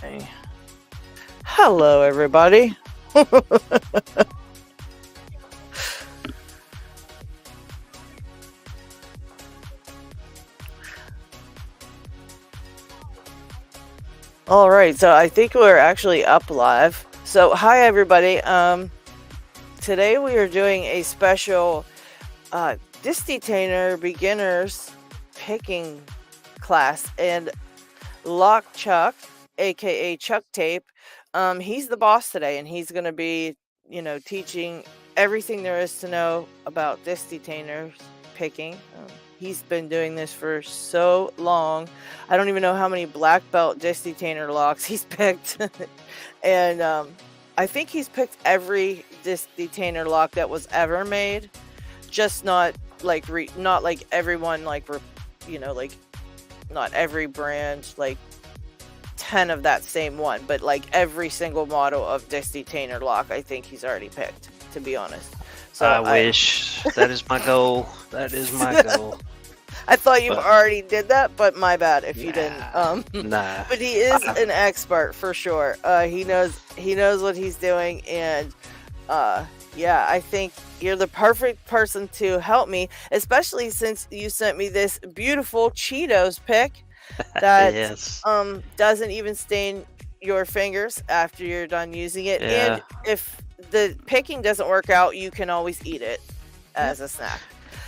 Okay. Hello, everybody. All right, so I think we're actually up live. So, hi, everybody. Today we are doing a special Detainer beginners picking class, and LockChuck, aka Chuck Tape, he's the boss today, and he's going to be, teaching everything there is to know about Detainers picking. He's been doing this for so long. I don't even know how many black belt Detainer locks he's picked, and I think he's picked every Detainer lock that was ever made, just not like not like everyone like like not every brand, like 10 of that same one, but like every single model of Detainer lock, I think he's already picked, to be honest. So I wish. That is my goal. That is my goal. I thought you already did that, but my bad if you didn't. Nah. But he is an expert for sure. He knows what he's doing, and yeah, I think you're the perfect person to help me, especially since you sent me this beautiful Cheetos pick that Yes. doesn't even stain your fingers after you're done using it. Yeah. And if the picking doesn't work out, you can always eat it as a snack.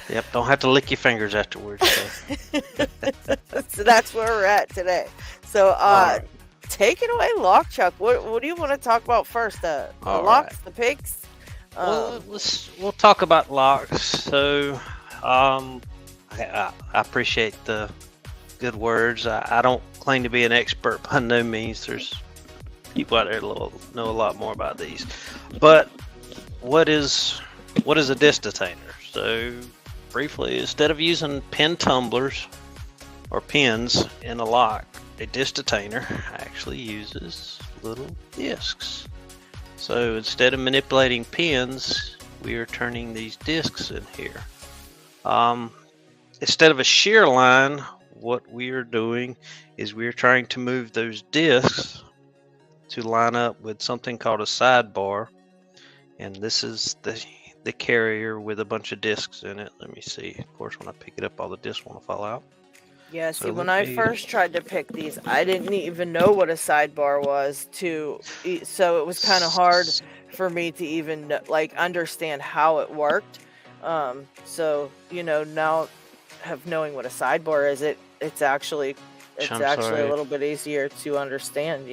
Yep. Don't have to lick your fingers afterwards. So, So that's where we're at today. So right. take it away, LockChuck. What do you want to talk about first? The All locks, the picks? well, we'll talk about locks. So, I appreciate the good words. I don't claim to be an expert by no means. There's people out there that know a lot more about these. But what is a Detainer? So briefly, instead of using pin tumblers or pins in a lock, a Detainer actually uses little discs. So instead of manipulating pins, we are turning these discs in here. Instead of a shear line, what we are doing is we are trying to move those discs to line up with something called a sidebar, and this is the carrier with a bunch of discs in it. Let me see. Of course, when I pick it up, all the discs want to fall out. Yeah, see, when I first tried to pick these, I didn't even know what a sidebar was, so it was kind of hard for me to even like understand how it worked. So now knowing what a sidebar is, it's actually a little bit easier to understand.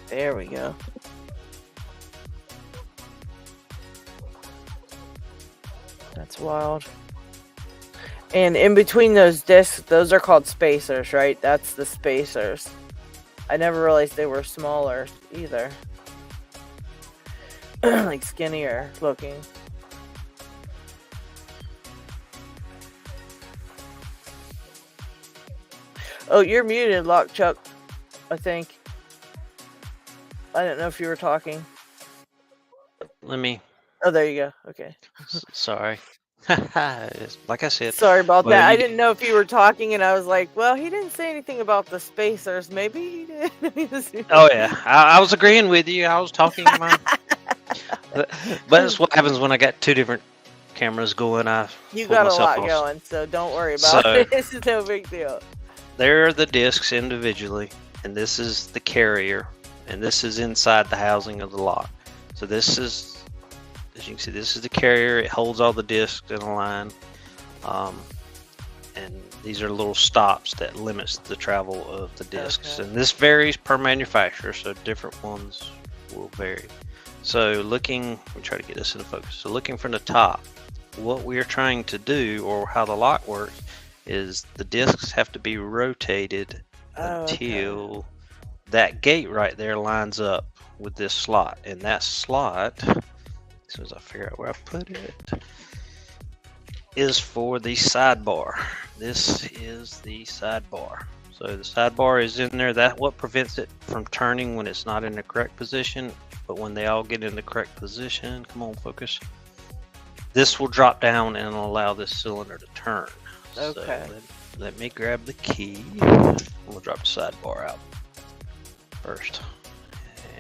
There we go. That's wild. And in between those discs, those are called spacers, right? That's the spacers. I never realized they were smaller either. Like skinnier looking. Oh, you're muted, LockChuck, I think. I don't know if you were talking. Let me. Oh, there you go. Okay. Sorry. Like I said. Sorry about that. I didn't know if you were talking, and I was like, well, he didn't say anything about the spacers. Maybe he did. Oh, yeah. I was agreeing with you. I was talking. But that's what happens when I got two different cameras going. You got a lot going, so don't worry about it. This is no big deal. There are the discs individually, and this is the carrier, and this is inside the housing of the lock. So this is, as you can see, this is the carrier. It holds all the discs in a line, and these are little stops that limits the travel of the discs. Okay. And this varies per manufacturer, so different ones will vary. So let me try to get this into focus. So looking from the top, what we are trying to do, or how the lock works, is the discs have to be rotated until that gate right there lines up with this slot. And that slot, as soon as I figure out where I put it, is for the sidebar. This is the sidebar. So the sidebar is in there. That's what prevents it from turning when it's not in the correct position. But when they all get in the correct position, come on, focus. This will drop down and allow this cylinder to turn. Okay. So let me grab the key. We'll drop the sidebar out first.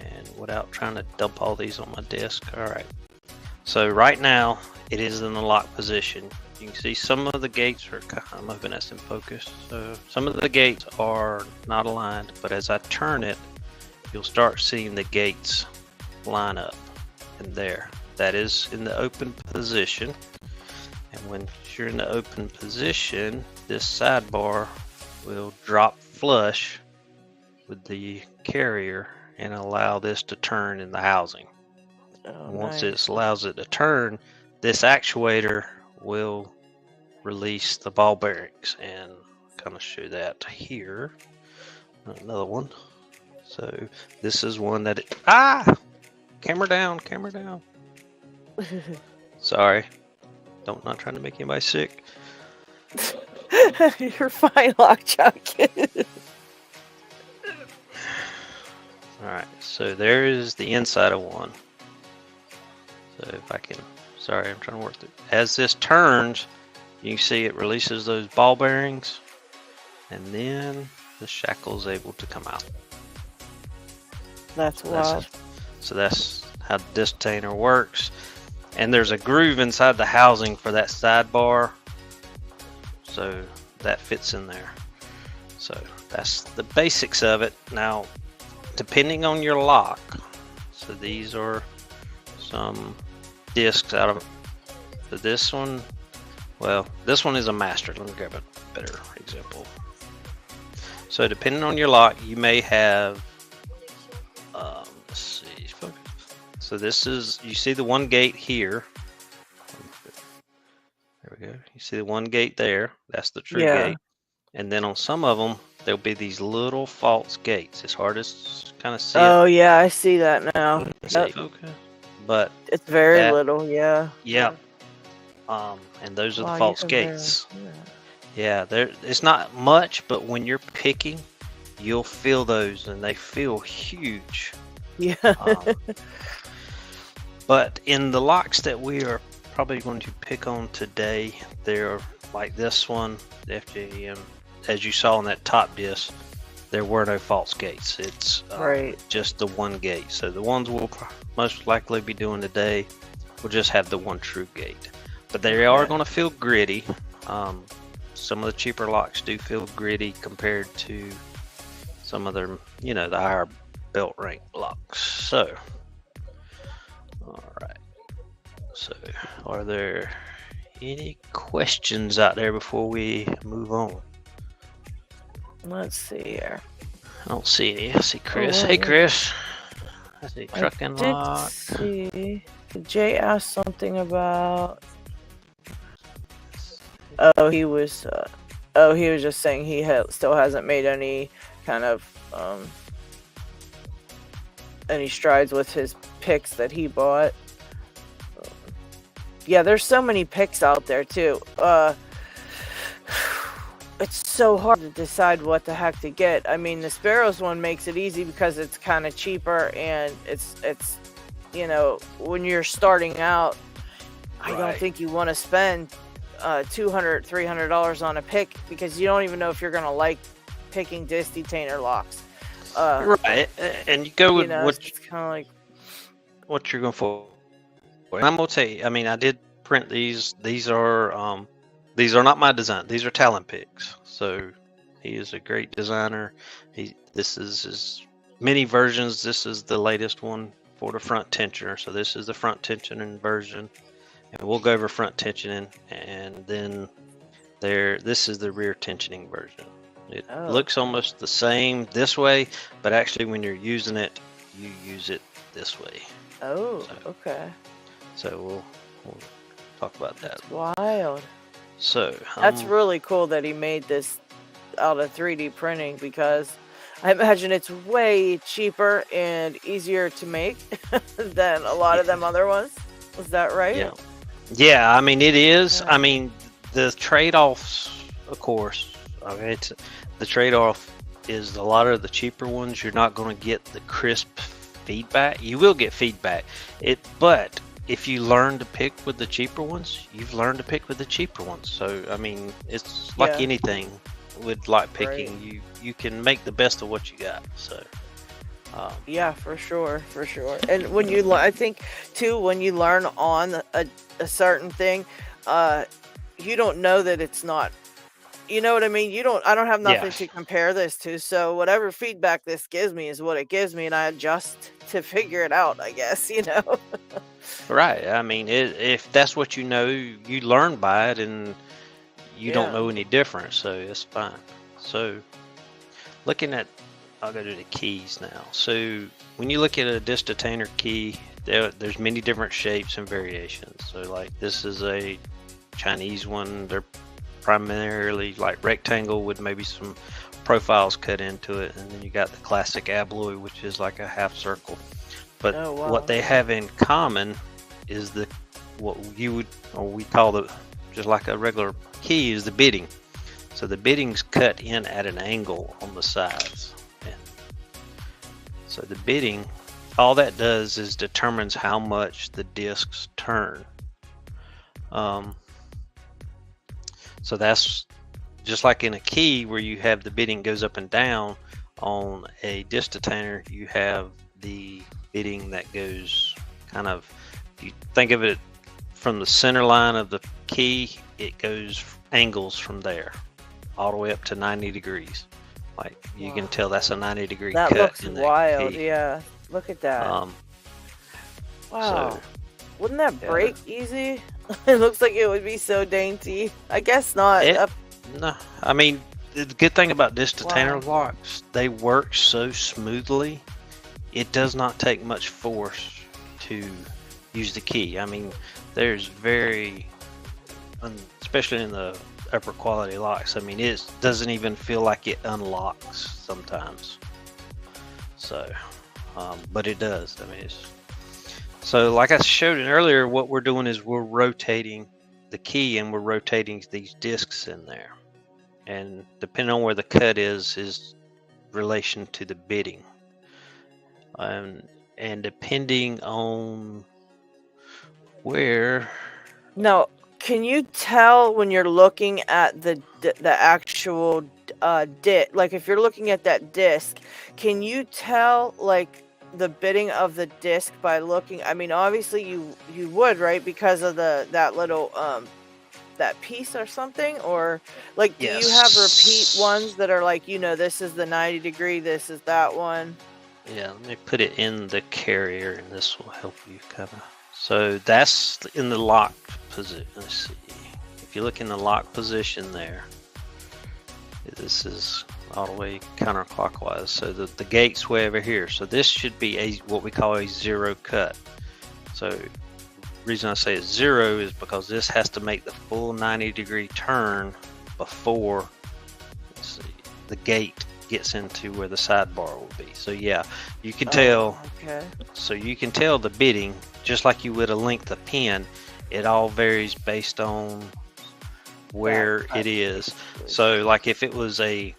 And without trying to dump all these on my desk. All right. So right now it is in the lock position. You can see some of the gates are, I'm hoping that's in focus. So some of the gates are not aligned, but as I turn it, you'll start seeing the gates line up. And there, that is in the open position. And when you're in the open position, this sidebar will drop flush with the carrier and allow this to turn in the housing. Oh, Once nice. it allows it to turn, this actuator will release the ball bearings, and kind of show that here. Another one. So this is one that camera down. Sorry, not trying to make anybody sick. You're fine, LockChuck. All right, so there is the inside of one. So if I can, sorry, I'm trying to work through. As this turns, you can see it releases those ball bearings, and then the shackle is able to come out. That's wild. So that's how the Detainer works. And there's a groove inside the housing for that sidebar, so that fits in there. So that's the basics of it. Now, depending on your lock, so these are some discs out of this one. Well, this one is a master. Let me grab a better example. So depending on your lock, you may have let's see. So this is, you see the one gate here. There we go. You see the one gate there. That's the true gate. And then on some of them, there'll be these little false gates. It's hard to kind of see. Oh, yeah, I see that now. Yep. Okay. But it's very little, yeah. Yep. And those are the false gates. Yeah, it's not much, but when you're picking, you'll feel those, and they feel huge. Yeah. But in the locks that we are probably going to pick on today, they're like this one, the FJM. As you saw on that top disc, there were no false gates. It's just the one gate. So the ones we'll most likely be doing today will just have the one true gate. But they are going to feel gritty. Some of the cheaper locks do feel gritty compared to some of their, the higher belt rank locks. So, all right. So, are there any questions out there before we move on? Let's see here. I don't see any. I see Chris. Hey, Chris. I see truck and lock. See. Jay asked something about. He was just saying he still hasn't made any kind of any strides with his picks that he bought. Yeah, there's so many picks out there too. It's so hard to decide what the heck to get. I mean, the Sparrows one makes it easy because it's kind of cheaper, and it's when you're starting out, I don't think you want to spend $200, $300 on a pick, because you don't even know if you're gonna like picking Detainer locks. Right, and you go with it's kind of like what you're going for. And I'm gonna tell you, I mean, I did print these. These are not my design. These are talent picks. So he is a great designer. This is his many versions. This is the latest one for the front tensioner. So this is the front tensioning version. And we'll go over front tensioning, and then this is the rear tensioning version. It looks almost the same this way, but actually when you're using it, you use it this way. Okay. So we'll talk about that. That's wild. So that's really cool that he made this out of 3D printing, because I imagine it's way cheaper and easier to make than a lot of them other ones. Is that right? Yeah, I mean, it is. I mean, the trade-offs, of course, Okay, the trade-off is a lot of the cheaper ones. You're not going to get the crisp feedback. You will get feedback, but if you learn to pick with the cheaper ones, you've learned to pick with the cheaper ones. So I mean, it's like Yeah. anything with lock picking. Right. You can make the best of what you got. So Yeah, for sure, for sure. And when you, I think too, when you learn on a certain thing, uh, you don't know that it's not. You know what I mean? I don't have yeah, nothing to compare this to. So whatever feedback this gives me is what it gives me, and I adjust to figure it out. I guess you know. right. I mean, if that's what you know, you learn by it, and you don't Yeah. know any different, so it's fine. So looking at, I'll go to the keys now. So when you look at a disc detainer key, there's many different shapes and variations. So like this is a Chinese one. They're primarily like rectangle with maybe some profiles cut into it, and then you got the classic abloy, which is like a half circle. But Oh what wow. they have in common is what you would, or we call the, just like a regular key, is the bitting. So the bitting's cut in at an angle on the sides. And so the bitting, all that does is determines how much the discs turn. So that's just like in a key where you have the bitting goes up and down. On a disc detainer, you have the bitting that goes kind of, if you think of it from the center line of the key, it goes angles from there all the way up to 90 degrees. Like you can Wow. tell that's a 90-degree That cut looks in that wild. key. Yeah. Look at that. So Wow. Wouldn't that yeah, break easy? It looks like it would be so dainty. I guess not. it, no, I mean, the good thing about disc detainer Wow. locks, they work so smoothly. It does not take much force to use the key. I mean, there's especially in the upper quality locks, I mean, it doesn't even feel like it unlocks sometimes. So, but it does. I mean, so like I showed earlier, what we're doing is we're rotating the key and we're rotating these discs in there. And depending on where the cut is relation to the bitting. And depending on where, Now, can you tell when you're looking at the actual like if you're looking at that disc, can you tell like the bitting of the disc by looking? I mean, obviously you would, right? Because of that little that piece or something, or like do you have repeat ones yes, that are like, this is the 90 degree, this is that one? yeah, let me put it in the carrier, and this will help you kind of. So that's in the lock position. Let's see. If you look in the lock position there, this is all the way counterclockwise. So the gate's way over here. So this should be what we call a zero cut. So the reason I say it's zero is because this has to make the full 90-degree turn before, let's see, the gate gets into where the sidebar will be. So yeah, you can tell. Okay. So you can tell the bitting just like you would a length of pin. It all varies based on where it is. So like if it was a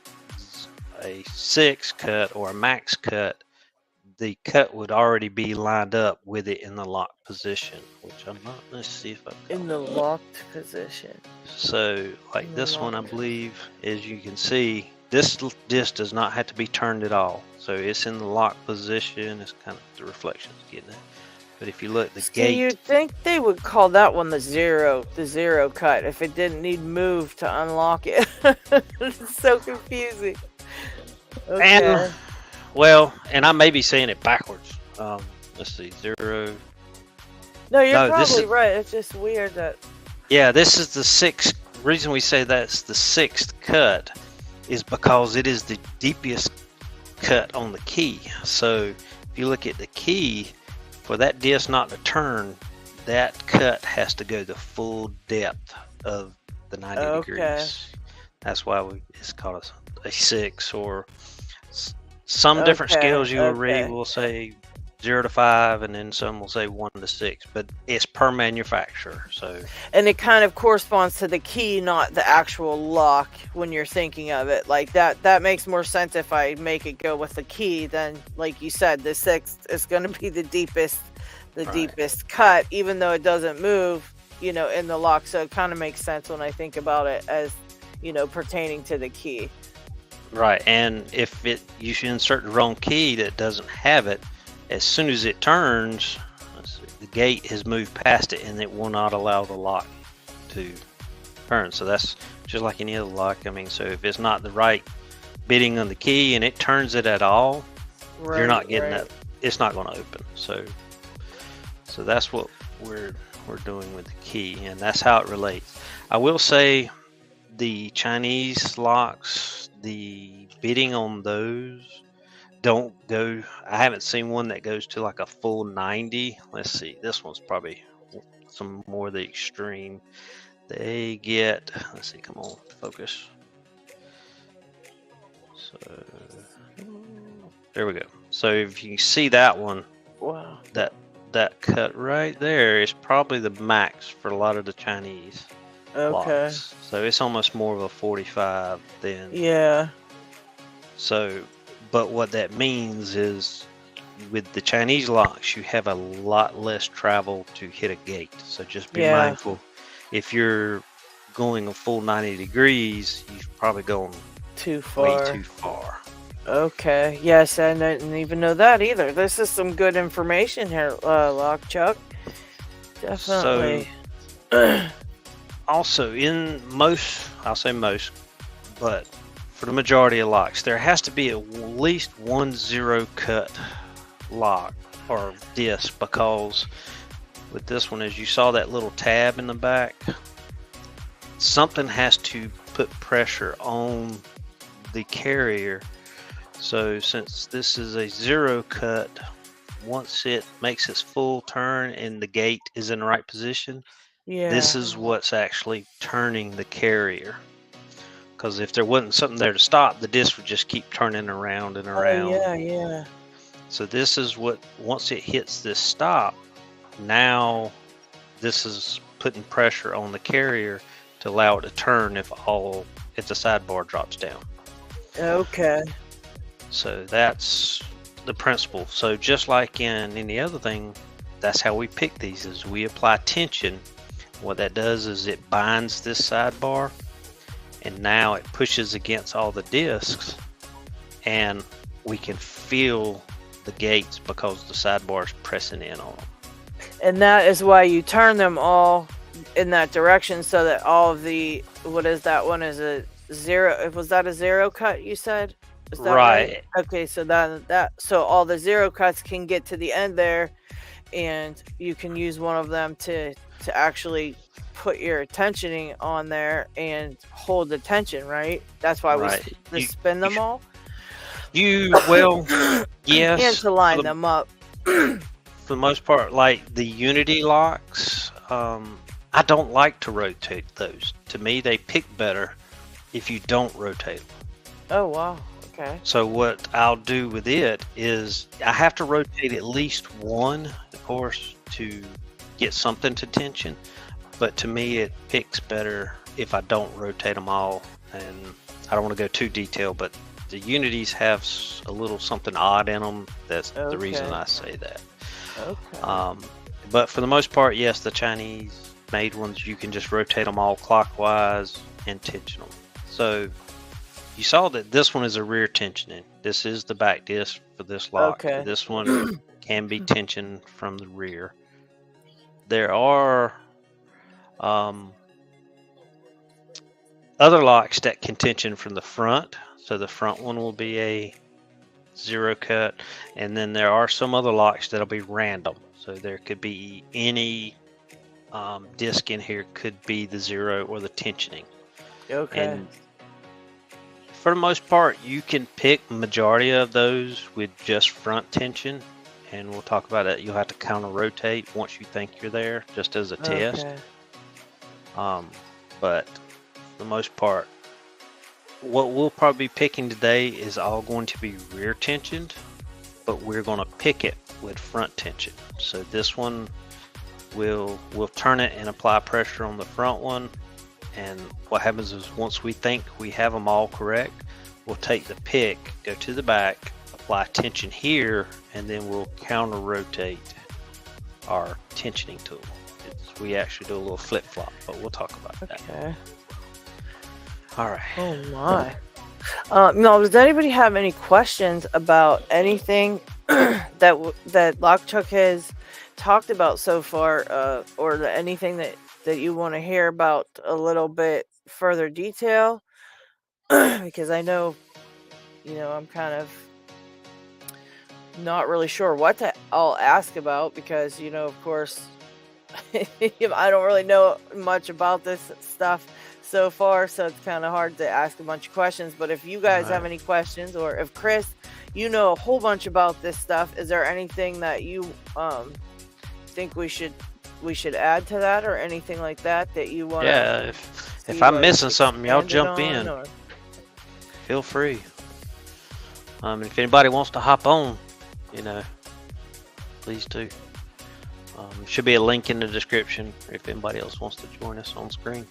6 cut or a max cut, the cut would already be lined up with it in the lock position, which I'm not. Let's see if I've got In the locked position. So like In the this one, I locked. believe, as you can see, this disc does not have to be turned at all. So it's in the lock position. It's kind of the reflections getting it. But if you look, the See, gate. you'd think they would call that one the zero cut if it didn't need move to unlock it. It's so confusing. Okay. And well, and I may be saying it backwards. Let's see, zero. No, you're No, this probably is, right. It's just weird that. yeah, this is the sixth. Reason we say that's the 6th cut is because it is the deepest cut on the key. So if you look at the key, for that disc not to turn, that cut has to go the full depth of the 90 Okay. degrees. That's why it's called a 6, or some different Okay, scales you will okay. read will say 0 to 5, and then some will say 1 to 6, but it's per manufacturer. So, and it kind of corresponds to the key, not the actual lock when you're thinking of it. Like that makes more sense if I make it go with the key. Then, like you said, the 6 is going to be the deepest right, cut, even though it doesn't move, in the lock. So it kind of makes sense when I think about it as, pertaining to the key. right. And if you should insert the wrong key that doesn't have it, as soon as it turns, let's see, the gate has moved past it, and it will not allow the lock to turn. So that's just like any other lock. I mean, so if it's not the right bitting on the key and it turns it at all, you're Right, not getting right. that. It's not going to open. So that's what we're doing with the key, and that's how it relates. I will say the Chinese locks, the bitting on those don't go. I haven't seen one that goes to like a full 90. Let's see. This one's probably some more of the extreme. They get. Let's see. Come on, focus. So there we go. So if you see that one, Wow. that cut right there is probably the max for a lot of the Chinese Okay. locks. So it's almost more of a 45 than. Yeah. So, but what that means is with the Chinese locks, you have a lot less travel to hit a gate. So just be Yeah. mindful. If you're going a full 90 degrees, you've probably gone Too way far. too far. Okay. Yes, I didn't even know that either. This is some good information here, LockChuck. So Definitely. also in most, I'll say most, but for the majority of locks, there has to be at least one 0 cut lock or disc, because with this one, as you saw that little tab in the back, something has to put pressure on the carrier. So since this is a 0 cut, once it makes its full turn and the gate is in the right position, this Yeah. is what's actually turning the carrier. Because if there wasn't something there to stop, the disc would just keep turning around and Oh, around. yeah, yeah. So this is what, once it hits this stop, now this is putting pressure on the carrier to allow it to turn if the sidebar drops down. Okay. So that's the principle. So just like in any other thing, that's how we pick these, is we apply tension. What that does is it binds this sidebar, and now it pushes against all the discs, and we can feel the gates because the sidebar is pressing in on them. And that is why you turn them all in that direction, so that all of the, what is that one, is a 0? Was that a 0 cut you said? Is that right? Right. Okay, so so all the 0 cuts can get to the end there, and you can use one of them to actually put your tensioning on there and hold the tension, right? That's why Right. we You, spin you, them all. well, And yes, to line them up. for the most part, like the Unity locks, I don't like to rotate those. To me, they pick better if you don't rotate them. Oh, wow. Okay. So what I'll do with it is I have to rotate at least one, of course, to get something to tension. But to me, it picks better if I don't rotate them all. And I don't want to go too detailed, but the Unities have a little something odd in them. That's the reason Okay. I say that. Okay. But for the most part, yes, the Chinese made ones, you can just rotate them all clockwise and tension them. So you saw that this one is a rear tensioning. This is the back disc for this lock. Okay. This one can be tensioned from the rear. There are other locks that can tension from the front. So the front one will be a 0 cut, and then there are some other locks that'll be random. So there could be any disc in here could be the 0 or the tensioning. Okay. And for the most part, you can pick majority of those with just front tension, and we'll talk about it. You'll have to counter rotate once you think you're there, just as a test. Okay. But for the most part, what we'll probably be picking today is all going to be rear tensioned, but we're going to pick it with front tension. So this one, we'll turn it and apply pressure on the front one. And what happens is once we think we have them all correct, we'll take the pick, go to the back, apply tension here, and then we'll counter rotate our tensioning tool. We actually do a little flip flop, but we'll talk about that. Okay. All right. Oh my. No, does anybody have any questions about anything that LockChuck has talked about so far, or anything that you want to hear about a little bit further detail? Because I know, I'm kind of not really sure what to all ask about because, of course, I don't really know much about this stuff so far, so it's kind of hard to ask a bunch of questions. But if you guys have any questions, or if Chris, you know a whole bunch about this stuff, is there anything that you think we should add to that, or anything like that you want? Yeah, if I'm missing something, y'all jump in. Or... Feel free. If anybody wants to hop on, please do. Should be a link in the description if anybody else wants to join us on screen.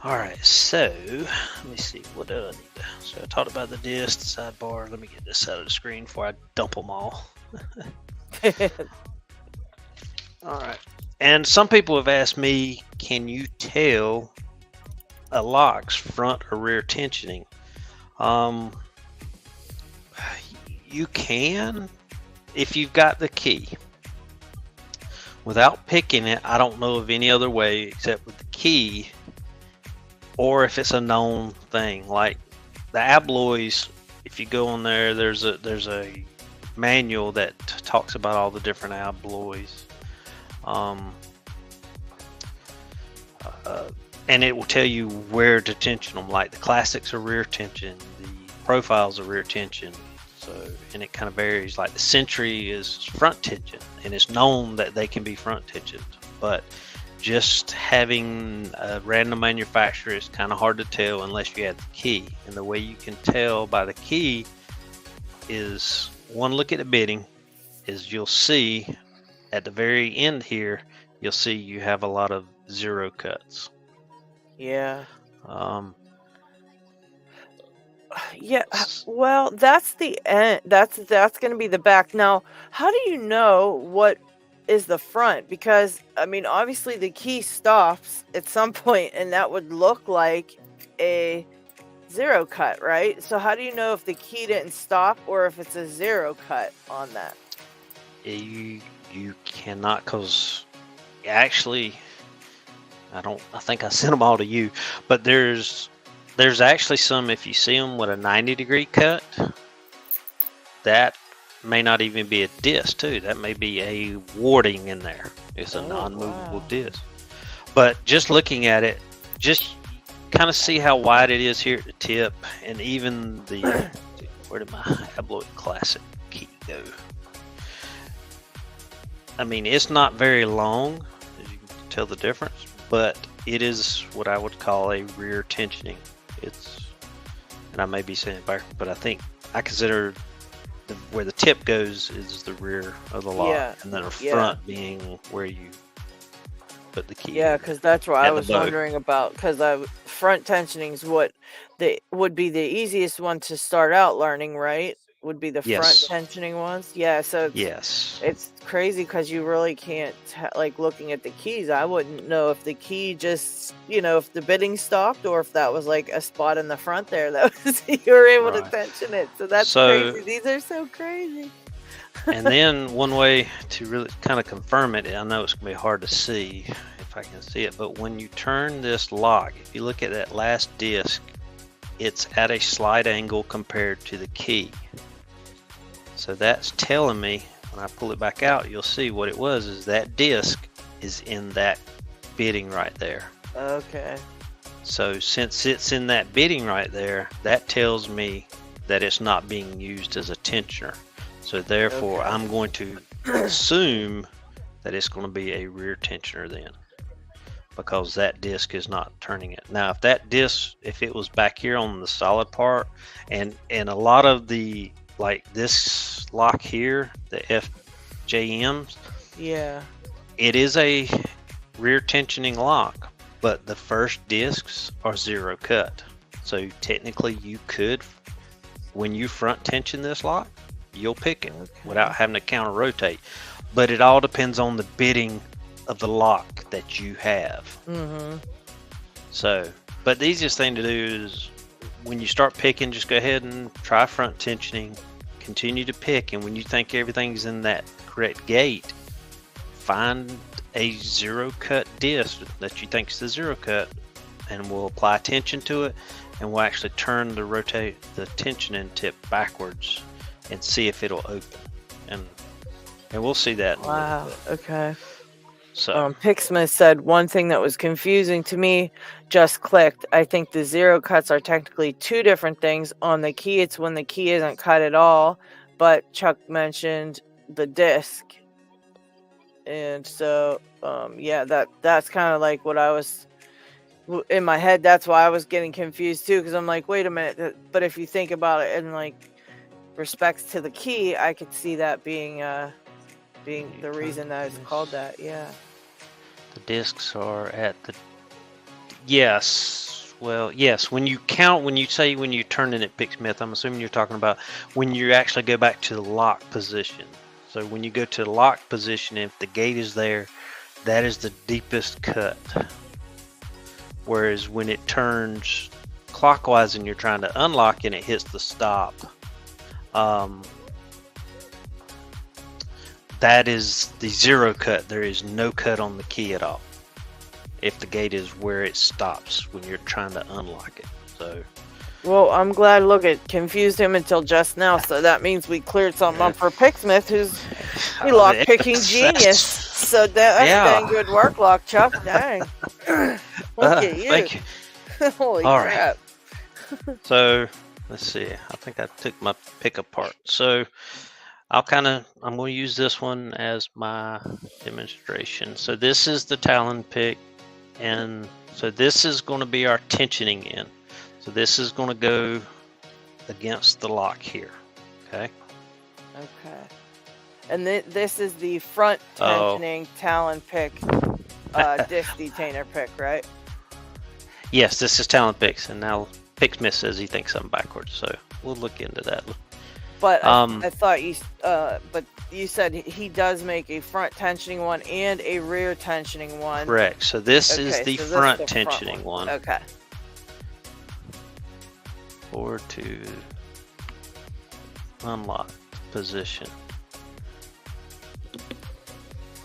All right, so let me see, what do I need? So I talked about the disc, the sidebar. Let me get this out of the screen before I dump them all. All right, and some people have asked me, can you tell a lock's front or rear tensioning? You can if you've got the key. Without picking it, I don't know of any other way except with the key, or if it's a known thing. Like the alloys, if you go on there, there's a manual that talks about all the different alloys, and it will tell you where to tension them. Like the classics are rear tension, the profiles are rear tension. So, and it kind of varies. Like the Century is front tension, and it's known that they can be front tensioned, but just having a random manufacturer is kind of hard to tell unless you have the key. And the way you can tell by the key is, one look at the bitting, is you'll see at the very end here, you'll see you have a lot of zero cuts. Yeah. Yeah, well, that's the end. That's going to be the back. Now, how do you know what is the front? Because I mean, obviously the key stops at some point, and that would look like a zero cut, right? So how do you know if the key didn't stop or if it's a zero cut on that? You cannot, because actually, I think I sent them all to you, but there's actually some, if you see them with a 90-degree cut, that may not even be a disc too. That may be a warding in there. It's a non-movable disc. But just looking at it, just kind of see how wide it is here at the tip, and even the where did my Abloy Classic key go? I mean, it's not very long, as you can tell the difference, but it is what I would call a rear tensioning. And I may be saying it back, but I think I consider where the tip goes is the rear of the lock, and then the front being where you put the key. Yeah, because that's what I was wondering about. Because front tensioning is what would be the easiest one to start out learning, right? Would be the front tensioning ones. Yeah, so it's crazy because you really can't, like, looking at the keys, I wouldn't know if the key just, if the bitting stopped or if that was like a spot in the front there that was you were able to tension it. So that's crazy. These are so crazy. And then one way to really kind of confirm it, I know it's going to be hard to see if I can see it, but when you turn this lock, if you look at that last disc, it's at a slight angle compared to the key. So that's telling me, when I pull it back out, you'll see what it was, is that disc is in that bitting right there. Okay. So since it's in that bitting right there, that tells me that it's not being used as a tensioner. So therefore, I'm going to assume that it's going to be a rear tensioner then, because that disc is not turning it. Now, if that disc, if it was back here on the solid part, and a lot of the like this lock here, the FJMs, Yeah. it is a rear tensioning lock, but the first discs are 0 cut. So technically you could, when you front tension this lock, you'll pick it without having to counter rotate. But it all depends on the bitting of the lock that you have. So, but the easiest thing to do is when you start picking, just go ahead and try front tensioning, continue to pick, and when you think everything's in that correct gate, find a 0 cut disc that you think is the 0 cut, and we'll apply tension to it, and we'll actually turn the tensioning tip backwards and see if it'll open, and we'll see that in a little bit. Okay. So Pixma said one thing that was confusing to me just clicked. I think the 0 cuts are technically 2 different things. On the key, it's when the key isn't cut at all, but Chuck mentioned the disc. And so, yeah, that's kind of like what I was in my head. That's why I was getting confused too, because I'm like, wait a minute. But if you think about it in like respects to the key, I could see that being the reason that it's called that. Yeah. The discs are at the, yes. Well, yes. When you turn in at Picksmith, I'm assuming you're talking about when you actually go back to the lock position. So when you go to the lock position, if the gate is there, that is the deepest cut. Whereas when it turns clockwise and you're trying to unlock and it hits the stop, that is the 0 cut. There is no cut on the key at all if the gate is where it stops when you're trying to unlock it. So, well, I'm glad. Look, it confused him until just now, so that means we cleared something up for Picksmith, who's a lock picking genius. So that's dang good work, LockChuck. Dang. Look at you. Thank you. Holy all crap. Right. So let's see. I think I took my pick apart. So I'm going to use this one as my demonstration. So this is the Talon pick, and so this is going to be our tensioning end. So this is going to go against the lock here. Okay. Okay. And this is the front tensioning Talon pick, disc detainer pick, right? Yes, this is Talon picks, and now Picksmith says he thinks I'm backwards, so we'll look into that. But I thought but you said he does make a front tensioning one and a rear tensioning one. Correct. So this is the front tensioning one. Okay. Forward to unlock position.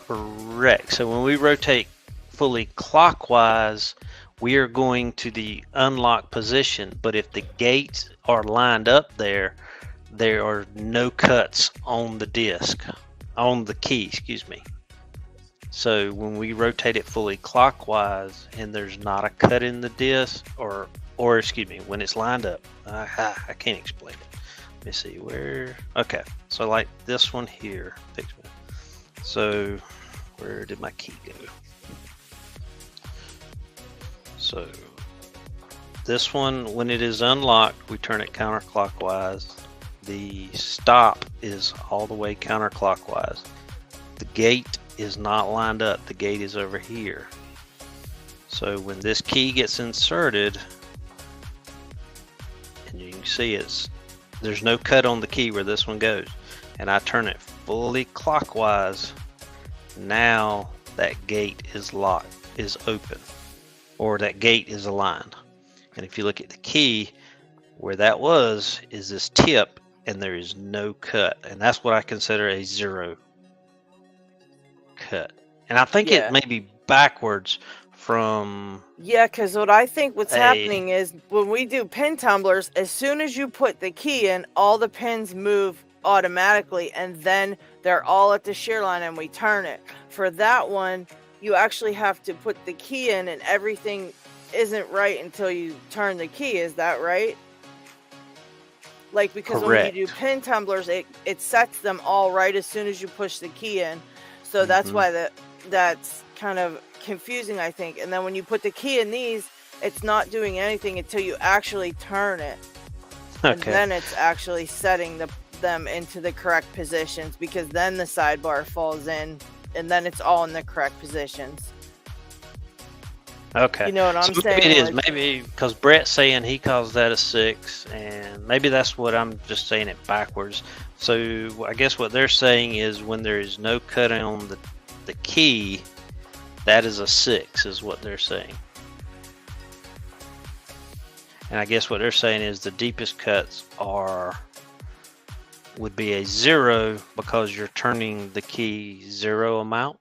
Correct. So when we rotate fully clockwise, we are going to the unlock position. But if the gates are lined up there are no cuts on the disc, on the key, excuse me. So when we rotate it fully clockwise and there's not a cut in the disc, or excuse me, when it's lined up, I can't explain it. Let me see where. Okay, so like this one here. So where did my key go? So this one, when it is unlocked, we turn it counterclockwise. The stop is all the way counterclockwise. The gate is not lined up. The gate is over here. So when this key gets inserted, and you can see there's no cut on the key where this one goes, and I turn it fully clockwise, now that gate is locked, is open, or that gate is aligned. And if you look at the key, where that is this tip, and there is no cut, and that's what I consider a 0 cut. And I think it may be backwards from... Yeah, because what I think what's happening is when we do pin tumblers, as soon as you put the key in, all the pins move automatically, and then they're all at the shear line and we turn it. For that one, you actually have to put the key in, and everything isn't right until you turn the key. Is that right? Like, because Correct. when you do pin tumblers, it sets them all right as soon as you push the key in. So that's why that's kind of confusing, I think. And then when you put the key in these, it's not doing anything until you actually turn it. Okay. And then it's actually setting the them into the correct positions, because then the sidebar falls in and then it's all in the correct positions. Okay. You know what I'm So saying? maybe it is. Like, Maybe because Brett's saying he calls that a 6, and maybe that's what I'm just saying it backwards. So I guess what they're saying is when there is no cutting on the key, that is a 6, is what they're saying. And I guess what they're saying is the deepest cuts would be a 0 because you're turning the key 0 amount.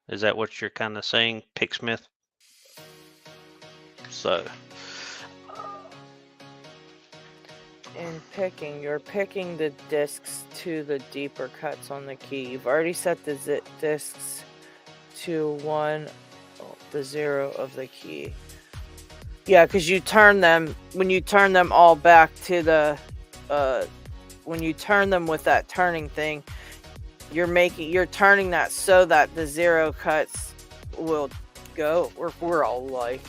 Is that what you're kind of saying, Picksmith? So. in picking, you're picking the discs to the deeper cuts on the key. You've already set the discs to the 0 of the key. Yeah, because you turn them, when you turn them all back to the, when you turn them with that turning thing, you're turning that so that the 0 cuts will go. We're all confused.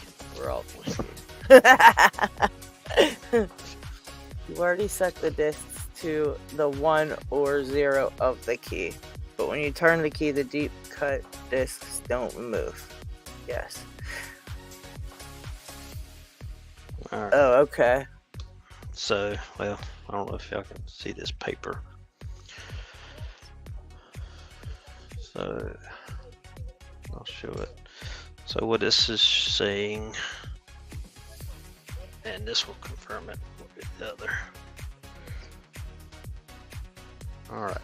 You already set the discs to the 1 or 0 of the key, but when you turn the key, the deep cut discs don't move. Yes. All right. Oh, okay. So, well, I don't know if y'all can see this paper. So, I'll show it. So what this is saying, and this will confirm it, we'll get the other. All right.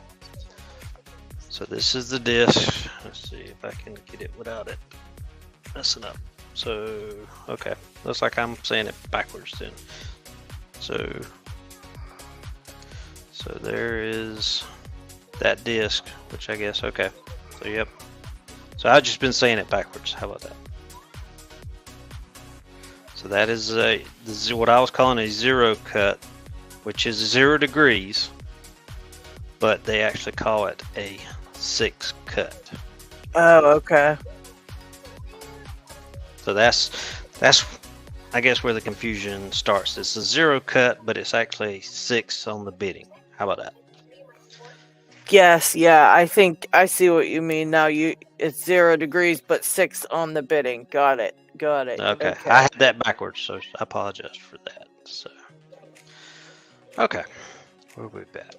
So this is the disc. Let's see if I can get it without it messing up. So, okay, looks like I'm saying it backwards then. So there is that disc, which I guess, okay. So, yep. So I've just been saying it backwards. How about that? So that is what I was calling a 0 cut, which is 0 degrees, but they actually call it a 6 cut. Oh, okay. So that's I guess where the confusion starts. It's a 0 cut, but it's actually 6 on the bitting. How about that? Yes, yeah, I think I see what you mean now. It's 0 degrees, but 6 on the bidding. Got it. Okay. I had that backwards, so I apologize for that. So, okay, we'll be back.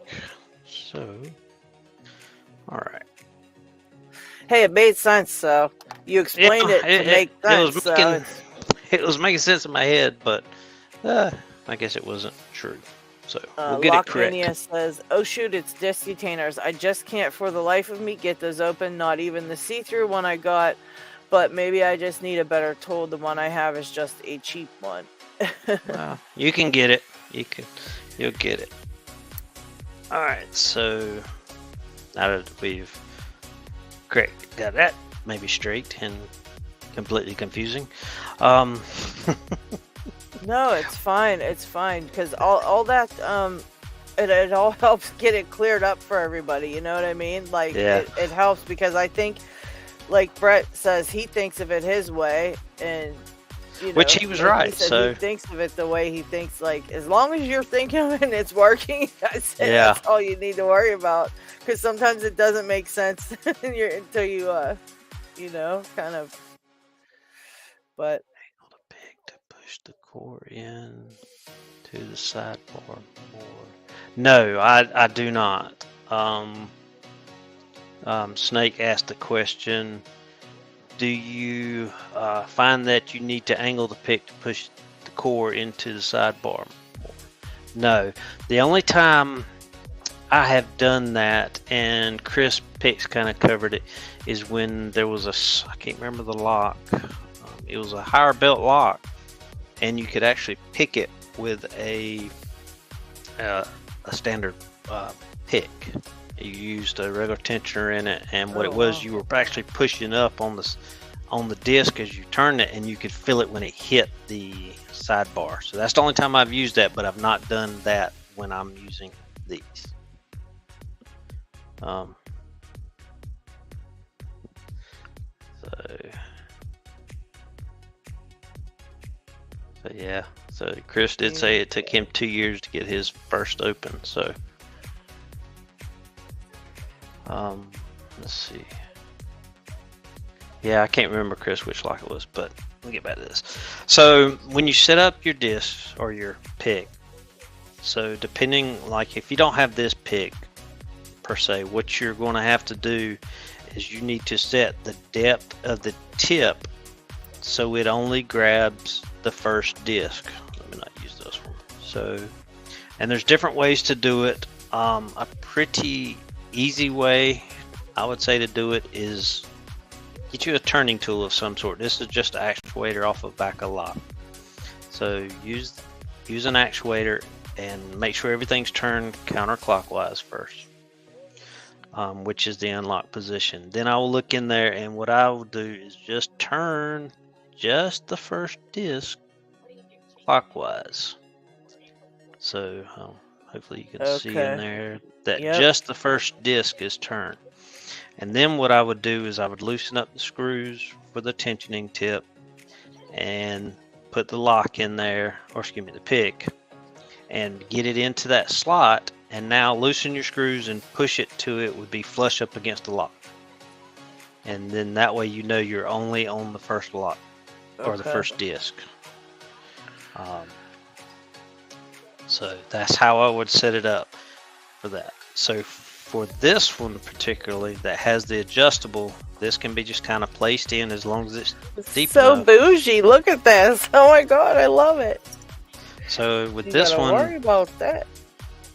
So, all right. Hey, it made sense. So you explained it to make sense. It was making sense in my head, but I guess it wasn't true. So we'll get it correct. Lockmania says, "Oh shoot, it's disc detainers. I just can't for the life of me get those open. Not even the see-through one I got. But maybe I just need a better tool. The one I have is just a cheap one." Well, you can get it. You'll get it. All right. So now that we've got that maybe straight and completely confusing. No, it's fine. It's fine because all that it all helps get it cleared up for everybody. You know what I mean? Like, yeah. it helps because I think, like Brett says, he thinks of it his way, and you know, which he was right. He said so he thinks of it the way he thinks. Like, as long as you're thinking of it and it's working, I said that's all you need to worry about. Because sometimes it doesn't make sense until you you know, kind of. But to push the core in to the sidebar more. No, I do not. Snake asked the question, do you find that you need to angle the pick to push the core into the sidebar more? No. The only time I have done that, and Chris Picks kind of covered it, is when there was I can't remember the lock. It was a higher belt lock, and you could actually pick it with a standard pick. You used a regular tensioner in it, and what it was, you were actually pushing up on the disc as you turned it, and you could feel it when it hit the sidebar. So that's the only time I've used that, but I've not done that when I'm using these. So yeah. So Chris did say it took him 2 years to get his first open. So Let's see. Yeah, I can't remember, Chris, which lock it was, but let me get back to this. So when you set up your disc or your pick, so depending, like if you don't have this pick per se, what you're going to have to do is you need to set the depth of the tip so it only grabs the first disc. Let me not use this one. So, and there's different ways to do it. A pretty easy way I would say to do it is get you a turning tool of some sort. This is just an actuator off of back of lock. So use an actuator and make sure everything's turned counterclockwise first, which is the unlock position. Then I will look in there, and what I will do is just turn just the first disc clockwise. So hopefully you can see in there that just the first disc is turned. And then what I would do is I would loosen up the screws for the tensioning tip and put the lock in there, or excuse me, the pick, and get it into that slot. And now loosen your screws and push it to it would be flush up against the lock. And then that way you know you're only on the first lock or the first disc. So that's how I would set it up for that. So for this one particularly that has the adjustable, this can be just kind of placed in as long as it's deep so enough. Bougie. Look at this. Oh my God, I love it. So with You this gotta one, worry about that.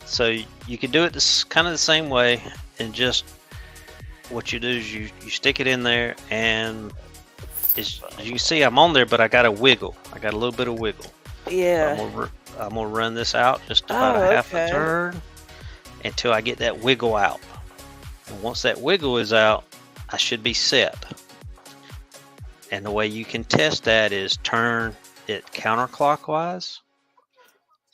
so you can do it this kind of the same way, and just what you do is you stick it in there, and as you can see I'm on there, but I got a wiggle. I got a little bit of wiggle. Yeah. So I'm gonna run this out just about a half a turn until I get that wiggle out. And once that wiggle is out, I should be set. And the way you can test that is turn it counterclockwise,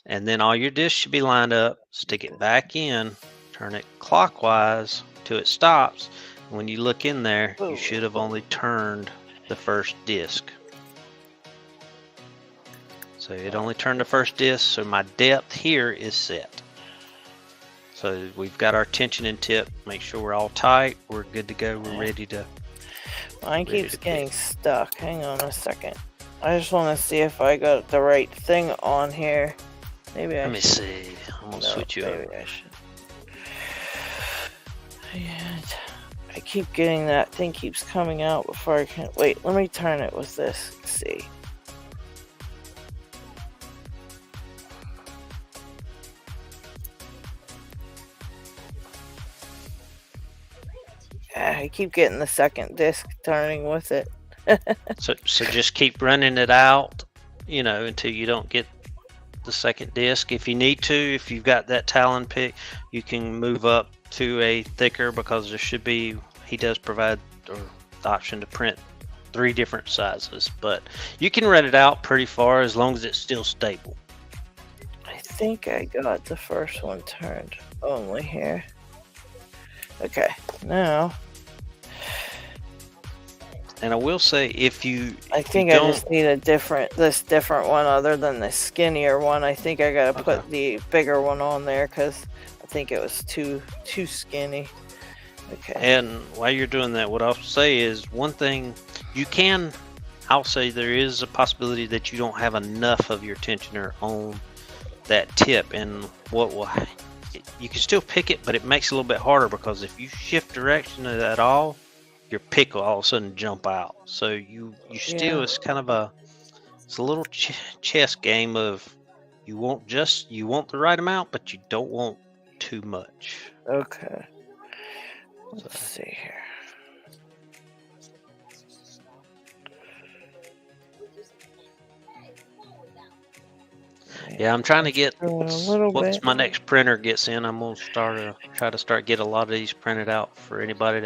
and then all your discs should be lined up. Stick it back in, turn it clockwise till it stops. When you look in there, you should have only turned the first disc. So it only turned the first disc, so my depth here is set. So we've got our tension and tip. Make sure we're all tight. We're good to go. We're ready to. Mine keeps getting stuck. Hang on a second. I just want to see if I got the right thing on here. Maybe Let me see. I'm gonna switch you over. I should. I keep getting that thing keeps coming out before I can. Wait, let me turn it with this. Let's see. I keep getting the second disc turning with it. So just keep running it out, until you don't get the second disc. If you need to, if you've got that Talon pick, you can move up to a thicker, because he does provide the option to print 3 different sizes, but you can run it out pretty far as long as it's still stable. I think I got the first one turned only here. Okay, now. And I will say, I just need this different one other than the skinnier one. I think I gotta put the bigger one on there because I think it was too skinny. Okay. And while you're doing that, what I'll say is one thing I'll say there is a possibility that you don't have enough of your tensioner on that tip, and you can still pick it, but it makes it a little bit harder, because if you shift direction at all, your pick will all of a sudden jump out. So you still, it's kind of a little chess game of you want the right amount, but you don't want too much. Okay. Let's see here. Yeah, I'm trying to get once my next printer gets in, I'm gonna try to get a lot of these printed out for anybody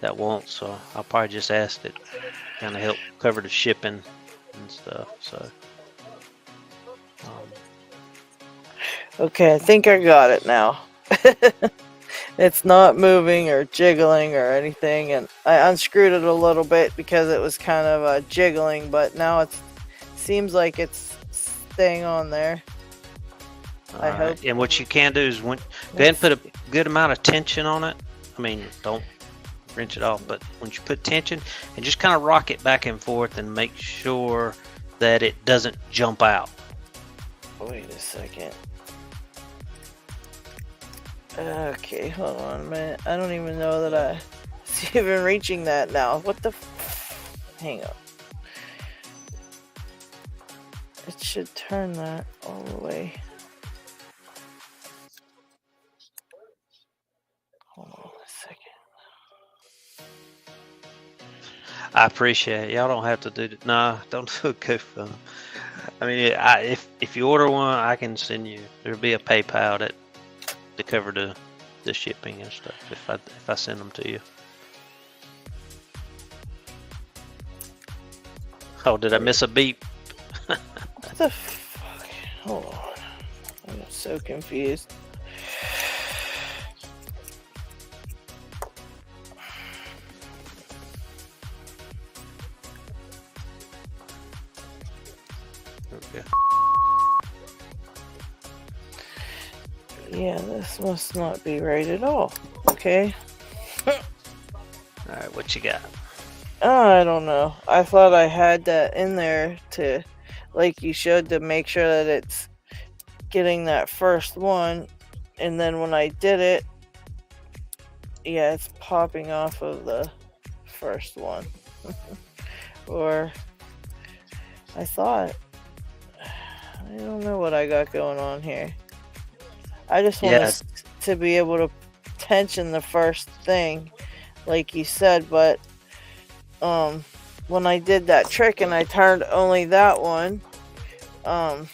that wants. So I'll probably just ask it, kind of help cover the shipping and stuff. So. Okay, I think I got it now. It's not moving or jiggling or anything, and I unscrewed it a little bit because it was kind of jiggling, but now it seems like it's staying on there. I hope. And what you can do is go ahead and put a good amount of tension on it. I mean, don't wrench it off, but when you put tension, and just kind of rock it back and forth and make sure that it doesn't jump out. Wait a second. Okay, hold on a minute. I don't even know that it's even reaching that now. What the hang on. It should turn that all the way. Hold on a second. I appreciate it. Y'all don't have to do it. Nah, don't do a GoFundMe. I mean, if you order one, I can send you. There'll be a PayPal to cover the shipping and stuff if I send them to you. Oh, did I miss a beep? What the fuck? Hold on. I'm so confused. Okay. Yeah, this must not be right at all. Okay. All right, what you got? I don't know. I thought I had that in there to, like you showed, to make sure that it's getting that first one. And then when I did it, yeah, it's popping off of the first one. Or I thought. I don't know what I got going on here. I just want to be able to tension the first thing, like you said, but when I did that trick and I turned only that one, and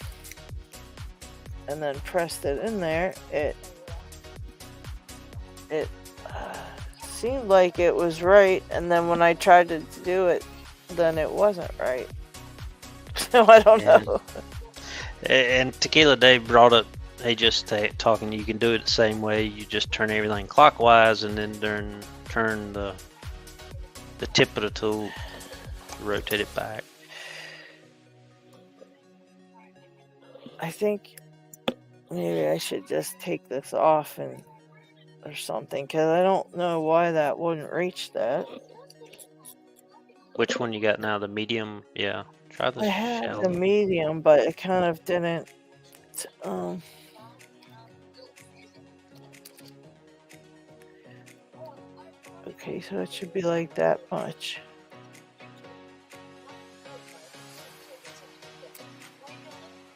then pressed it in there, it seemed like it was right, and then when I tried to do it, then it wasn't right. So I don't know. And Tequila Dave brought up, they just talking, you can do it the same way. You just turn everything clockwise and then turn the tip of the tool, rotate it back. I think maybe I should just take this off or something, because I don't know why that wouldn't reach that. Which one you got now? The medium? Yeah. Try the I had shallow. the medium, but it kind of didn't. Okay, so it should be like that much.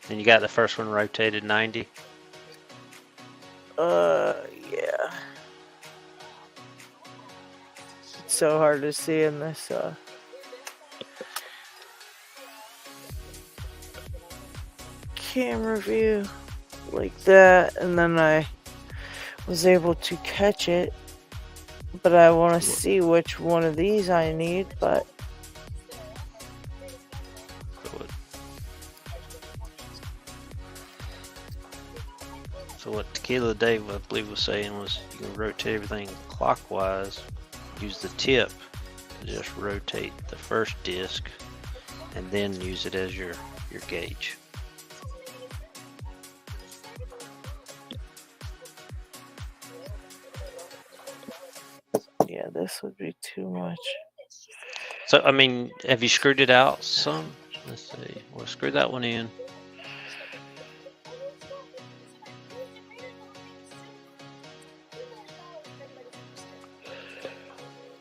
And you got the first one rotated 90? Yeah. It's so hard to see in this, camera view like that, and then I was able to catch it, but I want to see which one of these I need, but so what Tequila Dave, I believe, was saying was you can rotate everything clockwise, use the tip to just rotate the first disc, and then use it as your gauge. yeah, this would be too much. So, I mean, have you screwed it out some? Let's see. We'll screw that one in.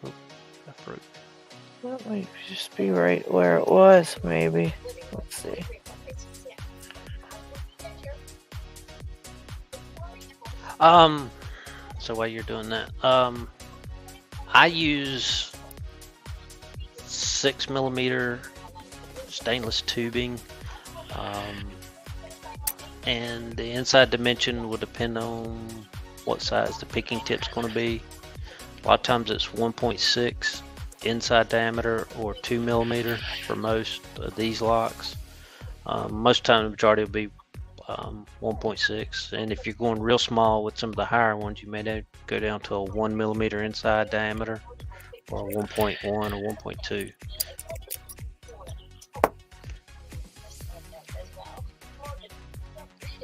Oh, that broke. That might just be right where it was, maybe. Let's see. So while you're doing that, I use 6mm stainless tubing, and the inside dimension will depend on what size the picking tip's going to be. A lot of times it's 1.6 inside diameter or 2mm for most of these locks. Most time the majority will be 1.6, and if you're going real small with some of the higher ones, you may go down to a 1mm inside diameter or 1.1 or 1.2.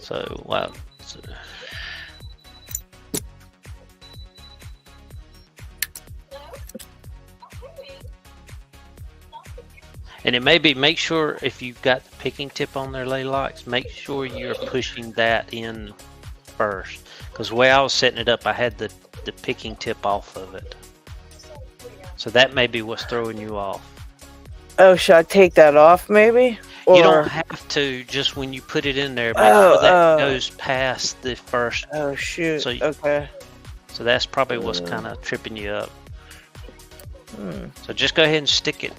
So wow. And it may be, make sure if you've got the picking tip on there, LadyLocks, make sure you're pushing that in first. Because the way I was setting it up, I had the picking tip off of it. So that may be what's throwing you off. Oh, should I take that off maybe? Or... You don't have to, just when you put it in there, make sure that goes past the first. Oh, shoot. So okay. So that's probably what's kind of tripping you up. So just go ahead and stick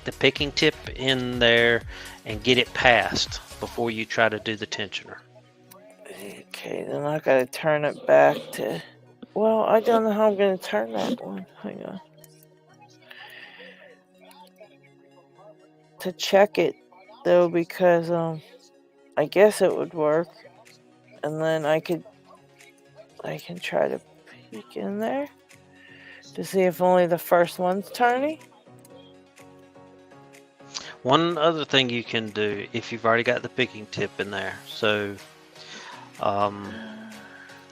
the picking tip in there and get it past before you try to do the tensioner. Okay, then I gotta turn it back to... Well, I don't know how I'm gonna turn that one. Hang on. To check it, though, because, I guess it would work. And then I can try to peek in there to see if only the first one's turning. One other thing you can do if you've already got the picking tip in there. So,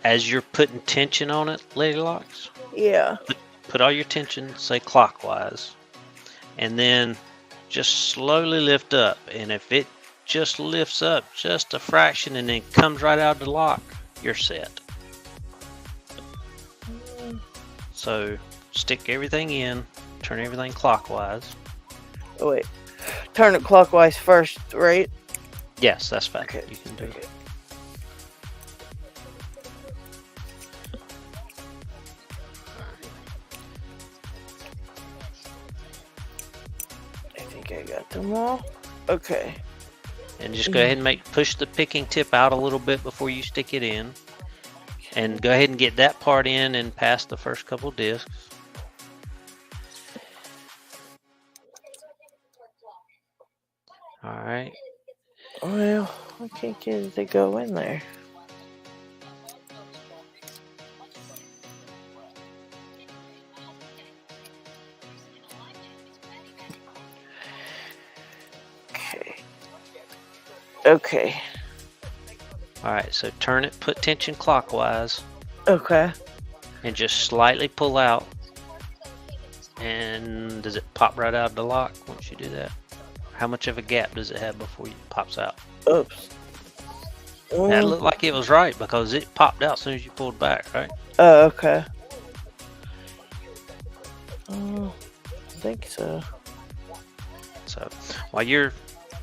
as you're putting tension on it, LadyLocks. Yeah. Put all your tension, say clockwise, and then just slowly lift up. And if it just lifts up just a fraction and then comes right out of the lock, you're set. So stick everything in, turn everything clockwise. Oh, wait. Turn it clockwise first, right? Yes, that's fine. Okay. You can do it. I think I got them all. Okay. And just go ahead and push the picking tip out a little bit before you stick it in. And go ahead and get that part in and pass the first couple discs. Alright. Well, I can't get it to go in there. Okay. Alright, so turn it, put tension clockwise. Okay. And just slightly pull out. And does it pop right out of the lock once you do that? How much of a gap does it have before it pops out? Oops. That looked like it was right because it popped out as soon as you pulled back, right? Oh, okay. I think so. So while you're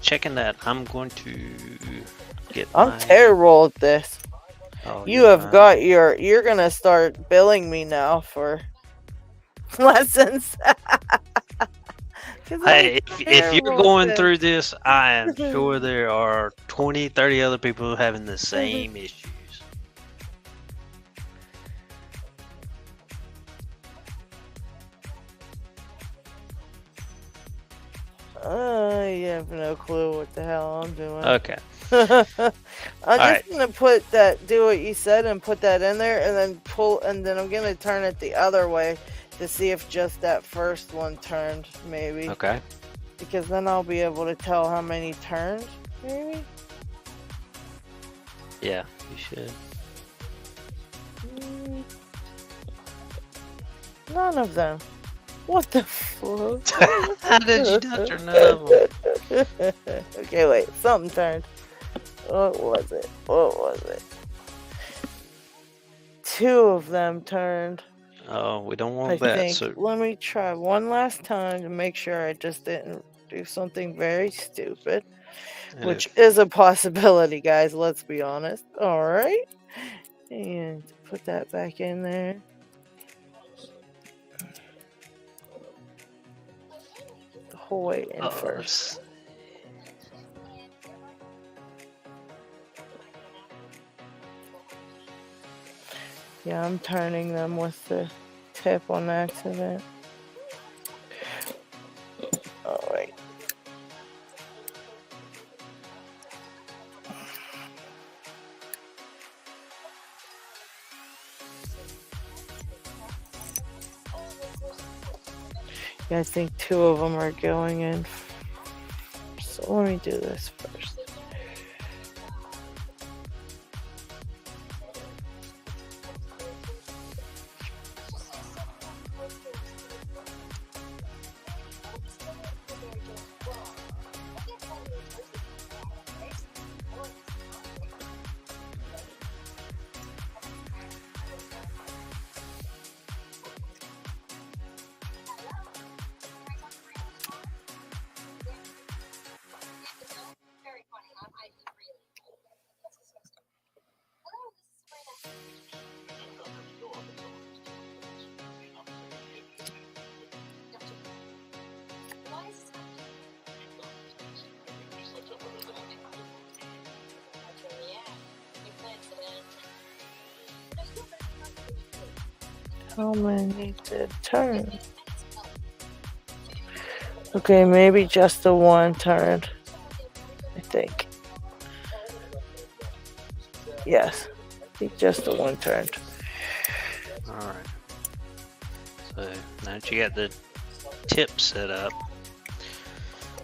checking that, I'm going to get I'm terrible at this. Oh, you have got you're gonna start billing me now for lessons. Hey, if you're going through this, I am sure there are 20, 30 other people having the same issues. I have no clue what the hell I'm doing. Okay. I'm just gonna do what you said and put that in there and then pull, and then I'm gonna turn it the other way to see if just that first one turned, maybe. Okay. Because then I'll be able to tell how many turned, maybe? Yeah, you should. None of them. What the fuck? How did you touch her? None of them. Okay, wait. Something turned. What was it? What was it? 2 of them turned. Oh, we don't want that. Think. So let me try one last time to make sure I just didn't do something very stupid, which is a possibility, guys. Let's be honest. All right, and put that back in there. The whole way in first. Yeah, I'm turning them with the tip on accident. Alright. Yeah, I think 2 of them are going in. So let me do this first. How many did turn? Okay, maybe just the one turned. I think. Yes. I think just the one turned. All right. So now that you got the tip set up,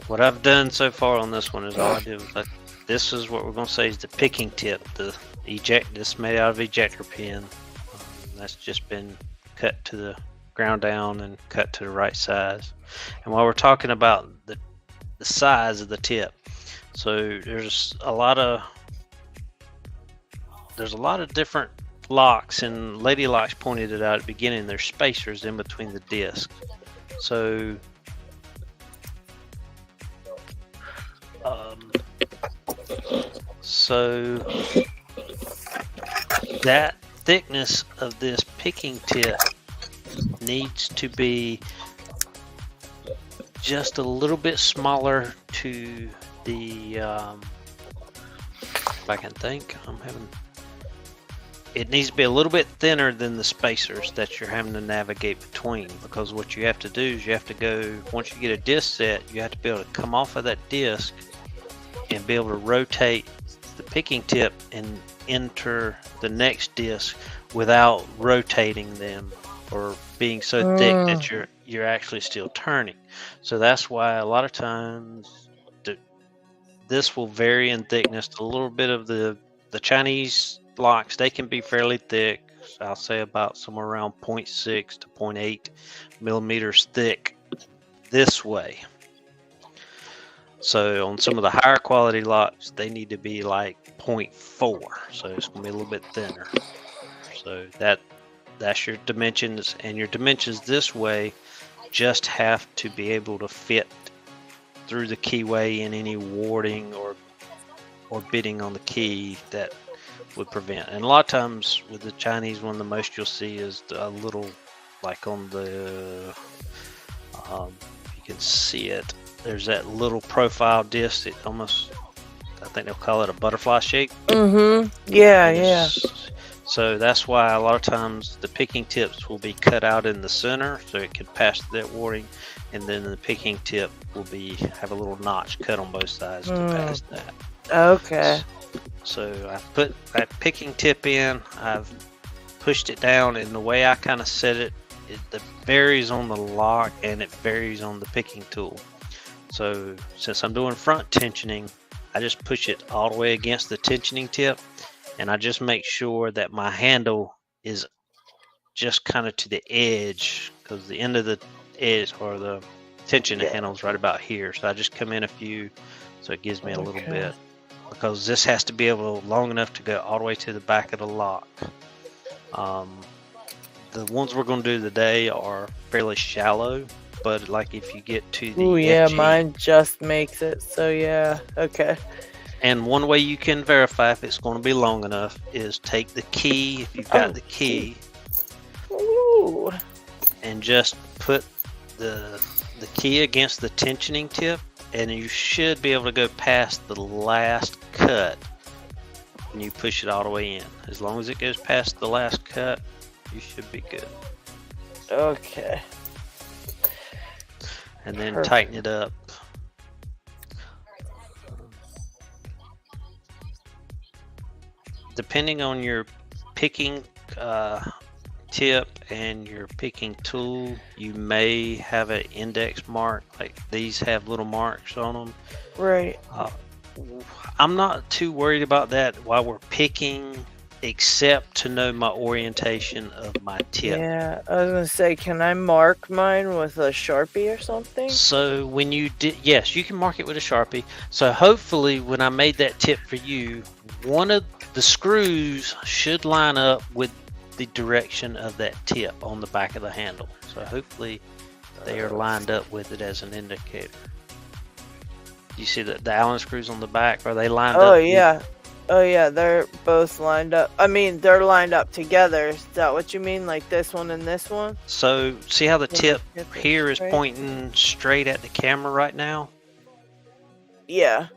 what I've done so far on this one is all I did was this is what we're going to say is the picking tip. The this made out of ejector pin. That's just been cut to the ground down and cut to the right size. And while we're talking about the size of the tip, so there's a lot of different locks, and LadyLocks pointed it out at the beginning. There's spacers in between the discs. So that thickness of this picking tip needs to be just a little bit smaller to the if I can think, it needs to be a little bit thinner than the spacers that you're having to navigate between, because what you have to do is you have to go, once you get a disc set, you have to be able to come off of that disc and be able to rotate the picking tip and enter the next disc without rotating them or being so thick that you're actually still turning. So that's why a lot of times this will vary in thickness. A little bit of the Chinese locks, they can be fairly thick. I'll say about somewhere around 0.6 to 0.8 millimeters thick this way. So on some of the higher quality locks, they need to be like 0.4. So it's going to be a little bit thinner. So that's your dimensions, and your dimensions this way just have to be able to fit through the keyway in any warding or bitting on the key that would prevent. And a lot of times with the Chinese one, the most you'll see is a little, like on the you can see it, there's that little profile disc. It almost, I think they'll call it a butterfly shape. Yeah. So that's why a lot of times the picking tips will be cut out in the center so it can pass that warding, and then the picking tip will have a little notch cut on both sides to pass that. Okay. So I put that picking tip in, I've pushed it down, and the way I kind of set it varies on the lock and it varies on the picking tool. So since I'm doing front tensioning, I just push it all the way against the tensioning tip, and I just make sure that my handle is just kind of to the edge, because the end of the edge or the tension handle is right about here. So I just come in a few, so it gives me a little bit, because this has to be long enough to go all the way to the back of the lock. The ones we're going to do today are fairly shallow, but like if you get to the FG, mine just makes it, so yeah, okay. And one way you can verify if it's going to be long enough is take the key, if you've got the key, and just put the key against the tensioning tip, and you should be able to go past the last cut when you push it all the way in. As long as it goes past the last cut, you should be good. Okay. And then tighten it up. Depending on your picking tip and your picking tool, you may have an index mark. Like these have little marks on them. Right. I'm not too worried about that while we're picking, except to know my orientation of my tip. Yeah, I was gonna say, can I mark mine with a Sharpie or something? So when you yes, you can mark it with a Sharpie. So hopefully when I made that tip for you, one of the screws should line up with the direction of that tip on the back of the handle. So hopefully they are lined up with it as an indicator. You see the Allen screws on the back? Are they lined up? Oh yeah, they're both lined up. I mean, they're lined up together. Is that what you mean? Like this one and this one? So see how the tip here is pointing straight at the camera right now? Yeah.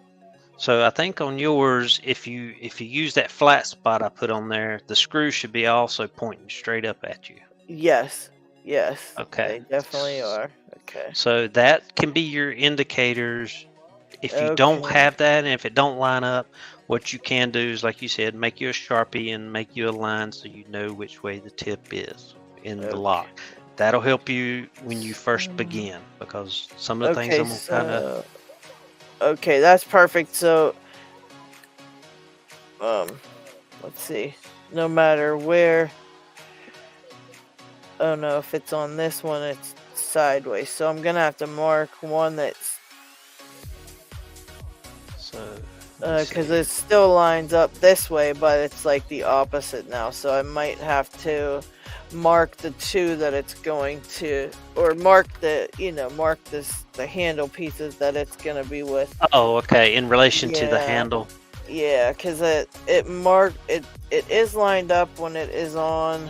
So I think on yours, if you use that flat spot I put on there, the screw should be also pointing straight up at you. Yes. Yes. Okay. They definitely are. Okay. So that can be your indicators. If you don't Okay. have that and if it don't line up, what you can do is, like you said, make you a Sharpie and make you a line so you know which way the tip is in the Okay. lock. That'll help you when you first So, begin, because some of the things okay, I'm gonna kind of. so okay, that's perfect. So, um, let's see. No matter where, oh no, if it's on this one, it's sideways. So I'm gonna have to mark one that's So let me because see. it still lines up this way, but it's like the opposite now. So I might have to mark the two that it's going to, or mark the, mark the handle pieces that it's gonna be with. Oh, okay. In relation to the Yeah, handle. yeah, because it is lined up when it is on.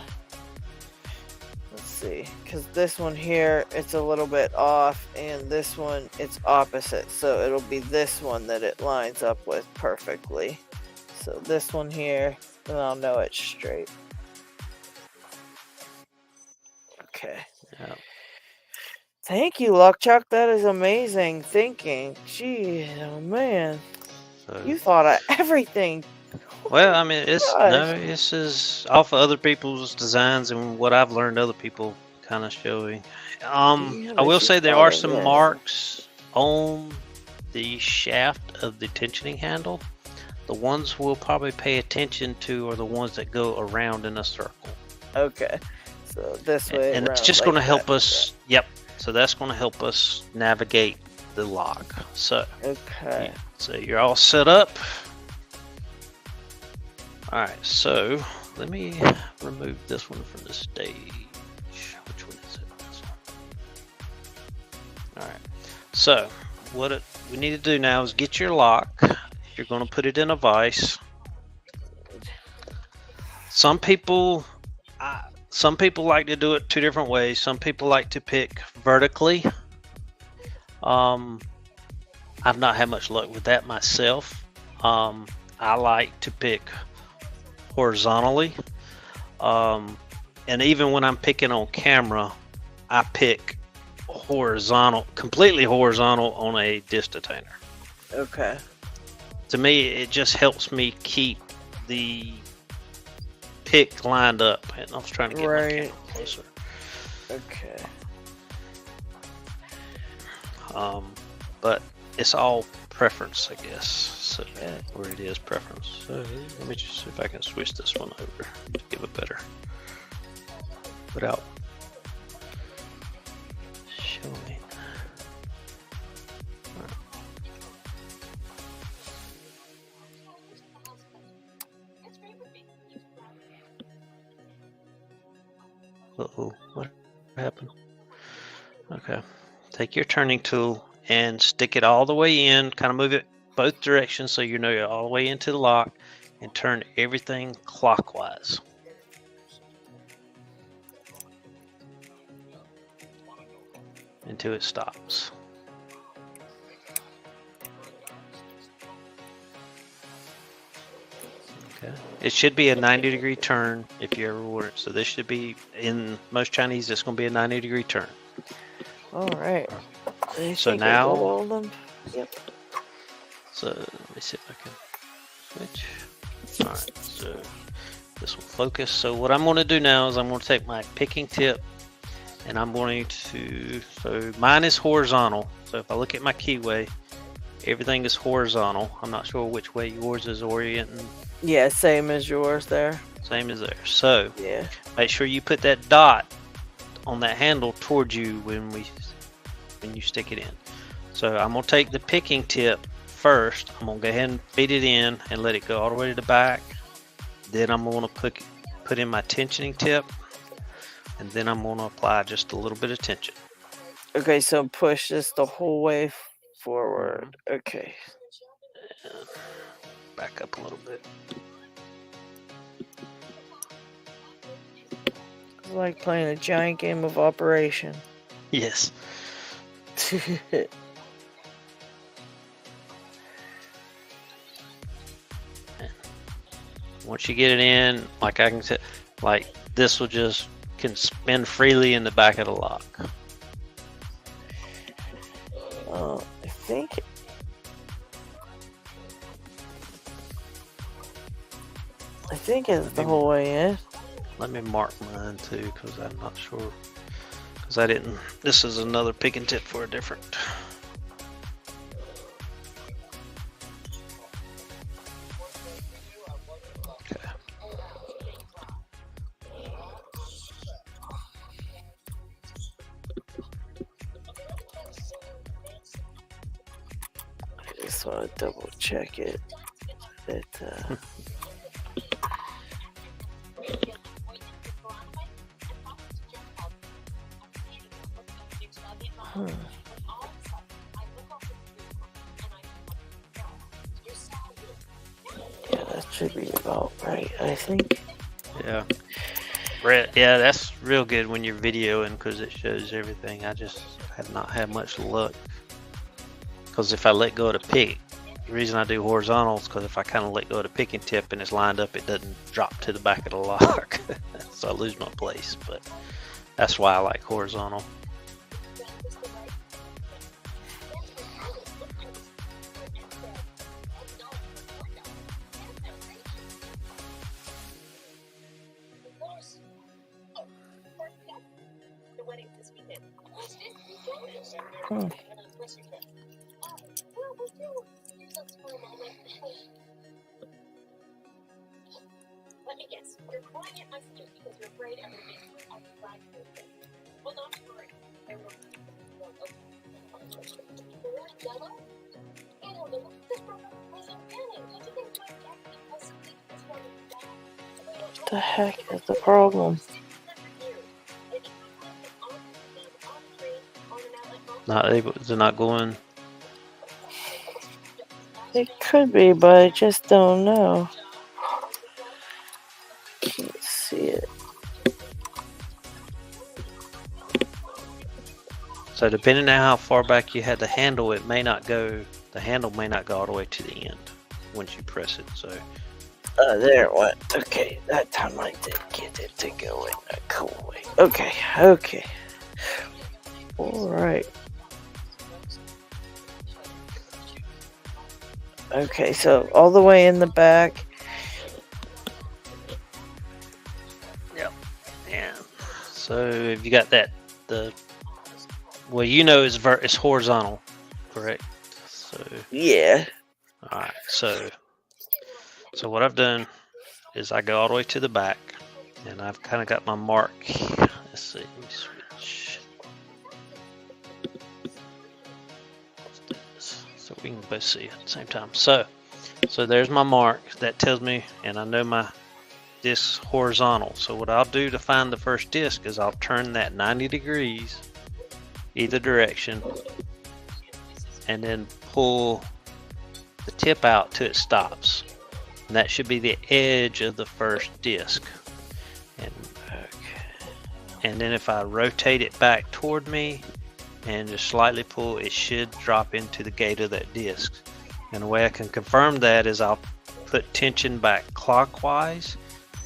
Let's see, because this one here, it's a little bit off, and this one, it's opposite. So it'll be this one that it lines up with perfectly. So this one here, then I'll know it's straight. Okay. Yeah. Thank you, LockChuck. That is amazing thinking. Gee, oh man. So, You thought of everything. well, I mean, Gosh. this is off of other people's designs and what I've learned other people kind of showing. Yeah, I will but you say there thought are of some this. marks on the shaft of the tensioning handle. The ones we'll probably pay attention to are the ones that go around in a circle. Okay. So this way And that's around just like going to that. help us. Yep. So that's going to help us navigate the lock. So, Okay. so you're all set up. All right. So let me remove this one from the stage. Which one is it? This one. All right. So what we need to do now is get your lock. You're going to put it in a vise. Some people like to do it two different ways. Some people like to pick vertically. I've not had much luck with that myself. I like to pick horizontally. And even when I'm picking on camera, I pick horizontal, completely horizontal on a disc detainer. Okay. To me, it just helps me keep the pick lined up. And I was trying to get my camera closer. Okay. But it's all preference, I guess. So Yeah. where it is preference. So let me just see if I can switch this one over to give it better without showing. Uh-oh, what happened? Okay. Take your turning tool and stick it all the way in, kind of move it both directions so you know you're all the way into the lock, and turn everything clockwise. Until it stops. Okay. It should be a 90-degree turn if you ever were. So this should be, in most Chinese, it's going to be a 90-degree turn. All right. I So think I got now, all of them. Yep. so let me see if I can switch. All right, so this will focus. So what I'm going to do now is I'm going to take my picking tip and I'm going to, so mine is horizontal. So if I look at my keyway, everything is horizontal. I'm not sure which way yours is orienting. Yeah, same as yours there. Same as there. So Yeah. make sure you put that dot on that handle towards you when you stick it in. So I'm going to take the picking tip first. I'm going to go ahead and feed it in and let it go all the way to the back. Then I'm going to put in my tensioning tip, and then I'm going to apply just a little bit of tension. Okay, so push this the whole way forward. Okay. And back up a little bit. It's like playing a giant game of Operation. Yes. Once you get it in, like I can say, like this will just can spin freely in the back of the lock. I think. It's the whole way in. Let me mark mine too, because I'm not sure. Because I didn't. This is another pick and tip for a different. Okay. I just want to double check it. Yeah, that should be about right, I think. Yeah. Yeah, that's real good when you're videoing because it shows everything. I just have not had much luck. Because if I let go of the pick, the reason I do horizontal is because if I kind of let go of the pick and tip and it's lined up, it doesn't drop to the back of the lock. So I lose my place. But that's why I like horizontal. Let me guess. You're calling it messages because you're afraid I'm going to make you flag movement. Well, not to worry. I will. Yellow? Ew, this program wasn't running. Don't you think my cat could possibly was running back? What the heck is the problem? Not able, they're not going. It could be, but I just don't know. Can't see it. So depending on how far back you had the handle, it may not go. The handle may not go all the way to the end once you press it. So. There it went. Okay, that time I did get it to go in a cool way. Okay. Alright. Okay, so all the way in the back. Yep. And so if you got that, well, you know it's horizontal, correct? So. Yeah. All right. So what I've done is I go all the way to the back, and I've kind of got my mark. Let's see. Let me switch. Let's do this so we can both see at the same time. So there's my mark. That tells me, and I know my disc horizontal. So what I'll do to find the first disc is I'll turn that 90 degrees either direction, and then pull the tip out till it stops. And that should be the edge of the first disc. And then if I rotate it back toward me and just slightly pull, it should drop into the gate of that disc. And the way I can confirm that is I'll put tension back clockwise,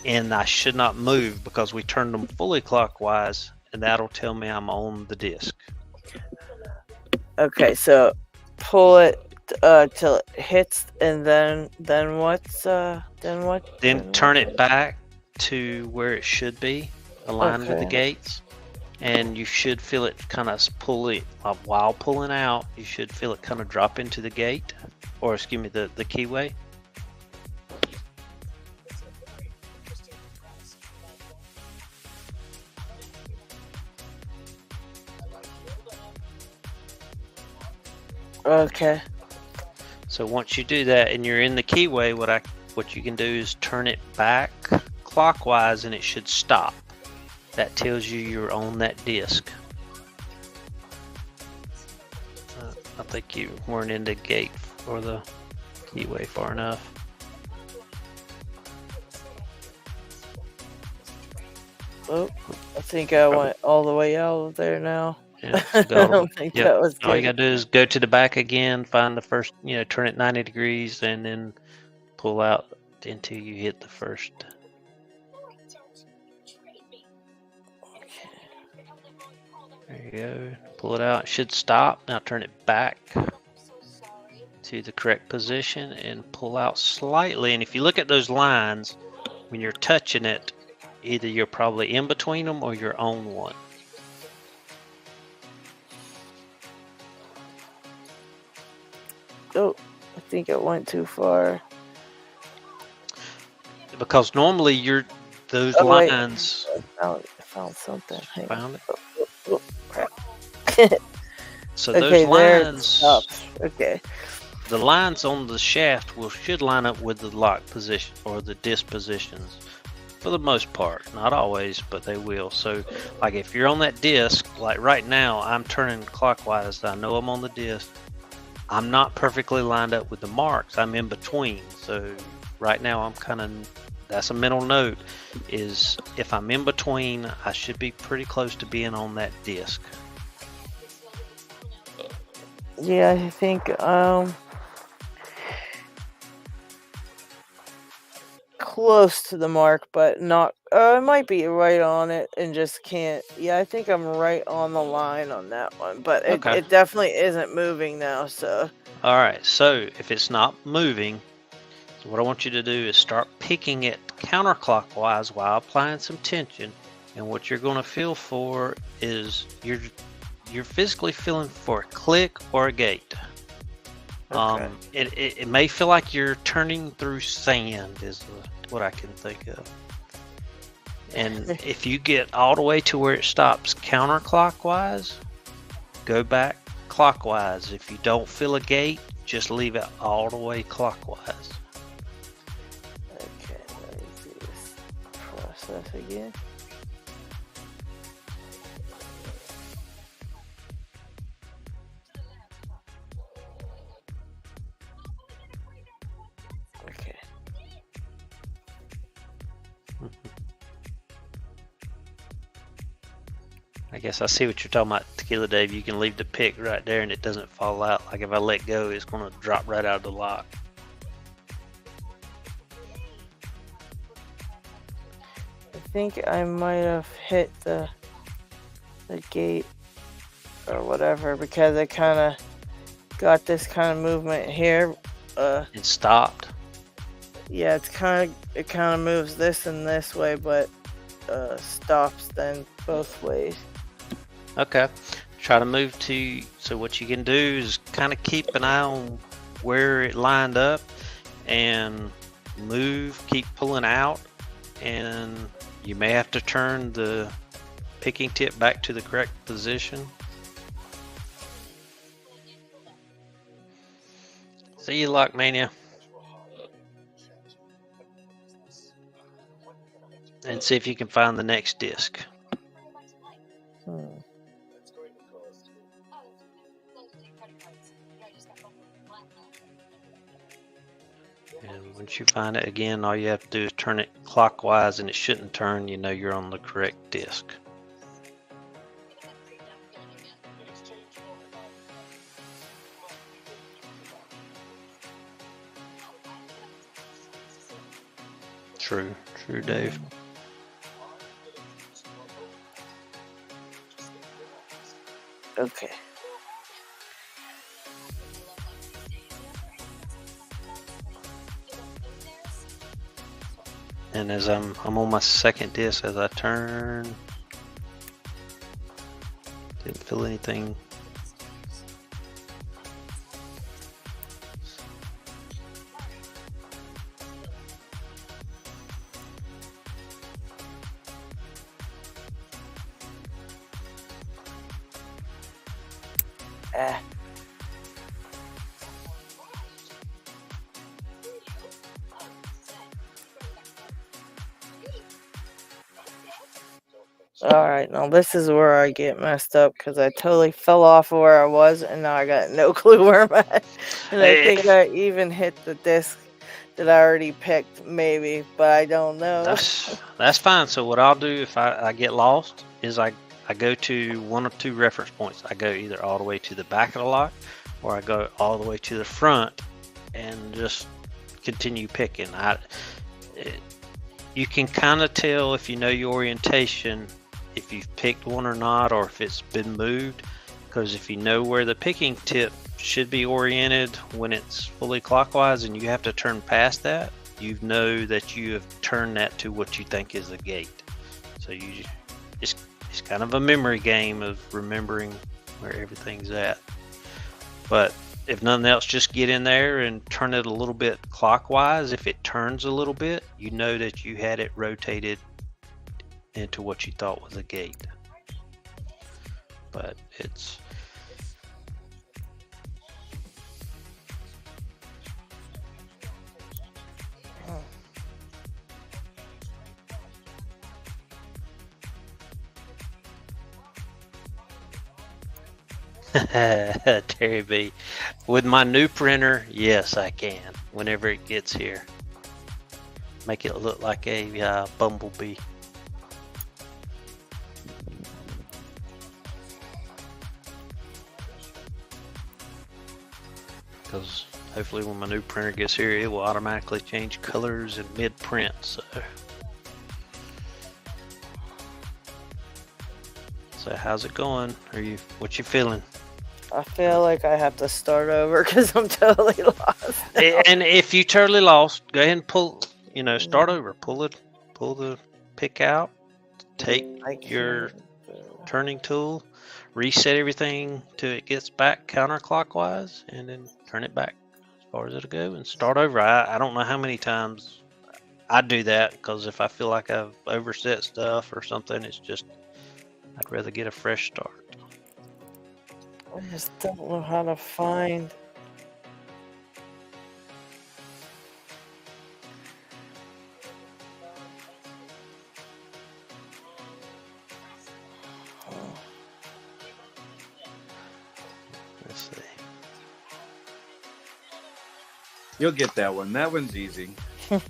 and I should not move because we turned them fully clockwise, and that'll tell me I'm on the disc. Okay, so pull it till it hits, and then what? Then turn it back to where it should be, aligned with the gates, and you should feel it kind of pull it while pulling out. You should feel it kind of drop into the gate, or excuse me, the keyway. Okay. So once you do that and you're in the keyway, what you can do is turn it back clockwise, and it should stop. That tells you you're on that disc. I think you weren't in the gate or the keyway far enough. Oh, I think I went all the way out of there now. Yeah, I don't think that was good. All you gotta do is go to the back again, find the first, turn it 90 degrees, and then pull out until you hit the first. There you go. Pull it out. It should stop. Now turn it back I'm so sorry. to the correct position and pull out slightly. And if you look at those lines, when you're touching it, either you're probably in between them or you're on one. Oh, I think it went too far. Because normally those Oh, wait. lines. I found something. Hang on. Found it? Oh, crap. So Okay, those there it lines, stops. Okay. the lines on the shaft should line up with the lock position or the disc positions for the most part. Not always, but they will. So like if you're on that disc, like right now, I'm turning clockwise. I know I'm on the disc. I'm not perfectly lined up with the marks. I'm in between. So right now I'm kind of, that's a mental note, is if I'm in between, I should be pretty close to being on that disc. Yeah, I think close to the mark, but not. I might be right on it and just can't. Yeah, I think I'm right on the line on that one, but Okay. it definitely isn't moving now. So All right, so if it's not moving, so what I want you to do is start picking it counterclockwise while applying some tension. And what you're going to feel for is you're physically feeling for a click or a gate. okay. It may feel like you're turning through sand is what I can think of. And if you get all the way to where it stops counterclockwise, go back clockwise. If you don't feel a gate, just leave it all the way clockwise. Okay, let me do this process again. Okay. I guess I see what you're talking about, Tequila Dave. You can leave the pick right there and it doesn't fall out. Like if I let go, it's going to drop right out of the lock. I think I might have hit the gate or whatever because I kind of got this kind of movement here. It stopped. Yeah, it kind of moves this and this way, but stops then both ways. Okay. Try to move to, so what you can do is kind of keep an eye on where it lined up and move, keep pulling out, and you may have to turn the picking tip back to the correct position. See you, Lockmania. And see if you can find the next disc. Hmm. And once you find it again, all you have to do is turn it clockwise, and it shouldn't turn. You know you're on the correct disc. True, Dave. Okay. And as I'm on my second disc, as I turn, didn't feel anything. Alright, now this is where I get messed up because I totally fell off of where I was and now I got no clue where I'm at. And I think I even hit the disc that I already picked, maybe, but I don't know. That's fine. So what I'll do if I get lost is I go to one or two reference points. I go either all the way to the back of the lock or I go all the way to the front and just continue picking. You can kind of tell if you know your orientation if you've picked one or not, or if it's been moved. Because if you know where the picking tip should be oriented when it's fully clockwise and you have to turn past that, you know that you have turned that to what you think is a gate. So it's kind of a memory game of remembering where everything's at. But if nothing else, just get in there and turn it a little bit clockwise. If it turns a little bit, you know that you had it rotated into what you thought was a gate. But it's Terry B. With my new printer, yes, I can. Whenever it gets here, make it look like a bumblebee. Because hopefully when my new printer gets here, it will automatically change colors in mid-print. So how's it going? What you feeling? I feel like I have to start over because I'm totally lost. And if you totally lost, go ahead and pull. Start over. Pull the pick out. Take your turning tool, reset everything till it gets back counterclockwise, and then turn it back as far as it'll go and start over. I don't know how many times I do that, because if I feel like I've overset stuff or something, it's just I'd rather get a fresh start. I just don't know how to find. Let's see. You'll get that one. That one's easy. It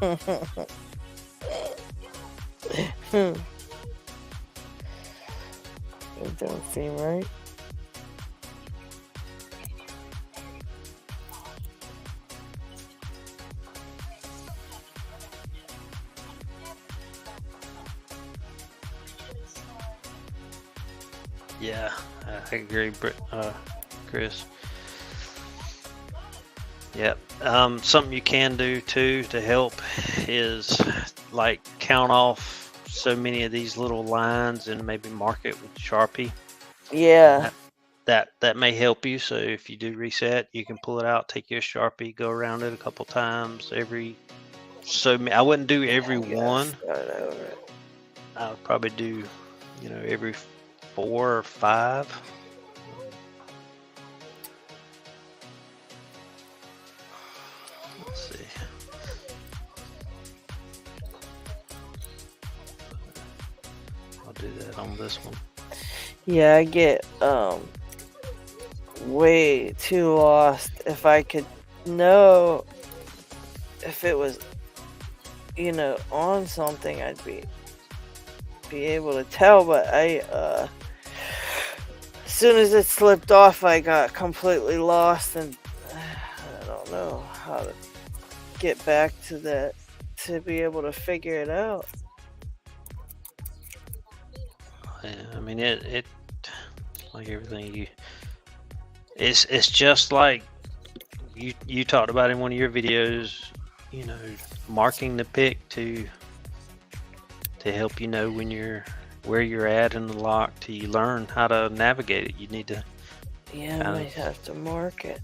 don't seem right. Yeah, I agree, Chris. Yep. Something you can do too to help is like count off so many of these little lines and maybe mark it with Sharpie. Yeah. That may help you. So if you do reset, you can pull it out, take your Sharpie, go around it a couple times I wouldn't do every one. I would probably do, every 4 or 5. Let's see. I'll do that on this one. Yeah, I get way too lost. If I could know if it was, on something, I'd be able to tell. But as soon as it slipped off, I got completely lost, and I don't know how to get back to that to be able to figure it out. Yeah, I mean it like everything it's just like you talked about in one of your videos, marking the pick to help where you're at in the lock till you learn how to navigate it. You need to I might have to mark it.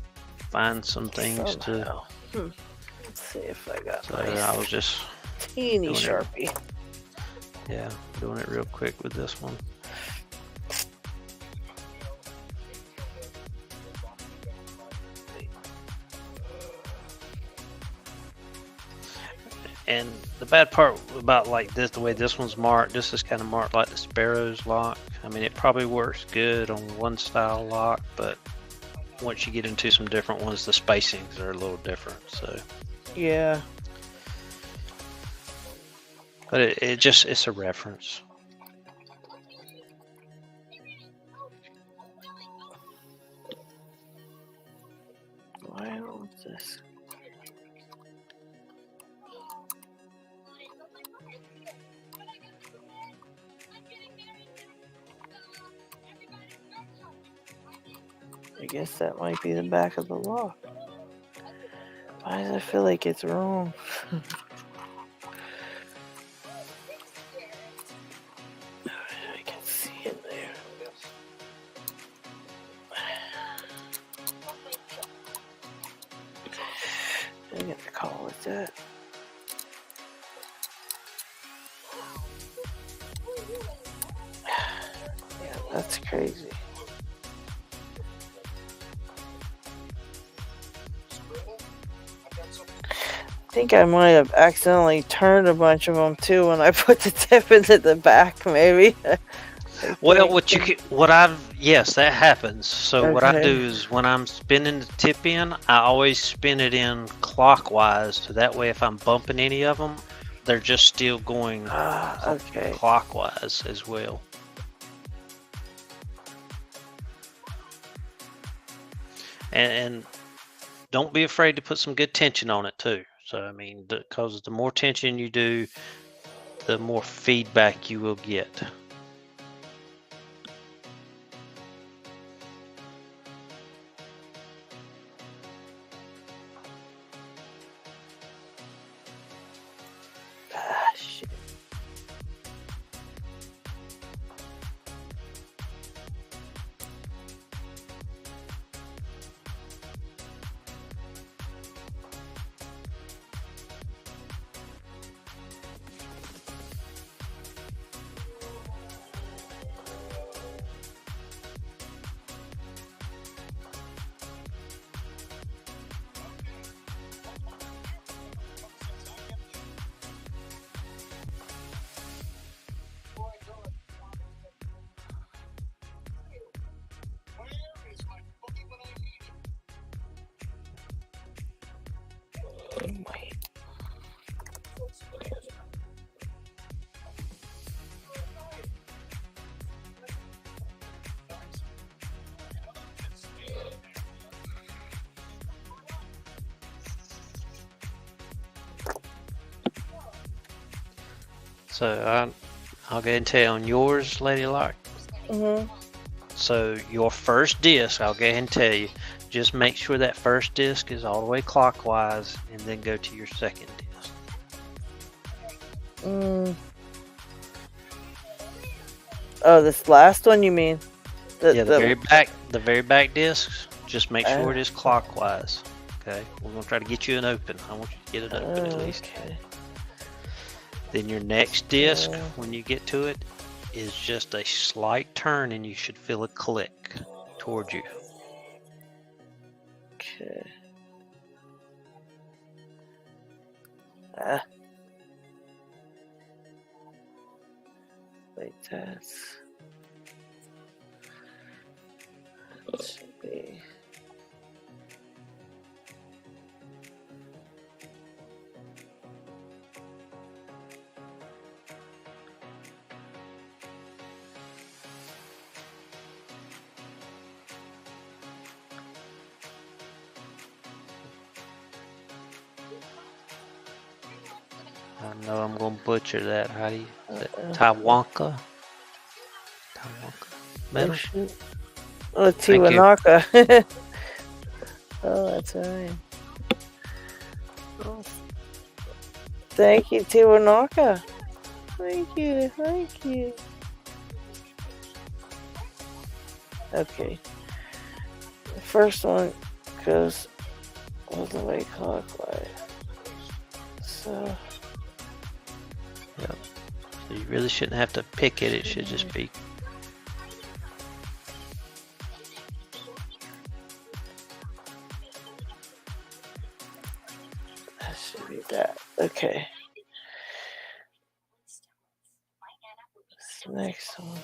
Find some things somehow. Let's see if I got my I was just teeny Sharpie. Yeah, doing it real quick with this one. And the bad part about like this, the way this one's marked, this is kind of marked like the Sparrow's lock. I mean, it probably works good on one style lock, but once you get into some different ones, the spacings are a little different. So yeah. But it's a reference. Why don't this? I guess that might be the back of the lock. Why does I feel like it's wrong? I can see it there. I get the call with that. Yeah, that's crazy. I think I might have accidentally turned a bunch of them too when I put the tip into the back, maybe. Well, yes, that happens. So what I Okay. do is when I'm spinning the tip in, I always spin it in clockwise. So that way, if I'm bumping any of them, they're just still going Okay. clockwise as well. And don't be afraid to put some good tension on it too. So I mean, because the more tension you do, the more feedback you will get. Shit. Wait. So I'll go ahead and tell you on yours, Lady Lock. Mhm. So your first disc, I'll go ahead and tell you, just make sure that first disc is all the way clockwise, and then go to your second disc. Oh, this last one you mean? Yeah, the very back discs. Just make sure it is clockwise. Okay, we're gonna try to get you an open. I want you to get it open at least. Okay. Then your next disc, when you get to it, is just a slight turn, and you should feel a click towards you. Okay. Wait, that should be. I know I'm gonna butcher that. How do you? Tawanka? Metal? Oh, Thank you. Tiwanaka. Oh, that's right. Oh. Thank you, Tiwanaka. Thank you, thank you. Okay. The first one goes all the way clockwise. So. Yep. So you really shouldn't have to pick it. It should just be. That should be that. Okay. This next one.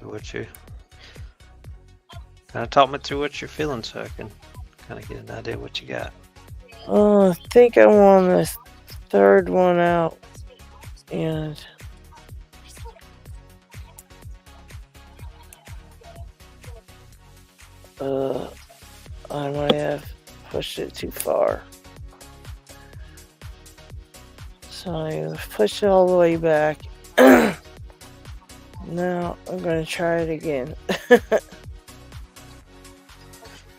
What you kind of talk me through what you're feeling so I can kind of get an idea of what you got. Oh, I think I want this third one out. And I might have pushed it too far. So I'm going to push it all the way back. Now I'm going to try it again.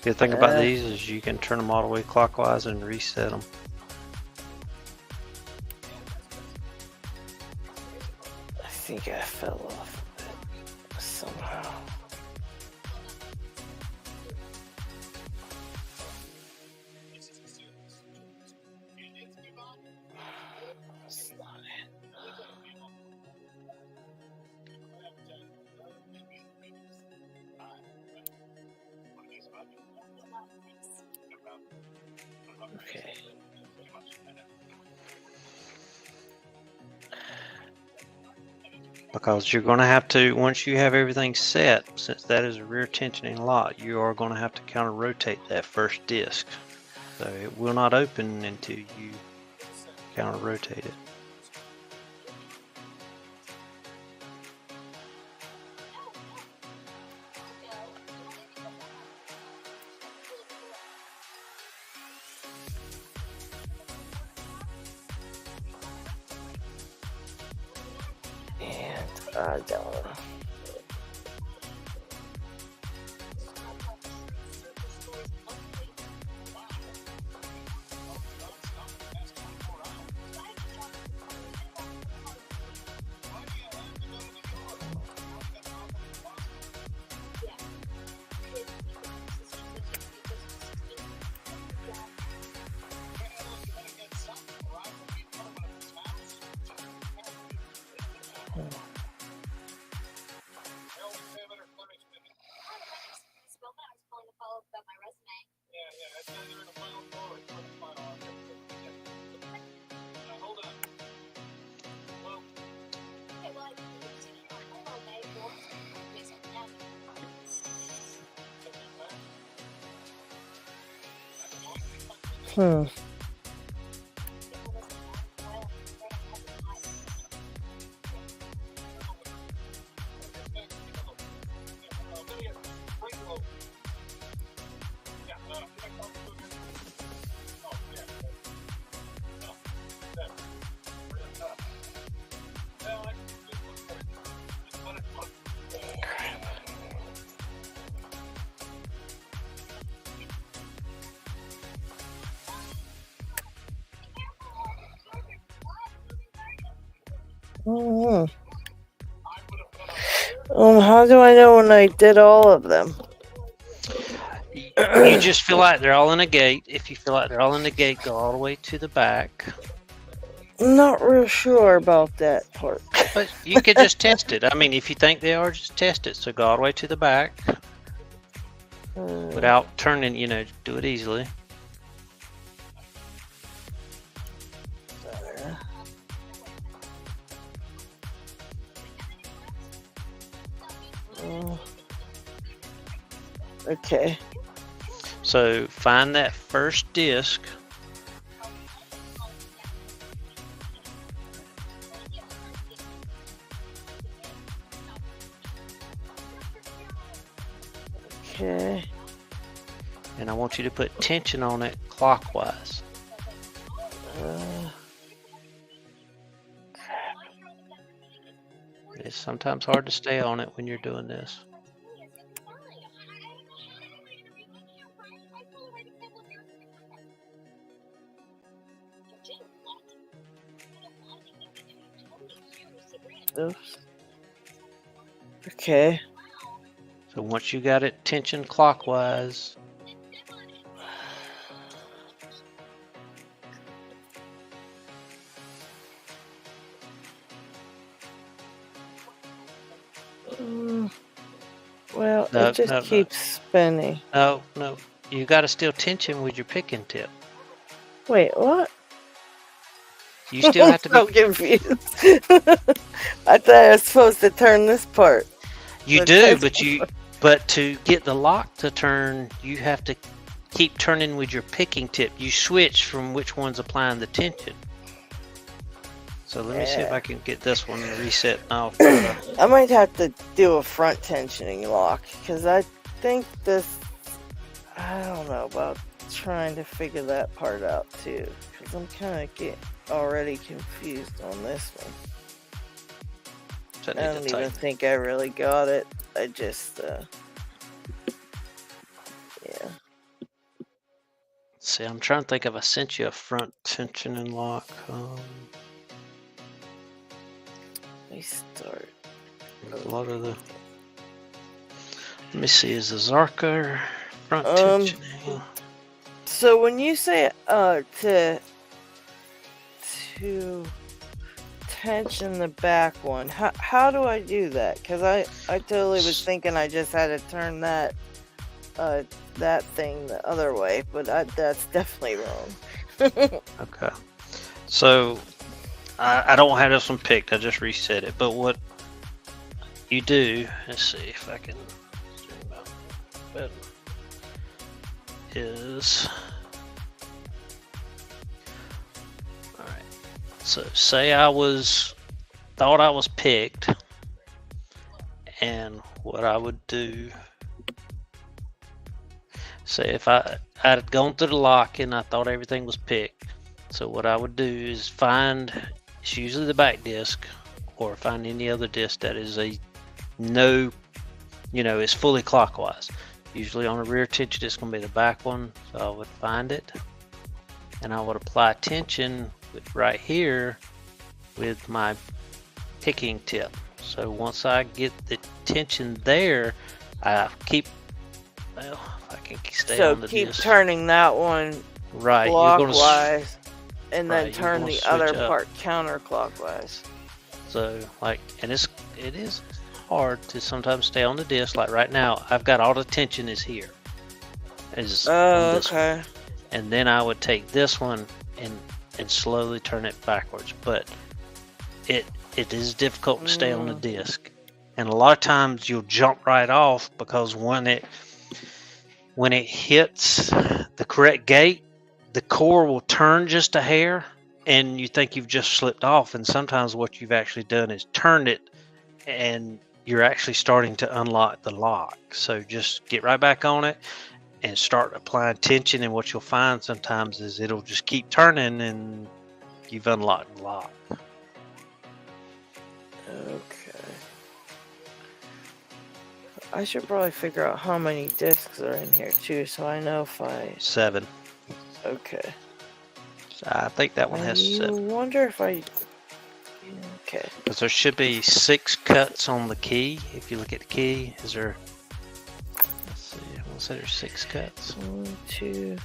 Good thing about these is you can turn them all the way clockwise and reset them. I think I fell off a bit somehow. That's not it. Okay. Because you're going to have to, once you have everything set, since that is a rear tensioning lock, you are going to have to counter rotate that first disc. So it will not open until you counter rotate it. And I don't know. How do I know when I did all of them? You just feel like they're all in a gate. If you feel like they're all in the gate, go all the way to the back. I'm not real sure about that part. But you could just test it. I mean, if you think they are, just test it. So go all the way to the back without turning, do it easily. Okay. So find that first disc. Okay. And I want you to put tension on it clockwise. It's sometimes hard to stay on it when you're doing this. Oops. Okay. So once you got it tension clockwise, Well, No, it just no, no. keeps spinning. no, you got to still tension with your picking tip. Wait, what? You still have to I'm so be. confused. I thought I was supposed to turn this part. You the do, tension. but to get the lock to turn, you have to keep turning with your picking tip. You switch from which one's applying the tension. So let me see if I can get this one reset now. I might have to do a front tensioning lock because I think this. I don't know about trying to figure that part out too because I'm kind of getting already confused on this one. So I don't even think I really got it. I just, yeah. See, I'm trying to think if I sent you a front tension and lock. Let me start. A lot of the. Let me see. Is the Zarka front tensioning? So when you say to tension the back one, how do I do that? Because I totally was thinking I just had to turn that thing the other way, but that's definitely wrong. Okay. So I don't have this one picked. I just reset it. But what you do, let's see if I can zoom out better, is, all right. So say I thought I was picked, and what I would do, say if I had gone through the lock and I thought everything was picked, so what I would do is find, it's usually the back disc, or find any other disc that is is fully clockwise. Usually on a rear tension, it's going to be the back one. So I would find it, and I would apply tension right here with my picking tip. So once I get the tension there, I keep, well, if I can stay on the keep disc. Turning that one Right, clockwise, and then right, turn the other part counterclockwise. So and it is hard to sometimes stay on the disc. Like right now, I've got all the tension is here. Okay. And then I would take this one and slowly turn it backwards. But it is difficult to stay on the disc. And a lot of times you'll jump right off because when it hits the correct gate, the core will turn just a hair and you think you've just slipped off. And sometimes what you've actually done is turned it and you're actually starting to unlock the lock. So just get right back on it and start applying tension. And what you'll find sometimes is it'll just keep turning and you've unlocked the lock. Okay. I should probably figure out how many discs are in here too, so I know if I... 7. Okay. So I think that one has 7. I wonder if I... Okay. Because there should be 6 cuts on the key. If you look at the key, is there... Let's see, I want to say there's 6 cuts. 1, 2,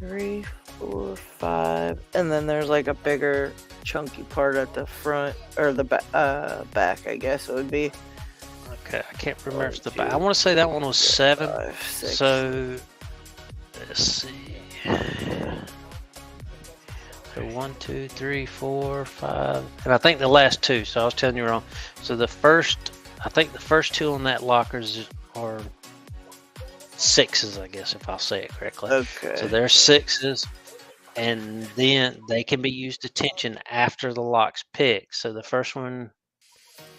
3, 4, 5. And then there's like a bigger chunky part at the front, or the back, I guess it would be. Okay, I can't remember if it's the back. I want to say that one was 7. 5, 6. So, let's see. So 1, 2, 3, 4, 5, and I think the last 2. So I was telling you wrong. So I think the first 2 on that lockers are 6s, I guess, if I'll say it correctly. Okay. So they're 6s, and then they can be used to tension after the lock's picked. So the first one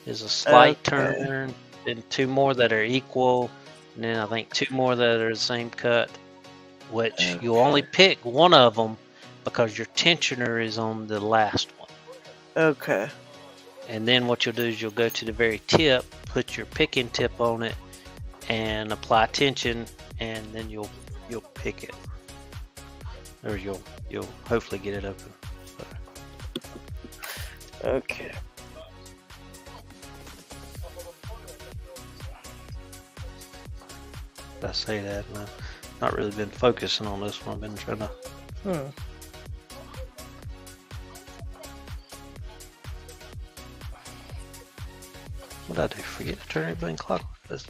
is a slight turn, then 2 more that are equal, and then I think 2 more that are the same cut, which you'll only pick one of them because your tensioner is on the last one. Okay. And then what you'll do is you'll go to the very tip, put your picking tip on it, and apply tension, and then you'll pick it, or you'll hopefully get it open. So. Okay. I say that, and I've not really been focusing on this one. I've been trying to. What did I do? Forget to turn everything clockwise.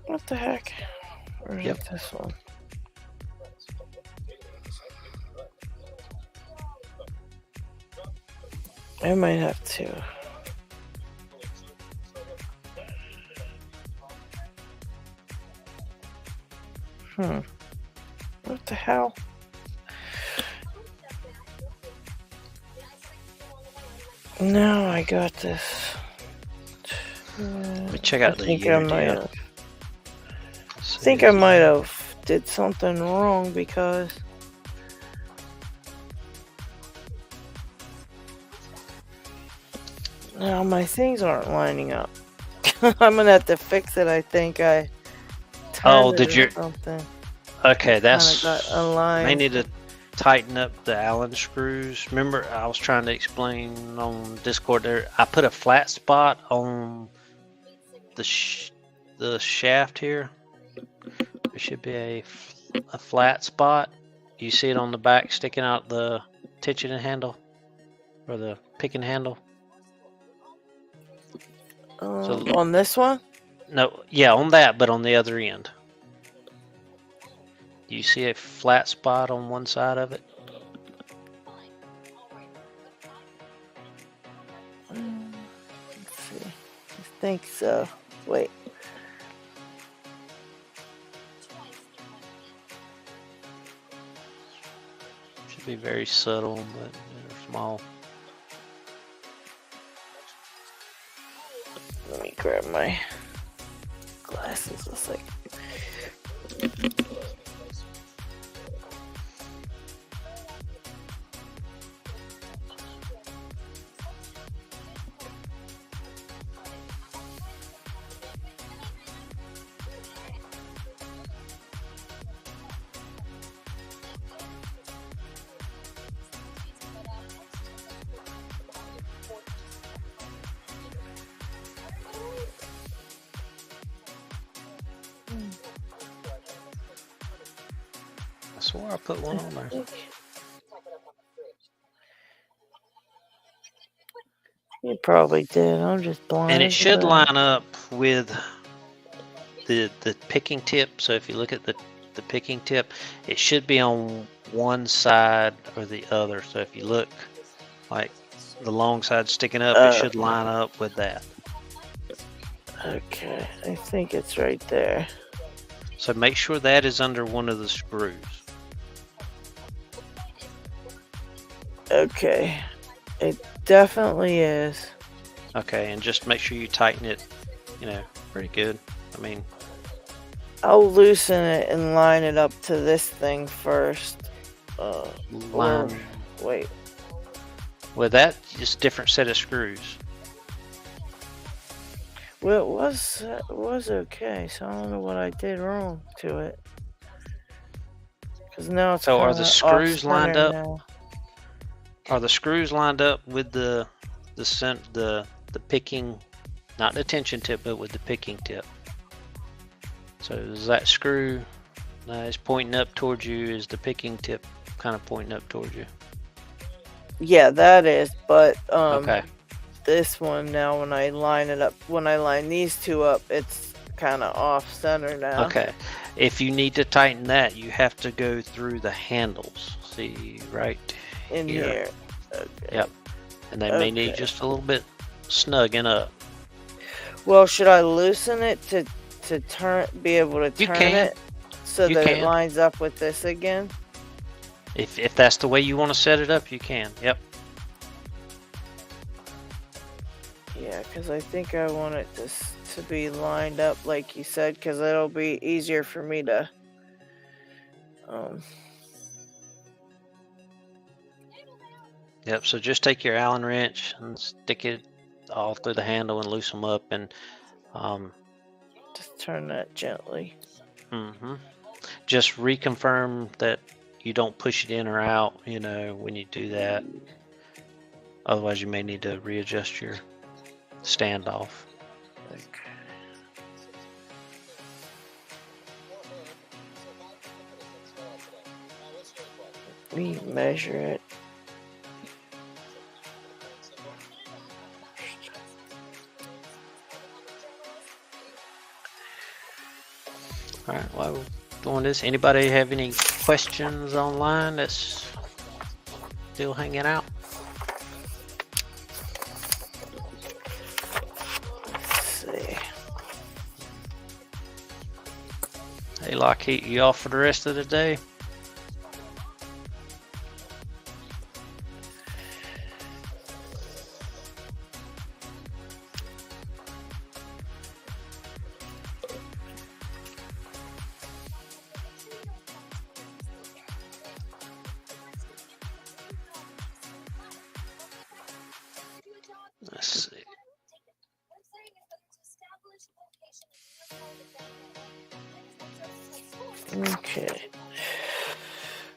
What the heck? Or is Yep. it this one? I might have to. What the hell? No, I got this. Let me check out the Unity. I think I might have did something wrong because now my things aren't lining up. I'm gonna have to fix it. I think I turned did it you? or something. Okay, that's Got aligned. may need to tighten up the Allen screws. Remember, I was trying to explain on Discord there. I put a flat spot on the shaft here. There should be a flat spot. You see it on the back sticking out the tensioning handle or the picking handle. So, on this one? No, yeah, on that, but on the other end. Do you see a flat spot on one side of it? Let's see. I think so. Wait. Should be very subtle, but they're small. Let me grab my glasses a second. I swore I put one on there. You probably did. I'm just blind. And it should line up with the picking tip. So if you look at the picking tip, it should be on one side or the other. So if you look, like the long side sticking up, it should line up with that. Okay, I think it's right there. So make sure that is under one of the screws. Okay, it definitely is. Okay, and just make sure you tighten it, pretty good. I mean, I'll loosen it and line it up to this thing first. Wait. With that, just different set of screws. Well, it was okay, so I don't know what I did wrong to it. Because now it's so are the screws lined up? Now. Are the screws lined up with the picking, not the tension tip, but with the picking tip? So is that screw is pointing up towards you? Is the picking tip kind of pointing up towards you? Yeah, that is. But okay. This one now, when I line these two up, it's kind of off center now. Okay. If you need to tighten that, you have to go through the handles. See right in here. Okay. Yep. And they may need just a little bit snugging up. Well, should I loosen it to be able to turn it so that it lines up with this again? If that's the way you want to set it up, you can. Yep. Yeah, because I think I want it to be lined up like you said, because it'll be easier for me to Yep, so just take your Allen wrench and stick it all through the handle and loosen them up, and just turn that gently. Just reconfirm that you don't push it in or out, when you do that. Otherwise, you may need to readjust your standoff. Okay. We measure it. All right, while we're doing this, anybody have any questions online that's still hanging out? Hey, Lockheed, you off for the rest of the day? Let's see. Okay.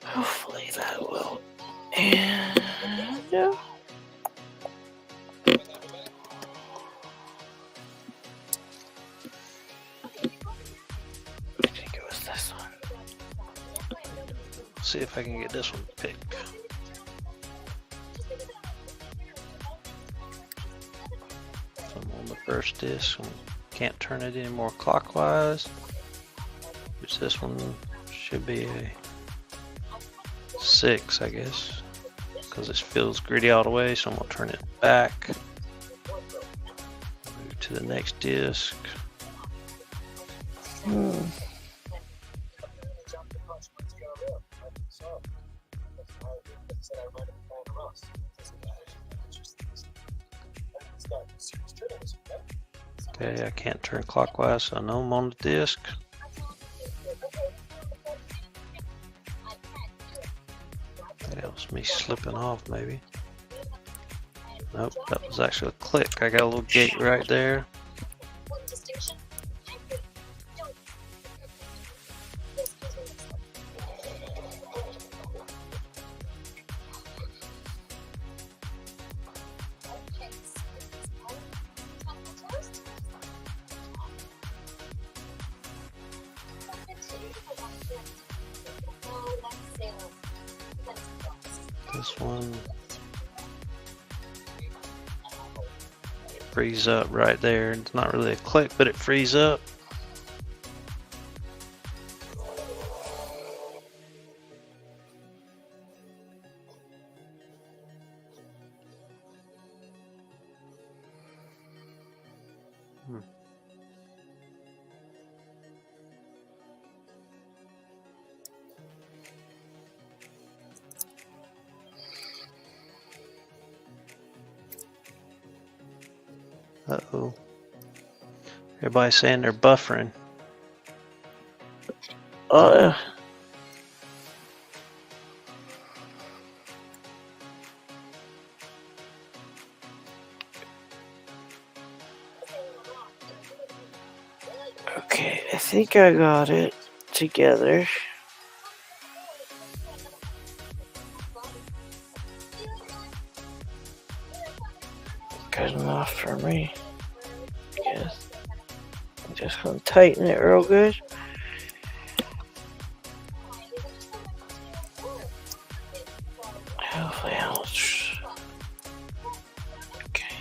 Hopefully that will. And yeah. I think it was this one. See if I can get this one picked. So I'm on the first disc. Can't turn it any more clockwise. Which this one should be a 6, I guess, because it feels gritty all the way. So I'm gonna turn it back. Move to the next disc. Okay, I can't turn clockwise, so I know I'm on the disc. That was me slipping off, maybe. Nope, that was actually a click. I got a little gate right there. This one frees up right there. It's not really a click, but it frees up. Uh-oh. Everybody's saying they're buffering. Okay, I think I got it together. Good enough for me. Yes. I'm just gonna tighten it real good. Hopefully I'll okay.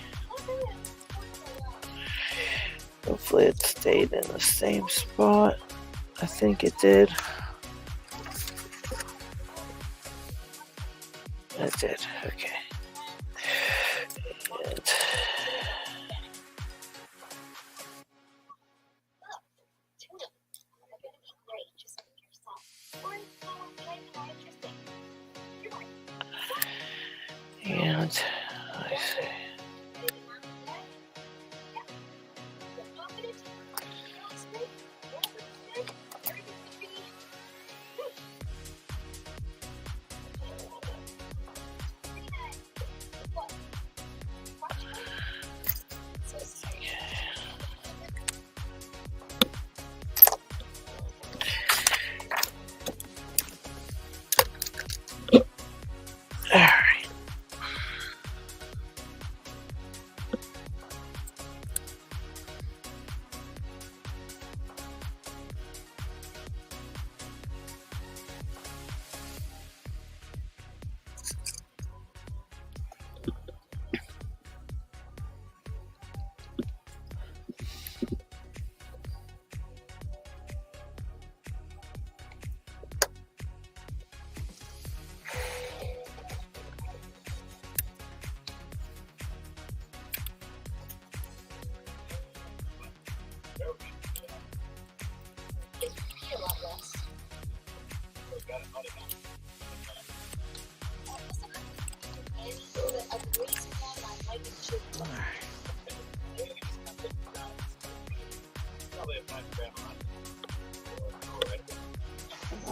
Hopefully it stayed in the same spot. I think it did. It did, okay. And And I see.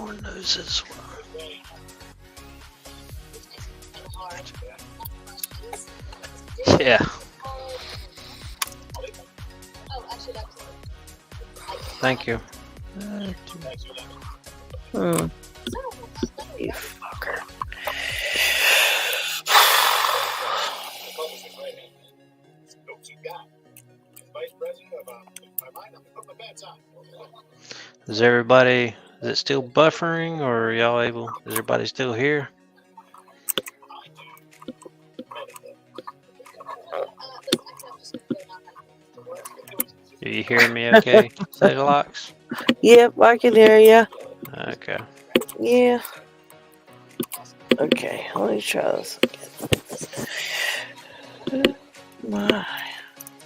Lord knows this one. Yeah. Thank you. Hmm. You fucker. Is everybody, is it still buffering or are y'all able, is everybody still here? Do you hear me okay, LadyLocks? Yep, I can hear you. Okay. Yeah. Okay, let me try this again. My,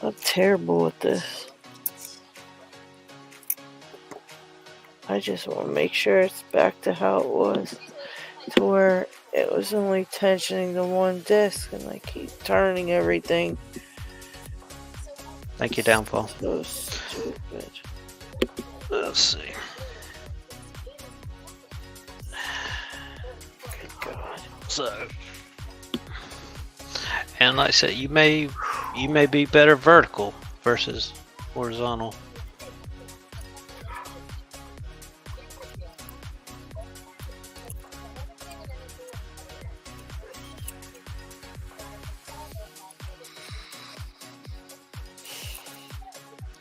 I'm terrible with this. I just want to make sure it's back to how it was, to where it was only tensioning the one disc, and I keep turning everything. Thank you, Downfall. So stupid. Let's see. Good God. So, and like I said, you may be better vertical versus horizontal.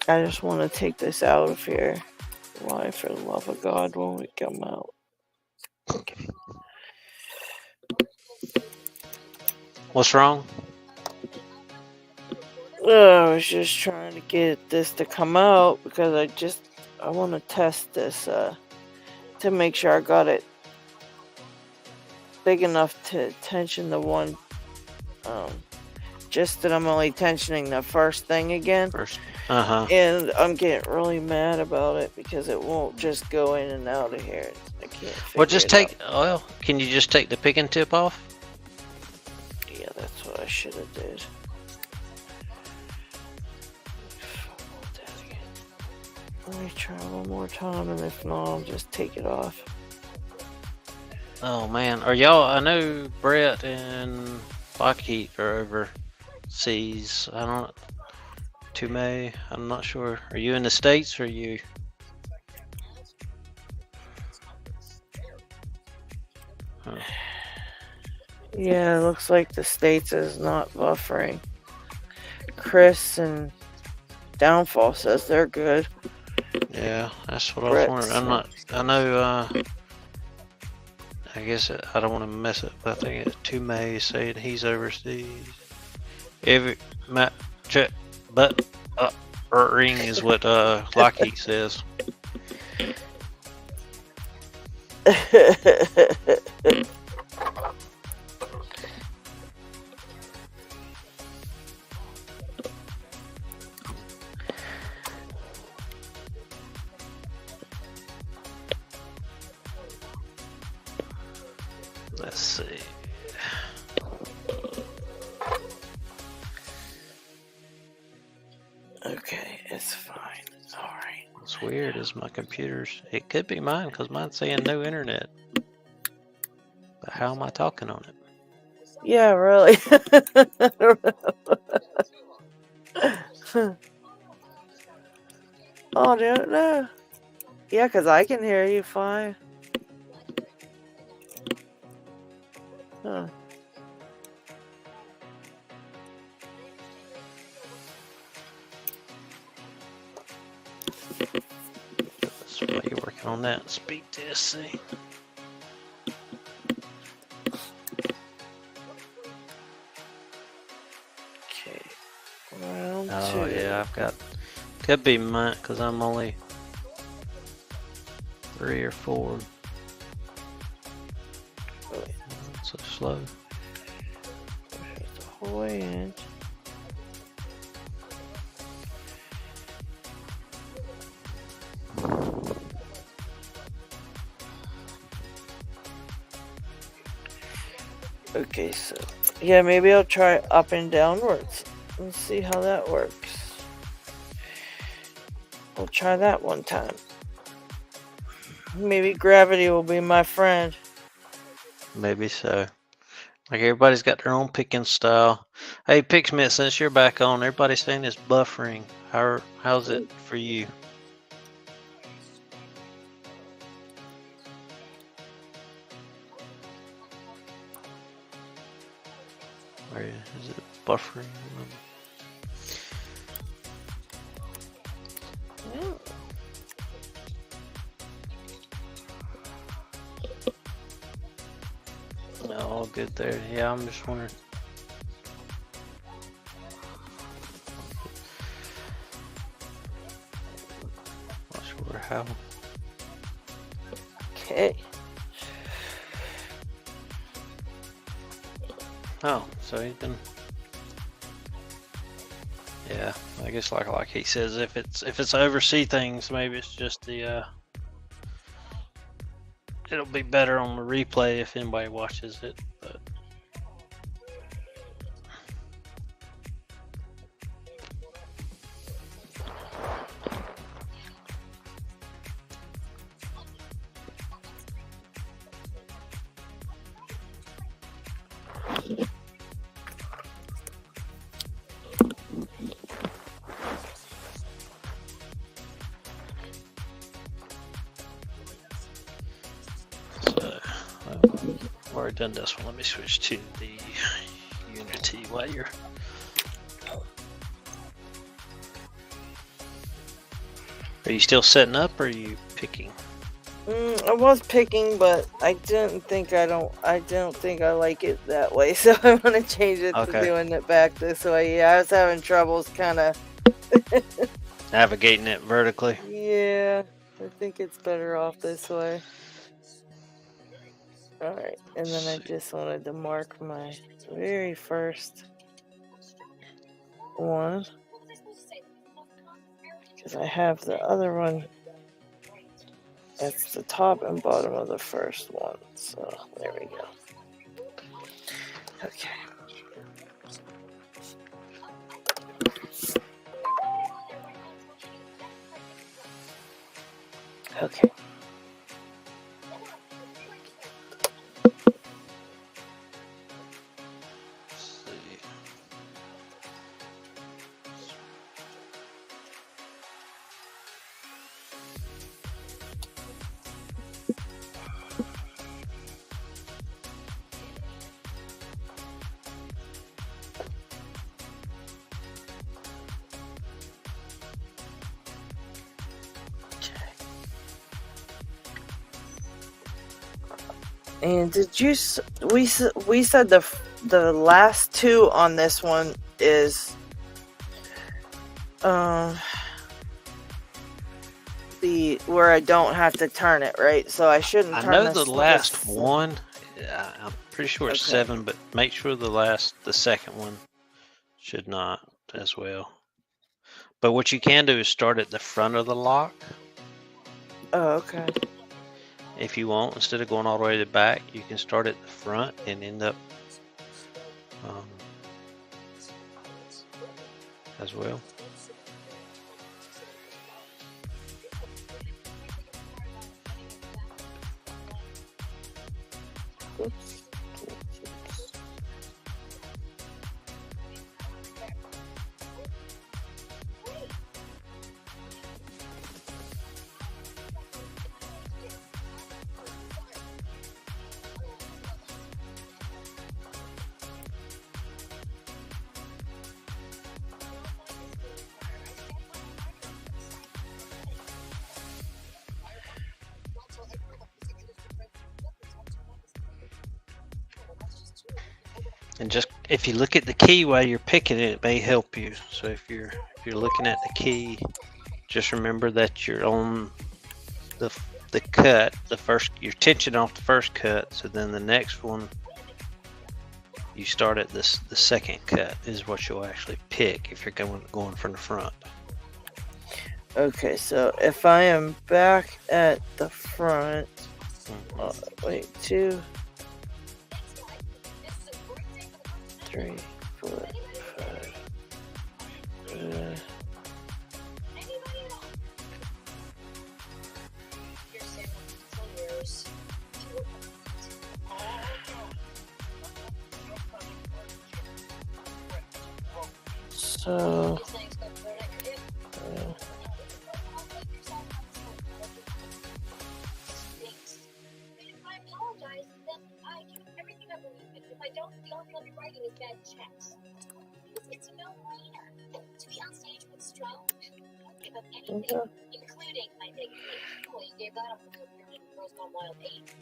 I just want to take this out of here. Why, for the love of God, won't it come out? Okay. What's wrong? I was just trying to get this to come out because I want to test this to make sure I got it big enough to tension the one. Just that I'm only tensioning the first thing again. And I'm getting really mad about it because it won't just go in and out of here. I can't figure Well, just it take. out. Well, can you just take the picking tip off? Yeah, that's what I should have did. Let me try one more time, and if not, I'll just take it off. Oh man, are y'all? I know Brett and Lockheed are overseas. I don't. To May, I'm not sure. Are you in the States or are you? Huh. Yeah, it looks like the States is not buffering. Chris and Downfall says they're good. Yeah, that's what I was wondering. I'm not. I know. I guess I don't want to mess it. But I think it's 2 May saying he's overseas. Every check, but ring is what Lockheed says. Let's see. Okay, it's fine. All right. What's weird is my computer's. It could be mine because mine's saying no internet. But how am I talking on it? Yeah, really. Oh, don't know. Yeah, because I can hear you fine. Huh. That's why you're working on that speed test, see? Okay. Round Oh, two. yeah, I've got. Could be mine because I'm only 3 or 4. So slow. Push it the whole way in. Okay, so yeah, maybe I'll try up and downwards and see how that works. We'll try that one time. Maybe gravity will be my friend. Maybe so. Like everybody's got their own picking style. Hey, Pixmit, since you're back on, everybody's saying it's buffering. How's it for you? Or is it buffering? No, all good there. Yeah, I'm just wondering. Not sure how. Okay. Oh, so he's been. Yeah, I guess like he says, if it's oversee things, maybe it's just the it'll be better on the replay if anybody watches it. But I've already done this one. Let me switch to the Unity while you're. Are you still setting up, or are you picking? I was picking, but I didn't think I like it that way, so I want to change it to doing it back this way. Yeah, I was having troubles kind of navigating it vertically. Yeah, I think it's better off this way. Alright, and then I just wanted to mark my very first one, because I have the other one. That's the top and bottom of the first one. So there we go. Okay. Okay. And did you? We said the last two on this one is the where I don't have to turn it, right? So I shouldn't turn. I know the last one. I'm pretty sure it's 7, but make sure the second one should not as well. But what you can do is start at the front of the lock. Oh, okay. If you want, instead of going all the way to the back, you can start at the front and end up as well. Oops. And just if you look at the key while you're picking it, it may help you. So if you're looking at the key, just remember that you're on the cut, you're tensioning off the first cut. So then the next one, you start at the second cut is what you'll actually pick if you're going from the front. Okay, so if I am back at the front, wait, 2, 3, 4, 5. So, Just saying stuff thrown at your hip. Thanks. If I apologize, then I do everything I believe in. If I don't, the only thing I'll be writing is bad checks. It's a no-brainer. To be on stage with Stroh, I'd give up anything, including my big break. Well, you gave that up for Rose Gone Wild 8.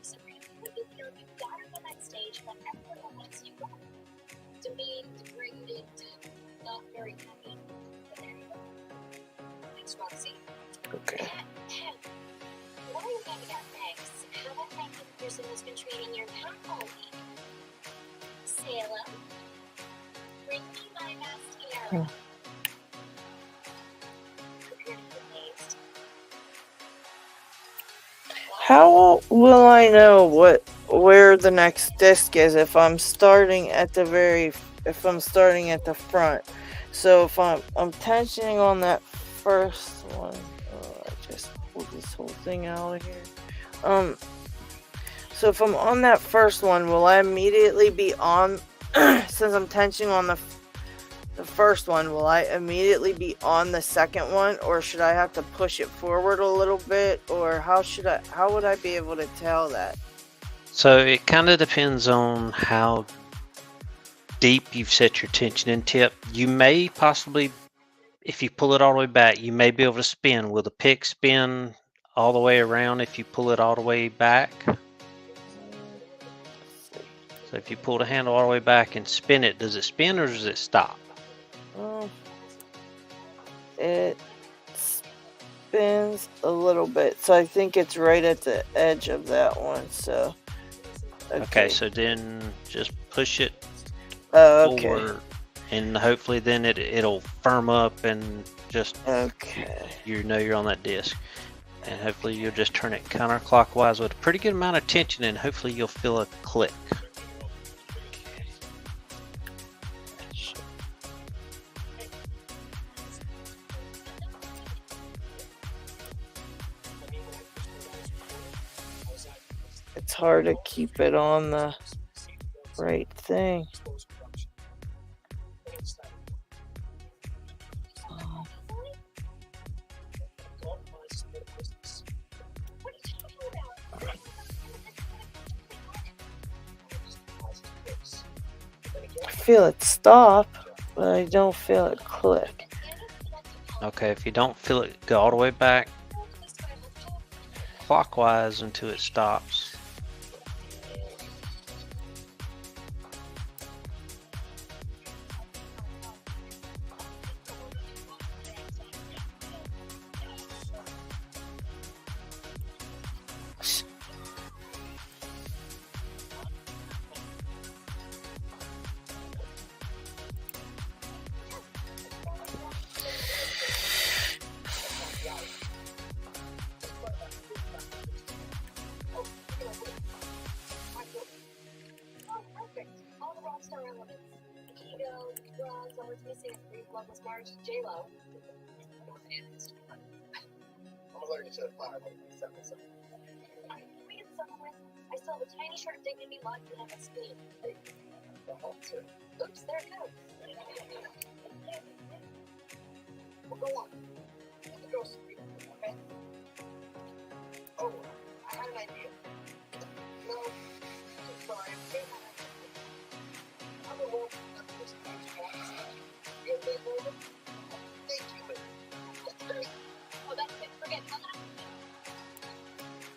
Sabrina, what do you feel? You've got to on that stage and let everyone lets you go. Demeaned, degraded, not very happy. But there you go. Thanks, Roxy. okay. What are you getting at next? How about thanking the person who's been training your cat all week? Salem, bring me my mascara. Prepare to be amazed. How will I know where the next disc is if I'm starting at the front? So if I'm tensioning on that first one, I just pulled this whole thing out of here. So if I'm on that first one, will I immediately be on? Since I'm tensioning on the first one, will I immediately be on the second one, or should I have to push it forward a little bit, or how would I be able to tell that? So it kind of depends on how deep you've set your tension and tip. You may possibly, if you pull it all the way back, you may be able to spin. Will the pick spin all the way around if you pull it all the way back? So if you pull the handle all the way back and spin it, does it spin or does it stop? It spins a little bit, so I think it's right at the edge of that one. So okay, so then just push it okay. forward, and hopefully then it'll firm up and just you're on that disc, and hopefully you'll just turn it counterclockwise with a pretty good amount of tension, and hopefully you'll feel a click. It's hard to keep it on the right thing. I feel it stop, but I don't feel it click. Okay, if you don't feel it go all the way back clockwise until it stops. J-Lo. I'm allergic to the fire. I still have a tiny short of dignity locked in my spleen. Oops, there it goes. Well, go on. Let the girls speak, okay? Oh, I had an idea. No, I'm sorry. I'm a wolf. Thank you. That's great. Oh, that's it. Forget it.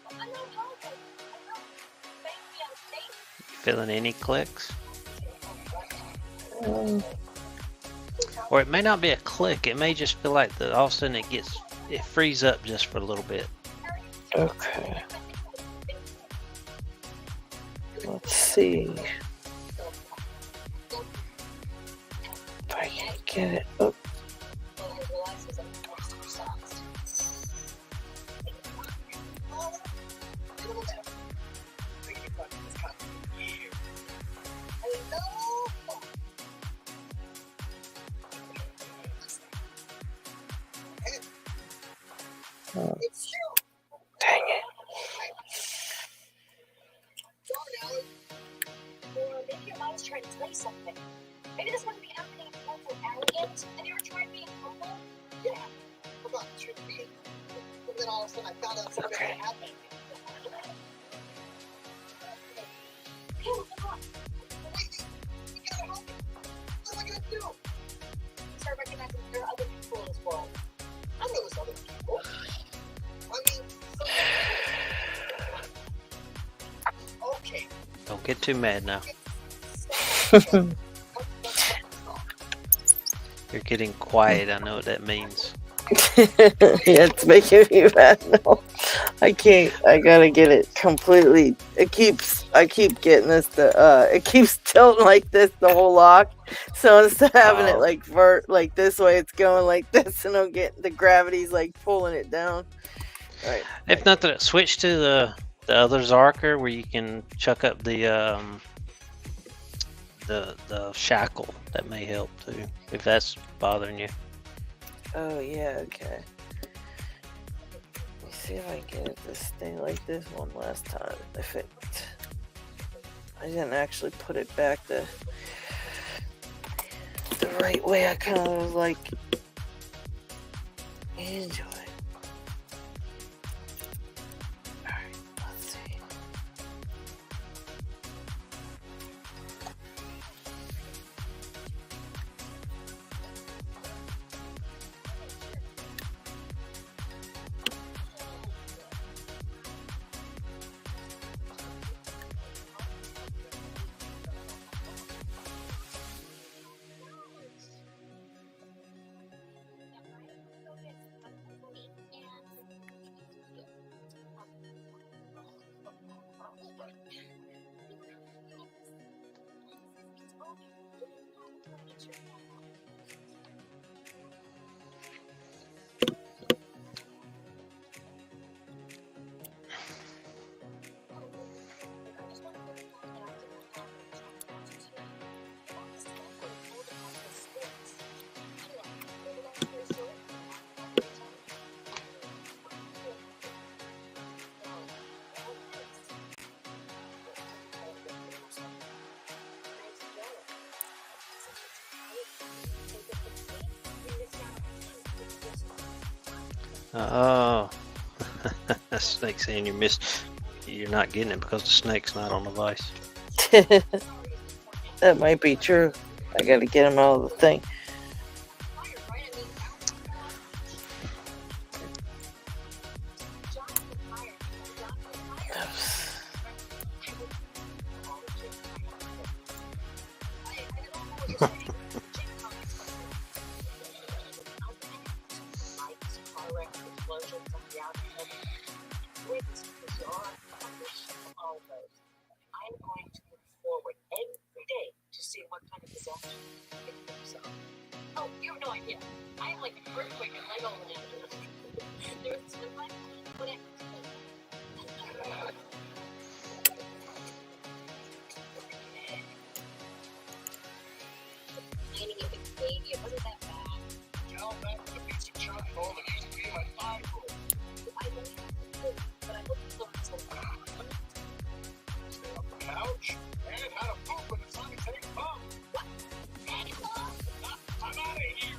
I'm not apologizing. I'm not. Thank me on stage. Feeling any clicks? Or it may not be a click. It may just feel like all of a sudden it frees up just for a little bit. Okay. Let's see if I can get it up. Dang it. Or maybe your mind's trying to tell you something. Maybe this wouldn't be happening Have you ever tried being humble? Yeah. I'm not sure to be. And then all of a sudden I found out something Okay. happened. Hey, look up. Wait, you gotta help me. What am I gonna do? Start recognizing there are other people in this world. I know there's other people. I mean, okay. Don't get too mad now. You're getting quiet. I know what that means. Yeah, it's making me mad now. I can't. I gotta get it completely. I keep getting this to. It keeps tilting like this the whole lock. So instead of having it Oh. like this way, it's going like this, and I'm getting the gravity's like pulling it down. All right. If not, that switch to the other Zarker where you can chuck up the shackle. That may help too, if that's bothering you. Oh yeah. Okay. Let me see if I can get this thing like this one last time. If it, I didn't actually put it back the right way. I kind of was like into it. Alright, let's see. Oh, that snake saying you're not getting it because the snake's not on the vice. That might be true. I gotta get him out of the thing. I'm going to look forward every day to see what kind of disaster it comes up. Oh, you have no idea. I am like an earthquake in Legoland. There's this one time when it Landing a big baby, it wasn't that bad. Tell that to the piece of charcoal that used to be my Bible. I believe it, but I hope you learned something. Stay on the couch and how to poop with a sanitary pump. I'm out of here.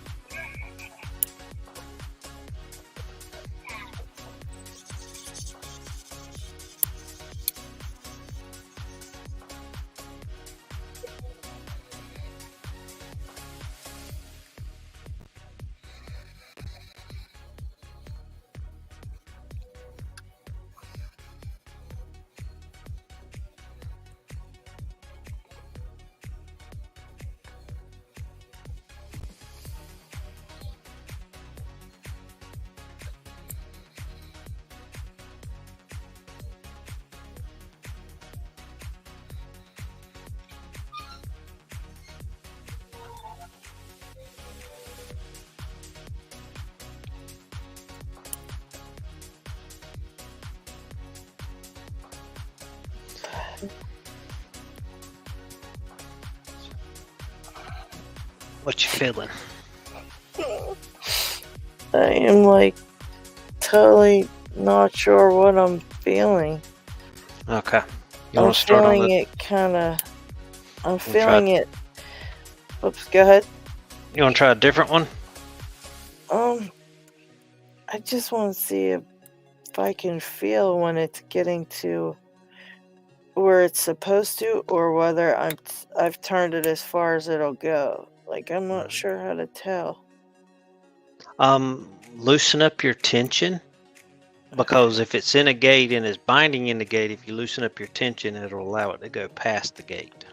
What you feeling? I am like totally not sure what I'm feeling. Okay. You I'm want to start on feeling the? it kind of. I'm try feeling it. Oops, go ahead. You want to try a different one? I just want to see if I can feel when it's getting to where it's supposed to, or whether I've turned it as far as it'll go. Like, I'm not sure how to tell. Loosen up your tension, because if it's in a gate and it's binding in the gate, if you loosen up your tension, it'll allow it to go past the gate.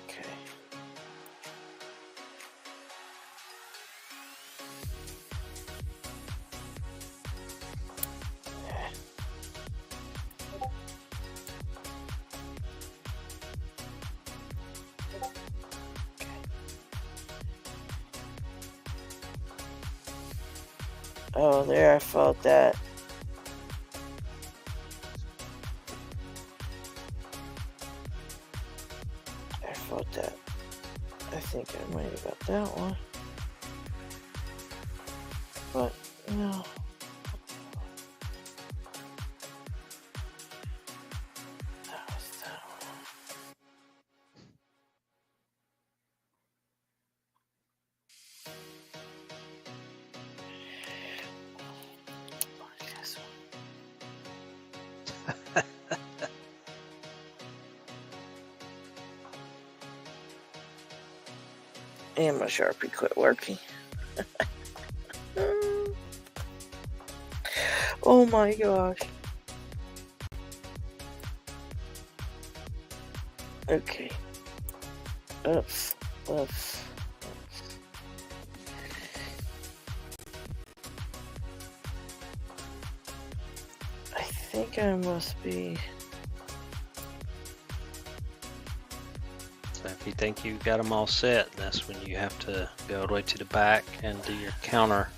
Okay. Oh, there, I felt that. I felt that. I think I might have got that one. But, no. That was that one. This one. And my Sharpie quit working. Oh my gosh. Okay. Oops. Oops. I think I must be. So if you think you've got them all set, that's when you have to go all the way to the back and do your counter.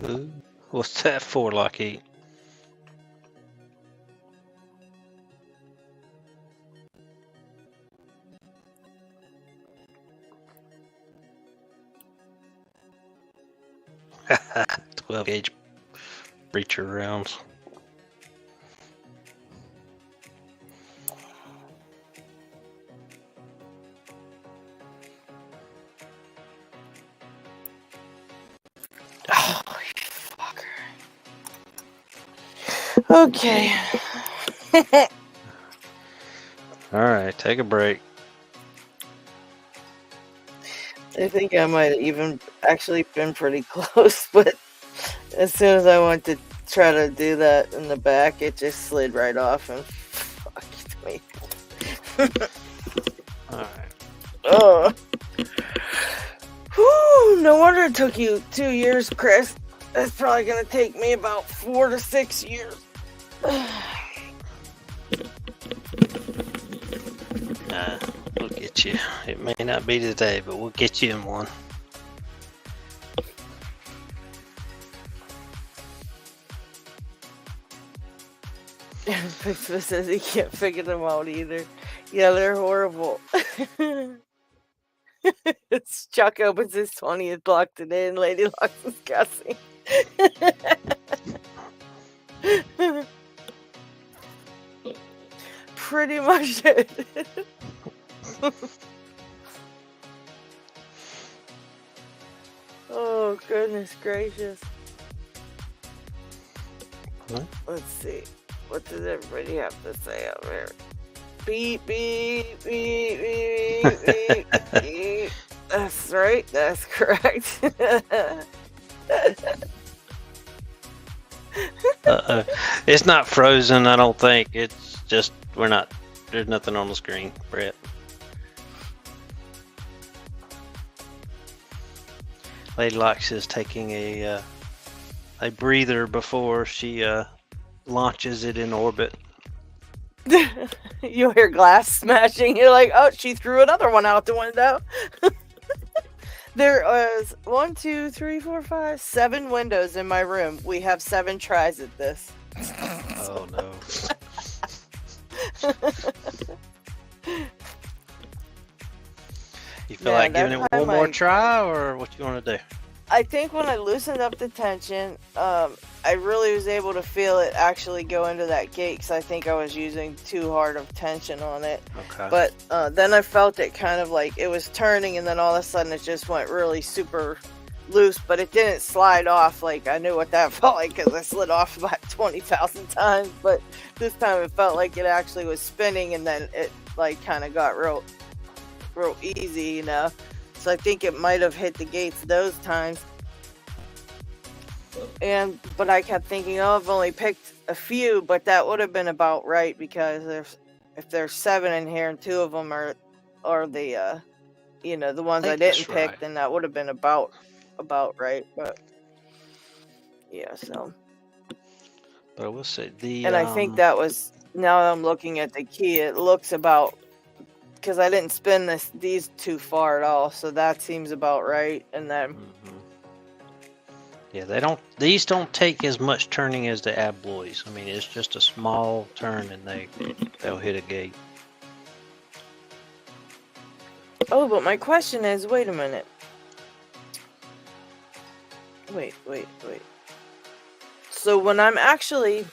Ooh, what's that for, Lucky? $12 gauge breacher rounds. Oh, you fucker. Okay. All right, take a break. I think I might have even actually been pretty close, but as soon as I went to try to do that in the back, it just slid right off and fucked me. All right. Oh. Whew, no wonder it took you 2 years, Chris. That's probably going to take me about 4 to 6 years. We'll get you. It may not be today, but we'll get you in one. Fixma says he can't figure them out either. Yeah, they're horrible. It's Chuck opens his 20th block today and LadyLocks is guessing. Pretty much it. Oh, goodness gracious. What? Let's see. What does everybody have to say out there? Beep, beep, beep, beep, beep, beep. That's right. That's correct. It's not frozen, I don't think. It's just there's nothing on the screen, Brett. LadyLocks is taking a breather before she launches it in orbit. You'll hear glass smashing. You're like, oh, she threw another one out the window. There was 1, 2, 3, 4, 5, 7 windows in my room. We have 7 tries at this. Oh no. You feel like giving it one more try, or what you want to do? I think when I loosened up the tension, I really was able to feel it actually go into that gate, because I think I was using too hard of tension on it. Okay. But then I felt it kind of like it was turning, and then all of a sudden it just went really super loose, but it didn't slide off. Like, I knew what that felt like because I slid off about 20,000 times, but this time it felt like it actually was spinning, and then it like kind of got real easy, you know. So I think it might have hit the gates those times. But I kept thinking, oh, I've only picked a few, but that would have been about right, because if there's 7 in here and 2 of them are the the ones I didn't pick, right, then that would have been about right. But yeah, so. But I will say I think that was, now that I'm looking at the key, it looks about, because I didn't spin these too far at all, so that seems about right. And then yeah, these don't take as much turning as the abloys. I mean, it's just a small turn and they'll hit a gate. Oh, but my question is, wait a minute. Wait. So when I'm actually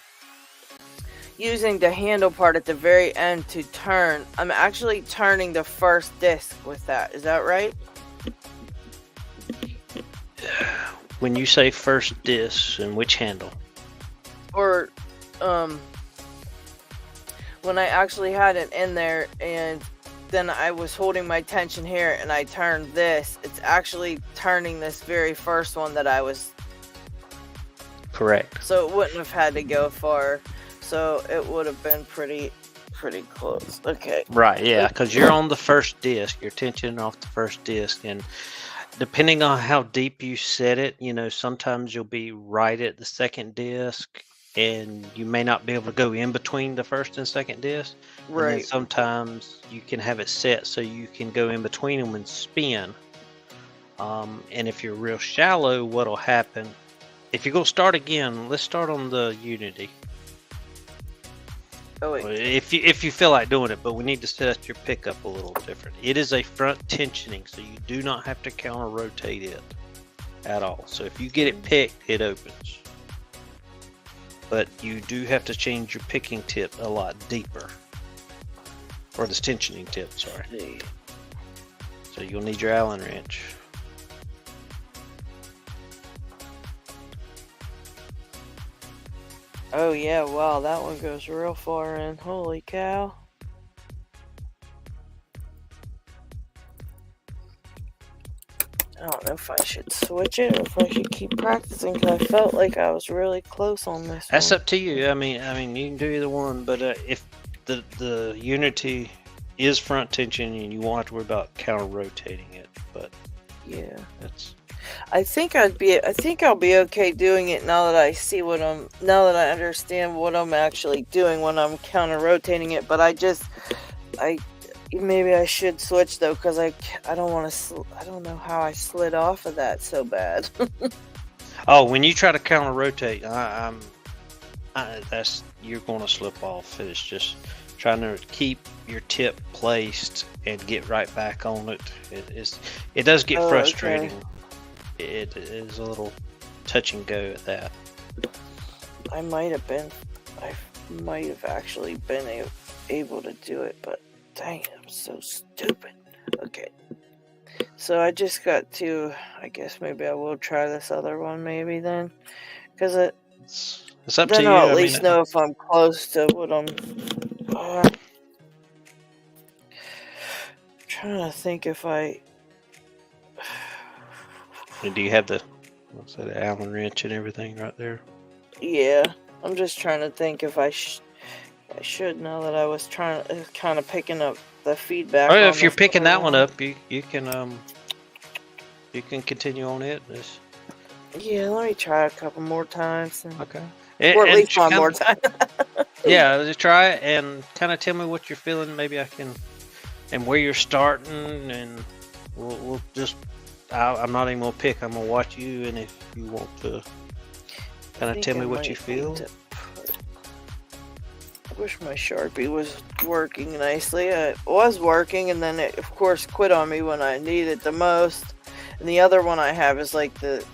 using the handle part at the very end to turn, I'm actually turning the first disc with that. Is that right? When you say first disc, and which handle? Or when I actually had it in there and then I was holding my tension here and I turned this, it's actually turning this very first one that I was. Correct. So it wouldn't have had to go far. So it would have been pretty close. Okay. Right, yeah, because you're on the first disc. You're tensioning off the first disc, and depending on how deep you set it, sometimes you'll be right at the second disc, and you may not be able to go in between the first and second disc. Right. And then sometimes you can have it set so you can go in between them and spin. And if you're real shallow, what'll happen? If you're gonna start again, let's start on the Unity. Oh wait. If you feel like doing it, but we need to set your pickup a little different. It is a front tensioning, so you do not have to counter rotate it at all. So if you get it picked, it opens. But you do have to change your picking tip a lot deeper. Or the tensioning tip, sorry. So you'll need your Allen wrench. Oh yeah, wow, that one goes real far in. Holy cow. I don't know if I should switch it or if I should keep practicing, because I felt like I was really close on this That's one. up to you. I mean, you can do either one, but if the Unity is front tension, and you won't have to worry about counter rotating it, but yeah, that's. I think I'll be okay doing it now that I understand what I'm actually doing when I'm counter rotating it. But maybe I should switch though, because I don't want to. I don't know how I slid off of that so bad. Oh, when you try to counter rotate, you're going to slip off. It's just trying to keep your tip placed and get right back on it. It does get frustrating. Okay. It is a little touch and go at that. I might have actually been able to do it, but Dang, I'm so stupid. Okay. So I just got to, I guess maybe I will try this other one maybe then. Because It's up to then you. I'll at I mean, least know if I'm close to what I'm trying to think if I... do you have the Allen wrench and everything right there? Yeah, I'm just trying to think if I should know that I was trying to kind of picking up the feedback Oh, on if you're this picking other that one up, you can continue on it. Yeah, let me try a couple more times, Okay. or at And least one more time. yeah, just try it and kind of tell me what you're feeling. Maybe I can, and where you're starting, and we'll just. I'm not even gonna pick. I'm gonna watch you, and if you want to, kind of tell me what you feel. I wish my Sharpie was working nicely. It was working, and then it, of course, quit on me when I need it the most. And the other one I have is like the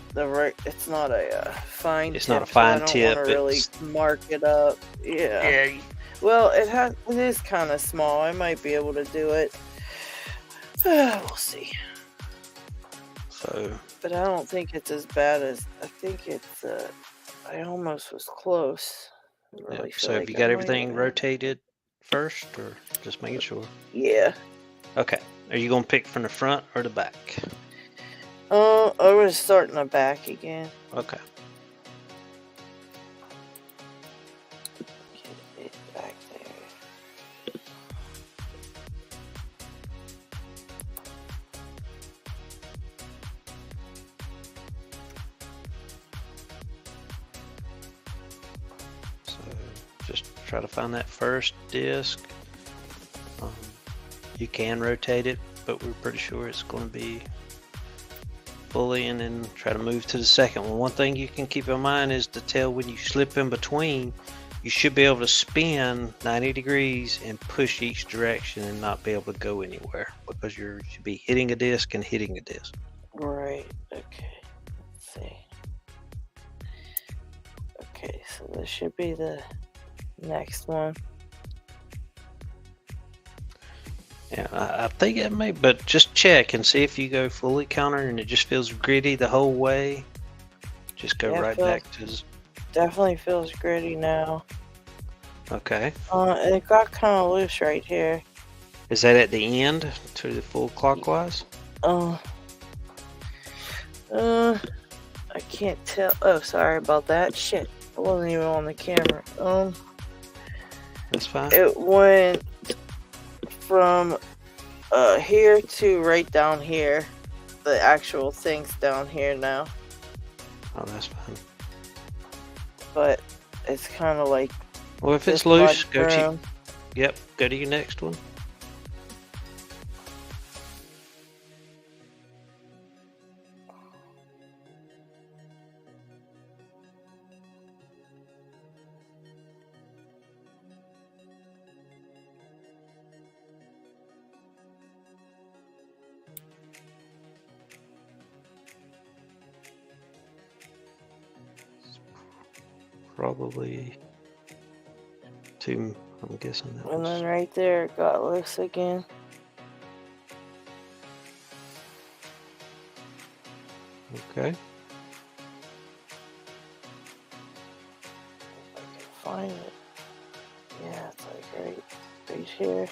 it's not a fine tip. It's not a fine tip. So I don't want to really mark it up. Yeah. Yeah. Well, it is kind of small. I might be able to do it. We'll see. So. But I don't think it's as bad as I think it's. I almost was close. Really so have you got everything rotated first, or just making sure? Yeah. Okay. Are you gonna pick from the front or the back? I was starting the back again. Okay. Get it back there. So just try to find that first disc. You can rotate it, but we're pretty sure it's going to be fully, and then try to move to the second one. One thing you can keep in mind is to tell when you slip in between, you should be able to spin 90 degrees and push each direction and not be able to go anywhere, because you should be hitting a disc and hitting a disc. Right. Okay. Let's see. Okay, so this should be the next one. Yeah, I think it may, but just check and see if you go fully counter and it just feels gritty the whole way. Just go right back to. Definitely feels gritty now. Okay. It got kind of loose right here. Is that at the end to the full clockwise? I can't tell. Oh, sorry about that. Shit, I wasn't even on the camera. That's fine. It went from here to right down here. The actual thing's down here now. Oh, that's fine. But it's kind of like. Well, if it's loose, go to. Yep, go to your next one. Probably two, I'm guessing that And was. then right there it got loose again. Okay. If I can find it. Yeah, it's like right here. Shit.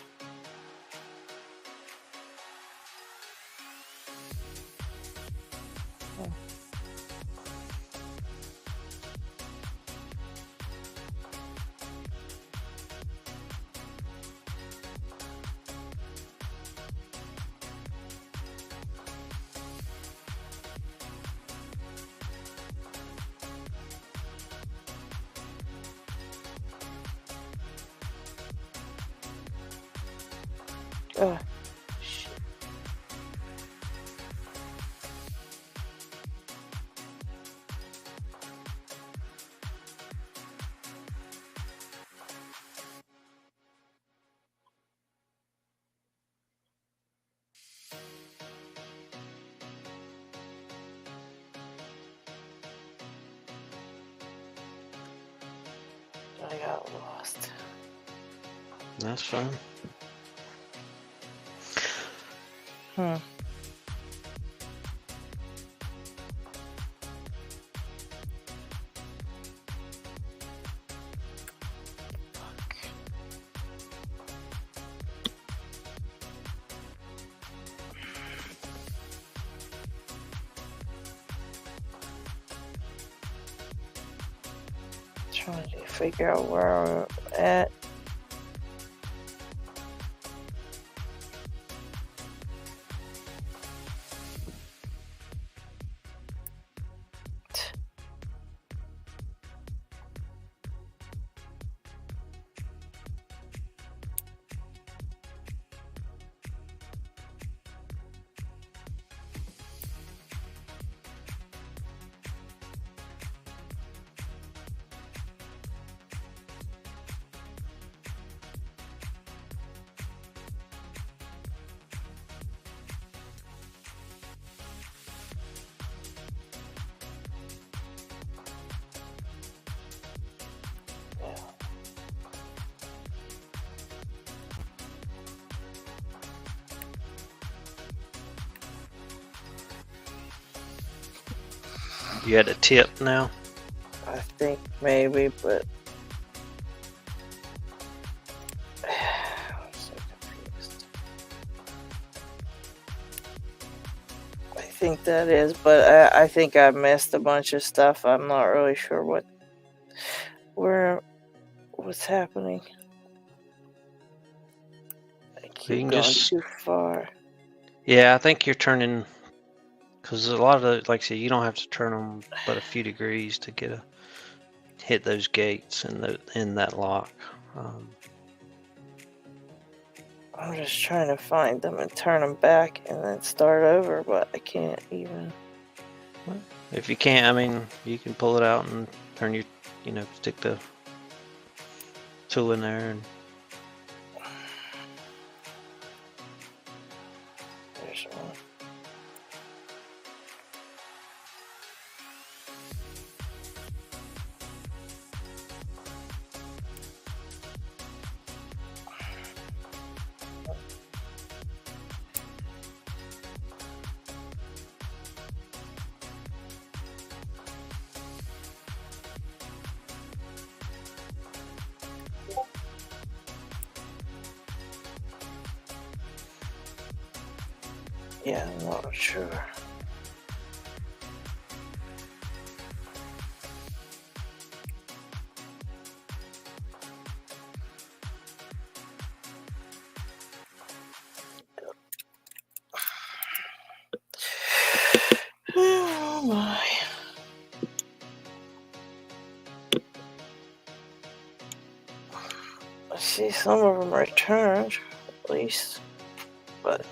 I got lost. That's fine. Hmm. Trying to figure out where I'm at. You had a tip now? I think maybe, but I'm so confused. I think that is, but I think I missed a bunch of stuff. I'm not really sure what's happening. I keep can going just- too far. Yeah, I think you're turning, because a lot of the, like I said, you don't have to turn them but a few degrees to hit those gates in that lock. I'm just trying to find them and turn them back and then start over, but I can't even. If you can't, I mean, you can pull it out and turn your, stick the tool in there and. There's one. Yeah, I'm not sure. Oh my. I see some of them returned, at least, but.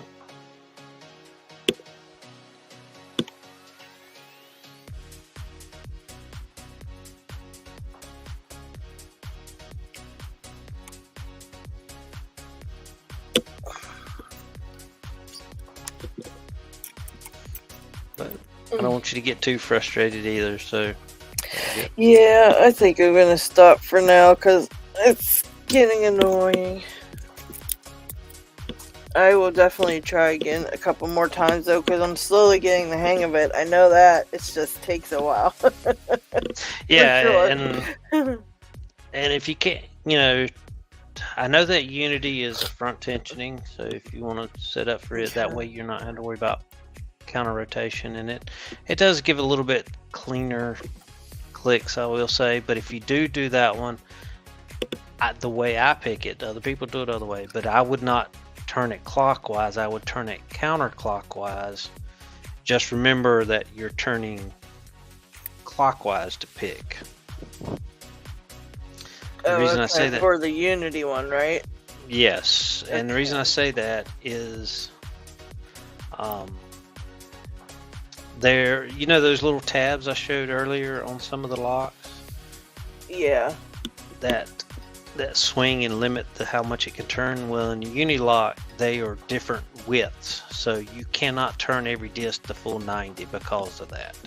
I don't want you to get too frustrated either, so. Yeah, I think I'm gonna stop for now because it's getting annoying. I will definitely try again a couple more times though, because I'm slowly getting the hang of it. I know that it just takes a while. Yeah, sure. and if you can't, I know that Unity is a front tensioning, so if you want to set up for it that way, you're not having to worry about counter rotation, and it does give a little bit cleaner clicks, I will say. But if you do that one, the way I pick it, other people do it other way, but I would not turn it clockwise. I would turn it counterclockwise. Just remember that you're turning clockwise to pick. The reason I say that for the Unity one, right? Yes, and the reason I say that is, there, those little tabs I showed earlier on some of the locks. Yeah. That swing and limit how much it can turn. Well, in the Unilock, they are different widths, so you cannot turn every disc to full 90 because of that.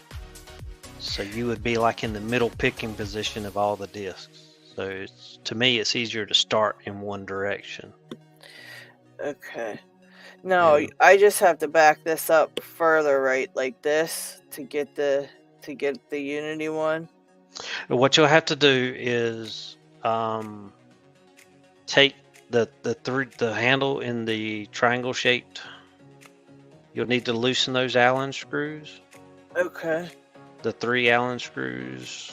So you would be like in the middle picking position of all the discs. So to me, it's easier to start in one direction. Okay. No, And I just have to back this up further, right? Like this to get the Unity one. what you'll have to do is take the handle in the triangle shaped. You'll need to loosen those Allen screws. Okay. The 3 Allen screws,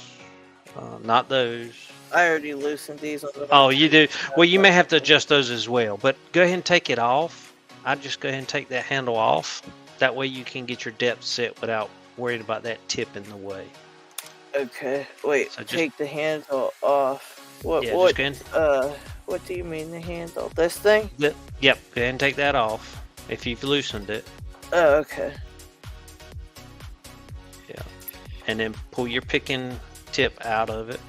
not those. I already loosened these on the Oh, you do? Well, you may have to adjust those as well, but go ahead and take it off. I'd just go ahead and take that handle off. That way you can get your depth set without worried about that tip in the way. Okay. Wait, So just, take the handle off. What yeah, just go ahead. What do you mean the handle? This thing? Yep, go ahead and take that off if you've loosened it. Oh, okay. Yeah. And then pull your picking tip out of it.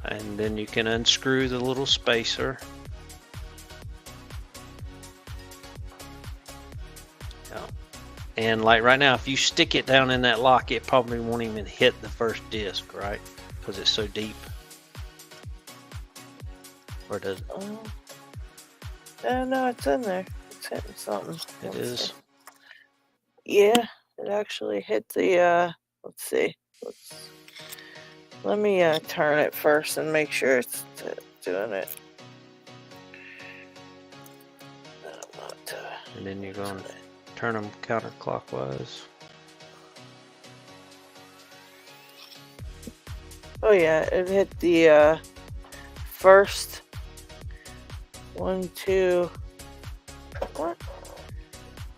And then you can unscrew the little spacer. Yeah. And like right now, if you stick it down in that lock, it probably won't even hit the first disc, right? Because it's so deep. Or does it? No, it's in there. It's hitting something. It Let's is. see. Yeah, it actually hit the let's see. Let me turn it first and make sure it's doing it. And then you're going to turn them counterclockwise. Oh yeah, it hit the first 1, 2. What?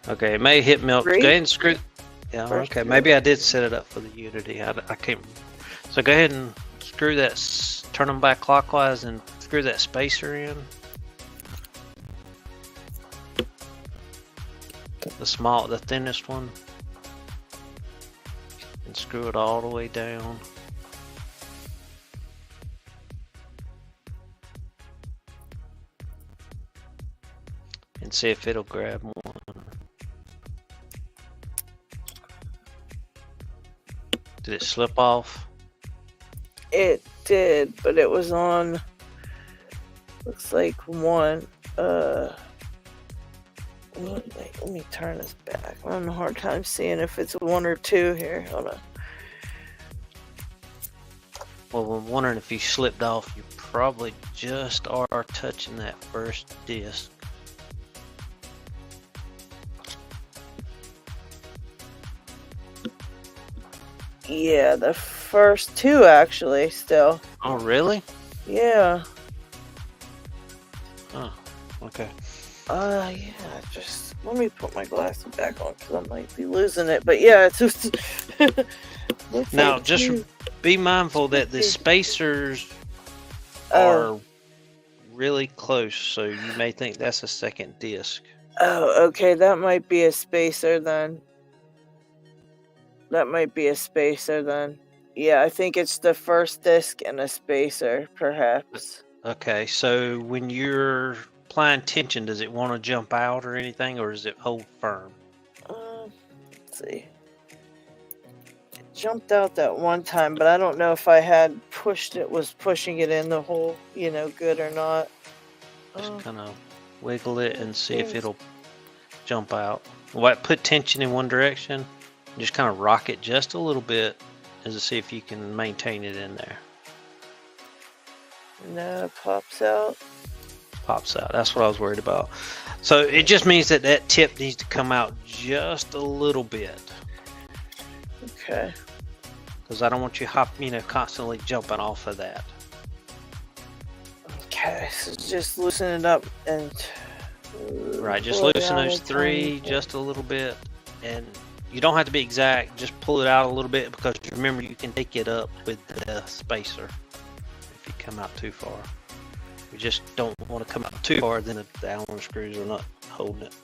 Okay, it may hit melt. Go 3? ahead and screw. Yeah, First okay. 2. Maybe I did set it up for the Unity. I can't. So go ahead and screw that. Turn them back clockwise and screw that spacer in. The thinnest one, and screw it all the way down. And see if it'll grab one. Did it slip off? It did, but it was on. Looks like 1. Let me turn this back. I'm having a hard time seeing if it's 1 or 2 here. Hold on. Well, I'm wondering if you slipped off, you probably just are touching that first disc. Yeah, the first 2 actually still. Oh, really? Yeah. Oh, okay. Yeah, just let me put my glasses back on because I might be losing it. But yeah, it's just. Now, just be mindful that the spacers are really close, so you may think that's a second disc. Oh, okay, that might be a spacer then. Yeah, I think it's the first disc and a spacer, perhaps. Okay, so when you're applying tension, does it want to jump out or anything, or does it hold firm? Let's see. It jumped out that one time, but I don't know if I had was pushing it in the hole, good or not. Just kind of wiggle it and see if it'll jump out. What? Put tension in one direction, just kind of rock it just a little bit, as to see if you can maintain it in there. No, it pops out. Pops out. That's what I was worried about. So it just means that tip needs to come out just a little bit. Okay. Because I don't want you constantly jumping off of that. Okay, so just loosen it up and. Right, just loosen those 3 just a little bit, and you don't have to be exact. Just pull it out a little bit because remember you can take it up with the spacer if you come out too far. We just don't want to come out too far, then the Allen screws are not holding it.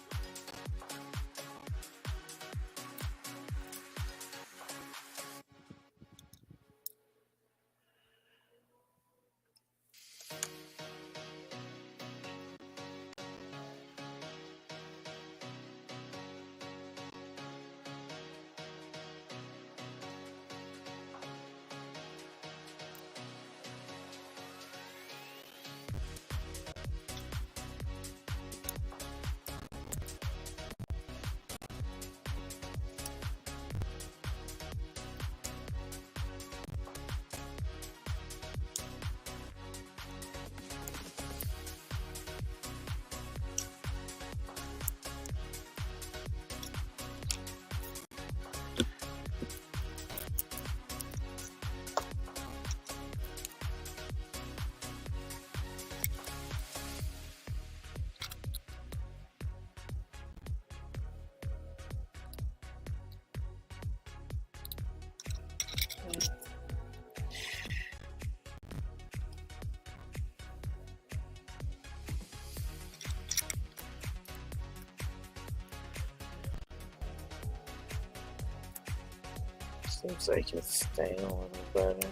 Seems like it's staying a little better.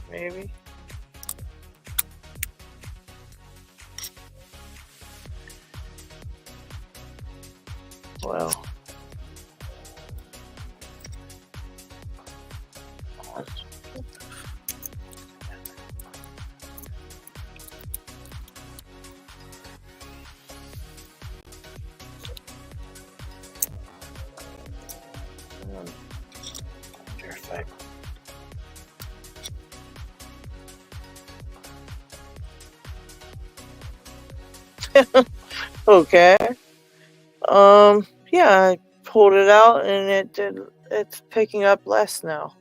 Maybe. Well. Perfect. Okay. Yeah, I pulled it out and it's picking up less now.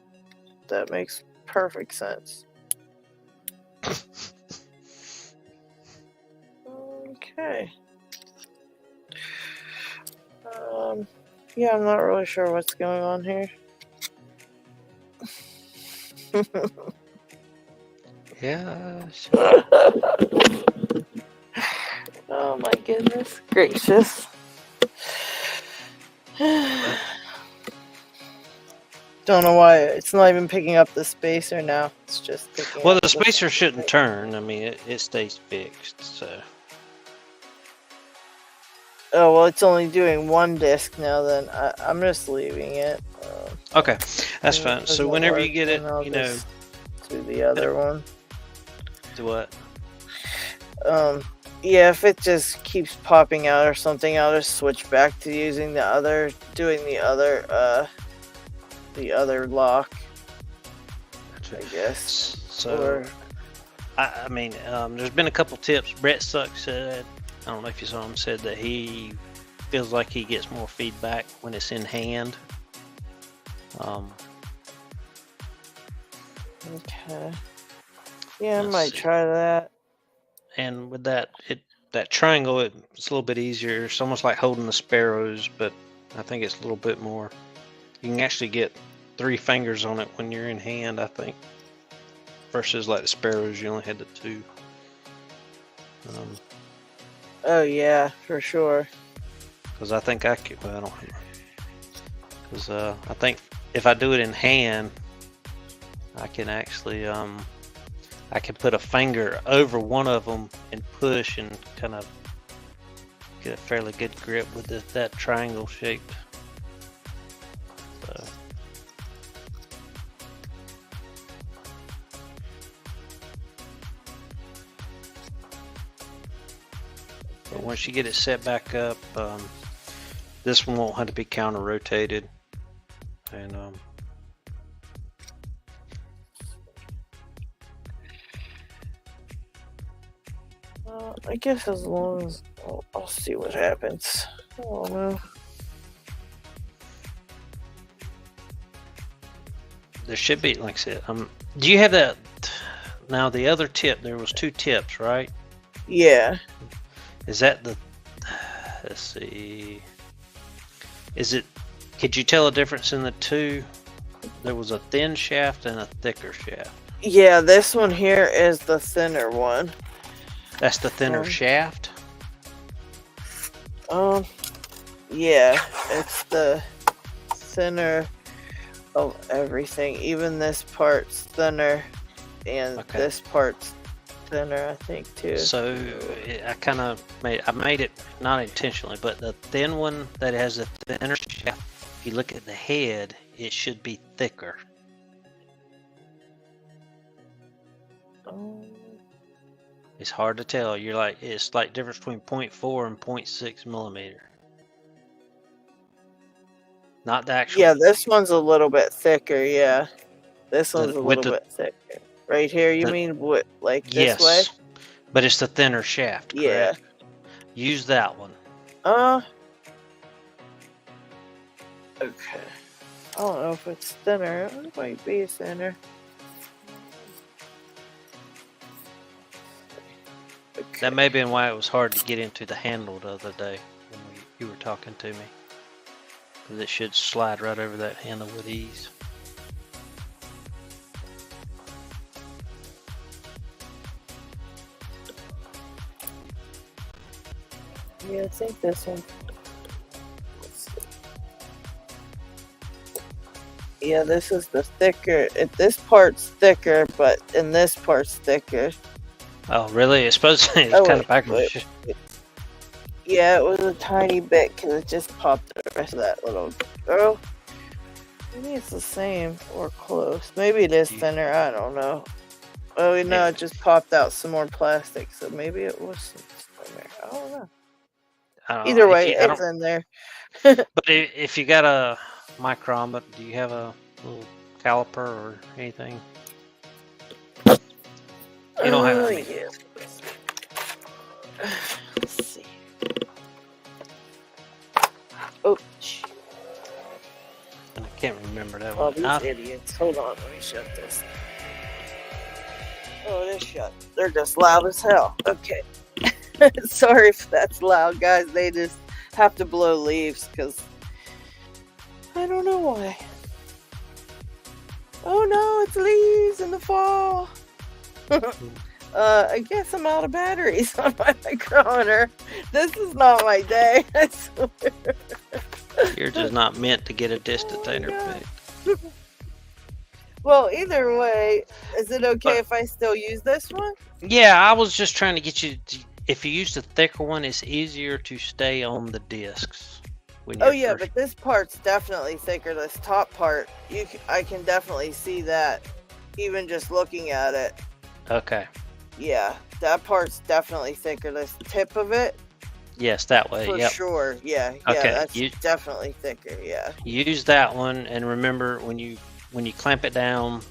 That makes perfect sense. Okay. Yeah, I'm not really sure what's going on here. Yeah. Oh my goodness gracious. Don't know why it's not even picking up the spacer now. It's just picking Well, up the spacer shouldn't turn. I mean, it stays fixed. So. Oh well, it's only doing one disc now. Then I'm just leaving it. Okay, that's If it fine. So doesn't whenever you work, get it, then I'll you know, just do the other one. do what? Yeah, if it just keeps popping out or something, I'll just switch back to using the other, doing the other lock, I guess. So, I mean, there's been a couple tips. Brett Suck said, I don't know if you saw him, said that he feels like he gets more feedback when it's in hand. Okay. Yeah, I Let's might see. try that. And with that, that triangle, it's a little bit easier. It's almost like holding the sparrows, but I think it's a little bit more. You can actually get 3 fingers on it when you're in hand, I think, versus like the sparrows, you only had the 2. Oh yeah, for sure. Because I think I could. Well, I don't know. Because I think if I do it in hand, I can actually I can put a finger over one of them and push and kind of get a fairly good grip with that triangle shape. So. But once you get it set back up, this one won't have to be counter rotated, and I guess as long as I'll see what happens. I don't know. there should be, like I said, do you have that? Now the other tip, there was 2 tips, right? Yeah. Is that the? Let's see. Is it? Could you tell a difference in the 2? There was a thin shaft and a thicker shaft. Yeah, this one here is the thinner one. That's the thinner shaft? Yeah, it's the thinner of everything. Even this part's thinner, and this part's thinner, I think, too. So I kind of made it not intentionally, but the thin one that has a thinner shaft, if you look at the head, it should be thicker. It's hard to tell. It's like difference between 0.4 and 0.6 millimeter. Not the actual. Yeah, this one's a little bit thicker. Yeah, this one's a little bit thicker. Right here, you mean what, like this way? Yes, but it's the thinner shaft. Yeah. Correct? Use that one. Okay. I don't know if it's thinner. It might be thinner. Okay. That may have been why it was hard to get into the handle the other day when you were talking to me. Because it should slide right over that handle with ease. Yeah, I think this one. Yeah, this is the thicker. This part's thicker, but in this part's thicker. Oh, really? It's supposed to. It's Oh, kind of wait. packaged. Yeah, it was a tiny bit because it just popped the rest of that little. Oh, maybe it's the same or close. Maybe it is thinner. I don't know. Oh, no, it just popped out some more plastic, so maybe it was thinner. I don't know. Either way, it's in there. But if you got a micron, do you have a little caliper or anything? You don't have any. Yeah. Let's see. Oh, I can't remember that oh, one. these idiots. Hold on, let me shut this. Oh, it is shut. They're just loud as hell. Okay. Sorry if that's loud, guys. They just have to blow leaves because I don't know why. Oh no, it's leaves in the fall. I guess I'm out of batteries on my micrometer. This is not my day, I swear. You're just not meant to get a detainer picked. Well, either way, is it okay if I still use this one? Yeah, I was just trying to get you to, if you use the thicker one, it's easier to stay on the discs. Oh yeah, but this part's definitely thicker. This top part, I can definitely see that, even just looking at it. Okay. Yeah, that part's definitely thicker. This tip of it. Yes, that way. For sure. Yeah. Okay. That's definitely thicker. Yeah. Use that one, and remember when you clamp it down,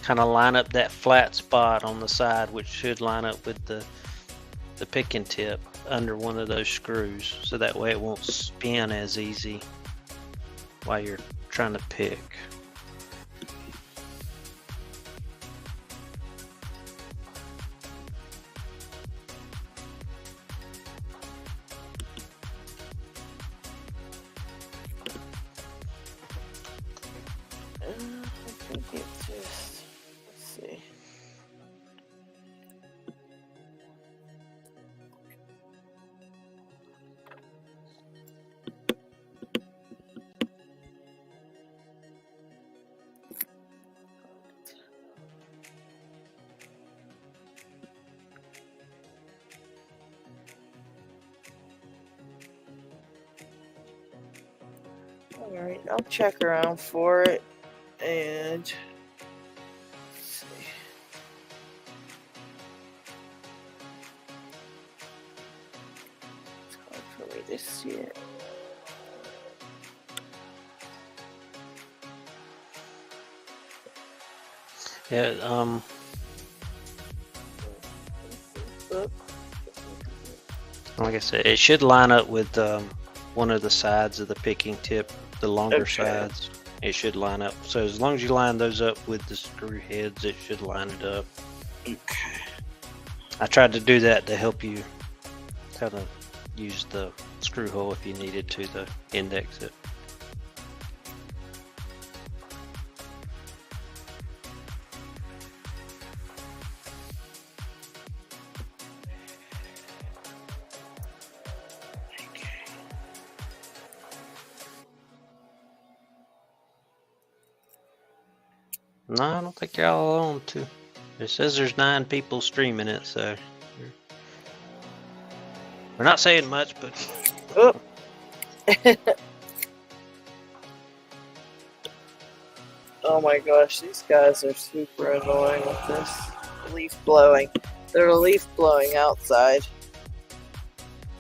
kind of line up that flat spot on the side, which should line up with the picking tip under one of those screws, so that way it won't spin as easy while you're trying to pick. I think it's just, let's see. Alright, I'll check around for it and let's see. It's hard for me to see it. Yeah, like I said, it should line up with one of the sides of the picking tip, the longer sides. It should line up. So as long as you line those up with the screw heads, it should line it up. Okay. I tried to do that to help you kind of use the screw hole if you needed to index it. No, I don't think you're all alone too. It says there's 9 people streaming it, so we're not saying much, but Oh. Oh my gosh, these guys are super annoying with this leaf blowing. They're leaf blowing outside.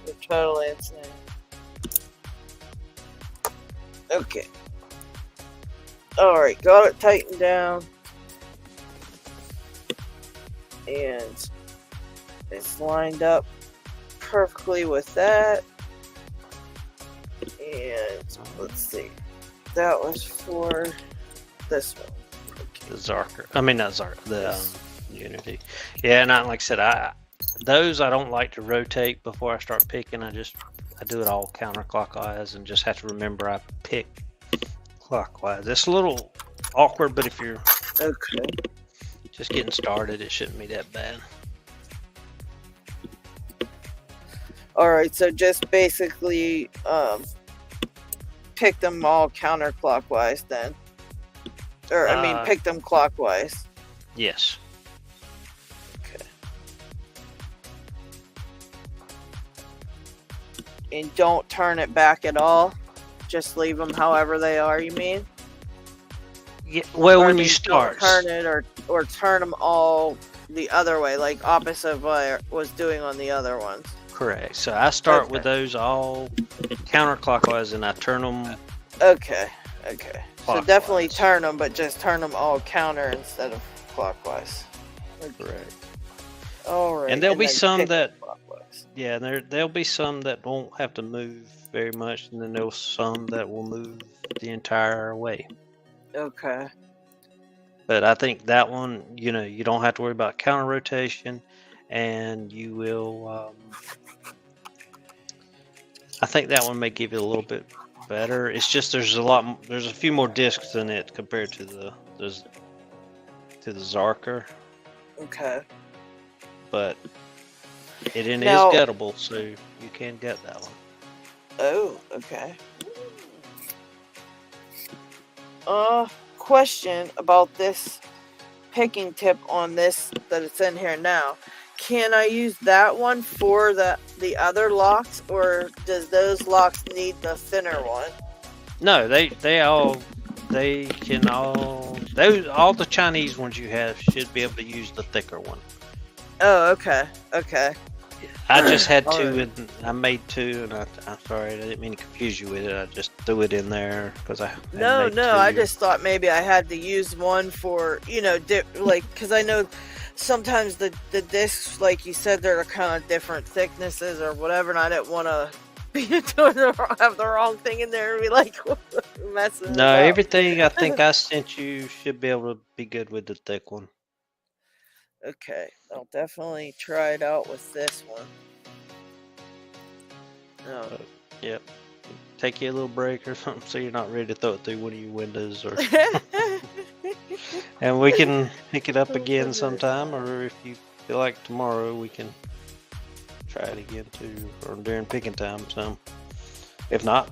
They're totally insane. Okay. Alright, got it tightened down. And it's lined up perfectly with that. And let's see. That was for this one. the Zarker. I mean, not Zarker. The Unity. Yeah, not like I said. Those I don't like to rotate before I start picking. I do it all counterclockwise and just have to remember I pick clockwise. It's a little awkward, but if you're just getting started, it shouldn't be that bad. Alright, so just basically pick them all counterclockwise then. Or, I mean, pick them clockwise. Yes. Okay. And don't turn it back at all. Just leave them however they are, you mean? Yeah, well, Or, I when mean, you start, don't turn it or turn them all the other way, like opposite of what I was doing on the other ones. correct. So I start with Okay. those all counterclockwise, and I turn them. Okay. So definitely Clockwise. turn them, but just turn them all counter instead of clockwise. Correct. All right. And there'll be then some pick that, clockwise. yeah, there'll be some that won't have to move very much, and then there's some that will move the entire way. Okay. But I think that one, you don't have to worry about counter rotation, and you will. I think that one may give you a little bit better. It's just there's a few more discs in it compared to the Zarker, Okay. but it is Now- gettable, so you can get that one. Oh, okay. Question about this picking tip on this that it's in here now. Can I use that one for the other locks, or does those locks need the thinner one? No, all the Chinese ones you have should be able to use the thicker one. Oh, okay. I just had All two, right. and I made two, and I'm sorry, I didn't mean to confuse you with it. I just threw it in there because I had No, made I two. just thought maybe I had to use one for, because I know sometimes the discs, like you said, they're kind of different thicknesses or whatever, and I didn't want to have the wrong thing in there and be like messing No, it up. everything I think I sent you should be able to be good with the thick one. Okay, I'll definitely try it out with this one. Oh. Yep. Take you a little break or something so you're not ready to throw it through one of your windows, or and we can pick it up again sometime, or if you feel like tomorrow we can try it again too, or during picking time. So if not,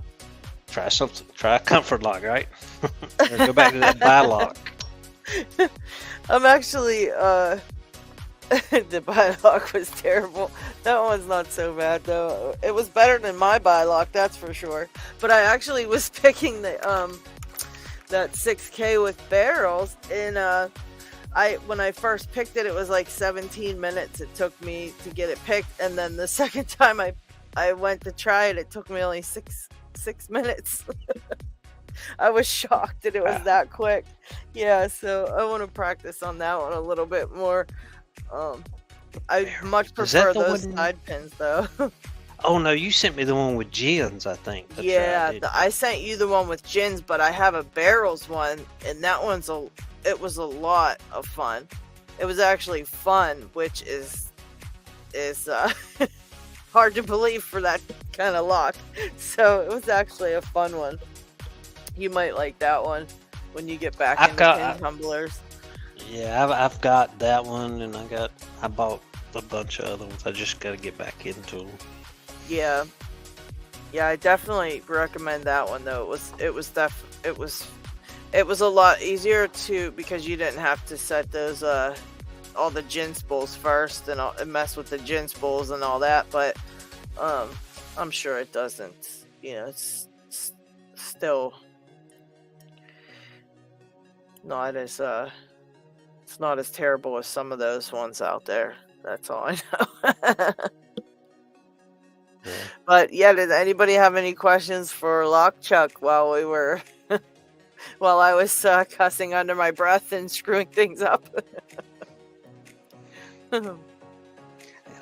try a comfort lock, right? Or go back to that buy lock. I'm actually the buy lock was terrible. That one's not so bad though. It was better than my buy lock, that's for sure. But I actually was picking the that 6K with barrels, and when I first picked it, it was like 17 minutes it took me to get it picked, and then the second time I went to try it, it took me only six minutes. I was shocked that it was that quick. Yeah, so I want to practice on that one a little bit more. I much prefer those side pins though. Oh no, you sent me the one with gins, I think. That's Yeah, right, I sent you the one with gins, but I have a barrels one, and that it was a lot of fun. It was actually fun, which is hard to believe for that kind of lock. So it was actually a fun one. You might like that one when you get back into pin tumblers. Yeah, I've got that one, and I bought a bunch of other ones. I just got to get back into them. Yeah, I definitely recommend that one though. It was a lot easier because you didn't have to set those all the gin spools first and mess with the gin spools and all that. But I'm sure it doesn't. It's still not as it's not as terrible as some of those ones out there. That's all I know. Yeah. But yeah, did anybody have any questions for LockChuck while I was cussing under my breath and screwing things up? And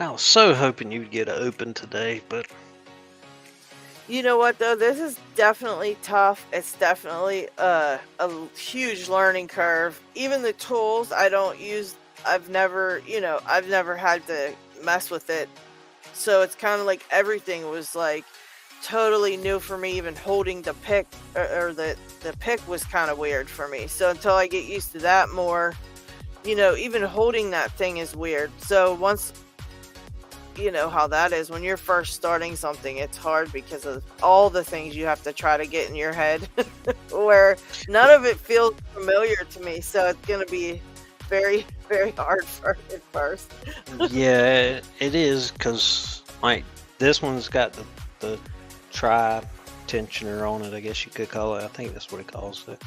I was so hoping you'd get it open today, but You know what though? This is definitely tough. It's definitely a huge learning curve. Even the tools I don't use, I've never had to mess with it. So it's kind of like everything was like totally new for me. Even holding the pick or the pick was kind of weird for me. So until I get used to that more, even holding that thing is weird. So once you know how that is when you're first starting something. It's hard because of all the things you have to try to get in your head, where none of it feels familiar to me. So it's going to be very, very hard at first. Yeah, it is, because like this one's got the tri tensioner on it, I guess you could call it. I think that's what it calls it.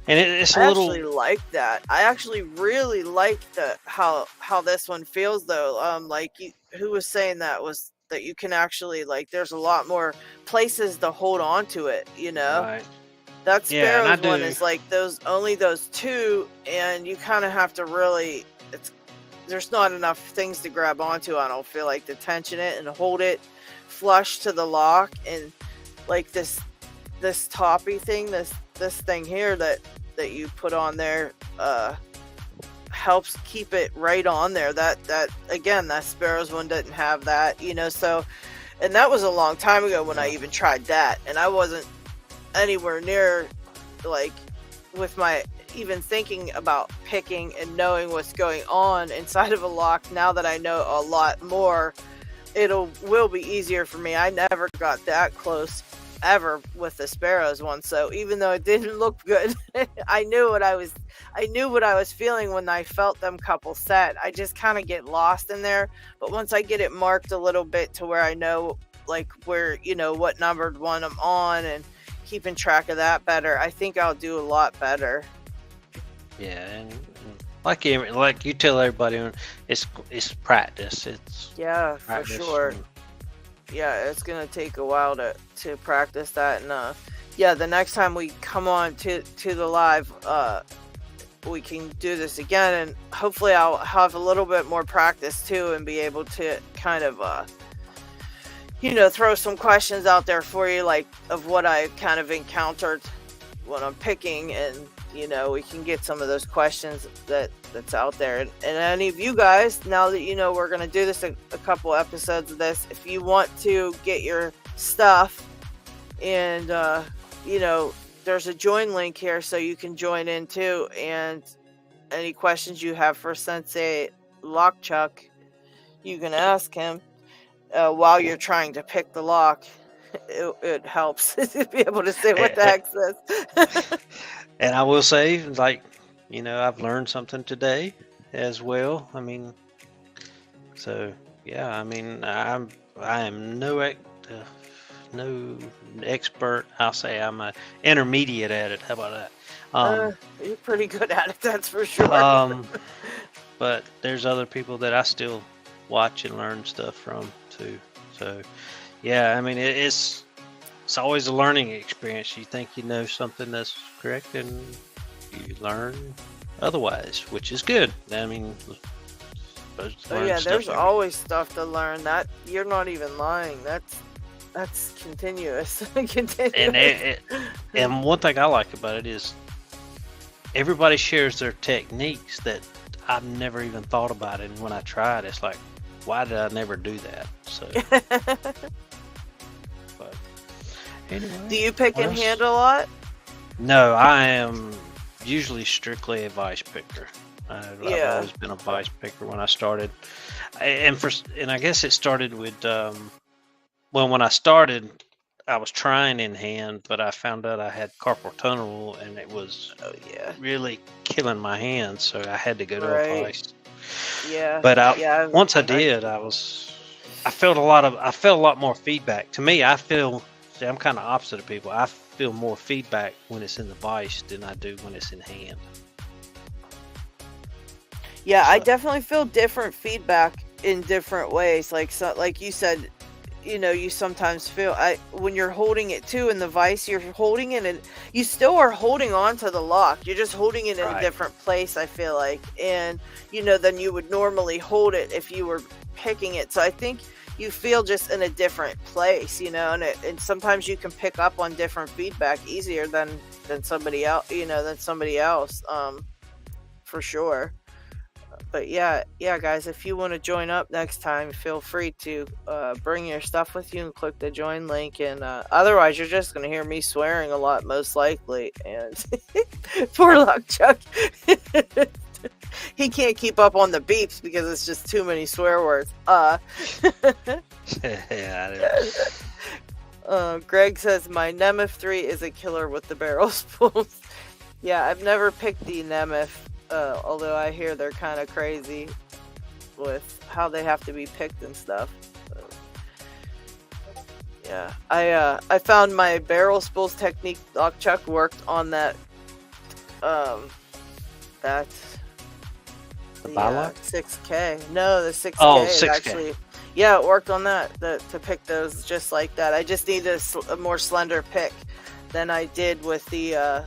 And it's a I little. actually like that. I actually really like how this one feels though. Like who was saying that was that you can actually like there's a lot more places to hold on to it, you know. Right. That Yeah, and I Sparrows one do. is like only those two, and you kind of have to really. There's not enough things to grab onto. I don't feel like to tension it and hold it flush to the lock, and like this toppy thing, this thing here that you put on there helps keep it right on there. That again, that Sparrows one didn't have that, you know. So, and that was a long time ago when I even tried that, and I wasn't anywhere near like with my even thinking about picking and knowing what's going on inside of a lock. Now that I know a lot more, will be easier for me. I never got that close ever with the Sparrows one, so even though it didn't look good, I knew what I was feeling when I felt them couple set. I just kind of get lost in there, but once I get it marked a little bit to where I know like where, you know, what numbered one I'm on and keeping track of that better, I think I'll do a lot better. Yeah, and like you tell everybody, it's practice. It's Yeah, practice. for sure. Yeah, it's gonna take a while to practice that, and yeah, the next time we come on to the live, we can do this again, and hopefully I'll have a little bit more practice too, and be able to kind of you know, throw some questions out there for you, like of what I kind of encountered when I'm picking, and you know, we can get some of those questions that's out there. And any of you guys, now that you know we're going to do this a couple episodes of this, if you want to get your stuff, and you know, there's a join link here so you can join in too, and any questions you have for Sensei LockChuck, you can ask him while you're trying to pick the lock. It helps to be able to say what the heck says. And I will say, like, you know, I've learned something today as well. I mean, so yeah, I mean, I am no expert. I'll say I'm a intermediate at it. How about that? You're pretty good at it, that's for sure. But there's other people that I still watch and learn stuff from too. So yeah, I mean, it's always a learning experience. You think you know something that's correct, and you learn otherwise, which is good. I mean, yeah, there's always stuff to learn. That you're not even lying. That's continuous. And one thing I like about it is everybody shares their techniques that I've never even thought about it. And when I try it, it's like, why did I never do that? So. But anyway, do you pick and hand a lot? No, I am usually strictly a vice picker. I've always been a vice picker when I started, and I guess it started with when I started, I was trying in hand, but I found out I had carpal tunnel, and it was really killing my hands, so I had to go to a vice. Yeah, but once I did, I felt a lot more feedback. To me, I'm kind of opposite of people. I feel more feedback when it's in the vise than I do when it's in hand. Yeah, so I definitely feel different feedback in different ways. Like you said, you know, you sometimes feel when you're holding it too in the vise, you're holding it and you still are holding on to the lock. You're just holding it in a different place, I feel like. And, you know, than you would normally hold it if you were picking it. So I think you feel just in a different place, you know, and sometimes you can pick up on different feedback easier than somebody else, you know, for sure. But yeah, guys, if you want to join up next time, feel free to bring your stuff with you and click the join link. And otherwise, you're just going to hear me swearing a lot, most likely. And poor LockChuck. he can't keep up on the beeps because it's just too many swear words. Yeah. Greg says my Nemeth 3 is a killer with the barrel spools. Yeah, I've never picked the Nemeth, although I hear they're kind of crazy with how they have to be picked and stuff. So, yeah, I found my barrel spools technique. LockChuck worked on that. The Bylock? 6K. No, the 6K. Oh, it 6K. Actually, yeah, it worked on that. To pick those just like that. I just needed a more slender pick than I did with the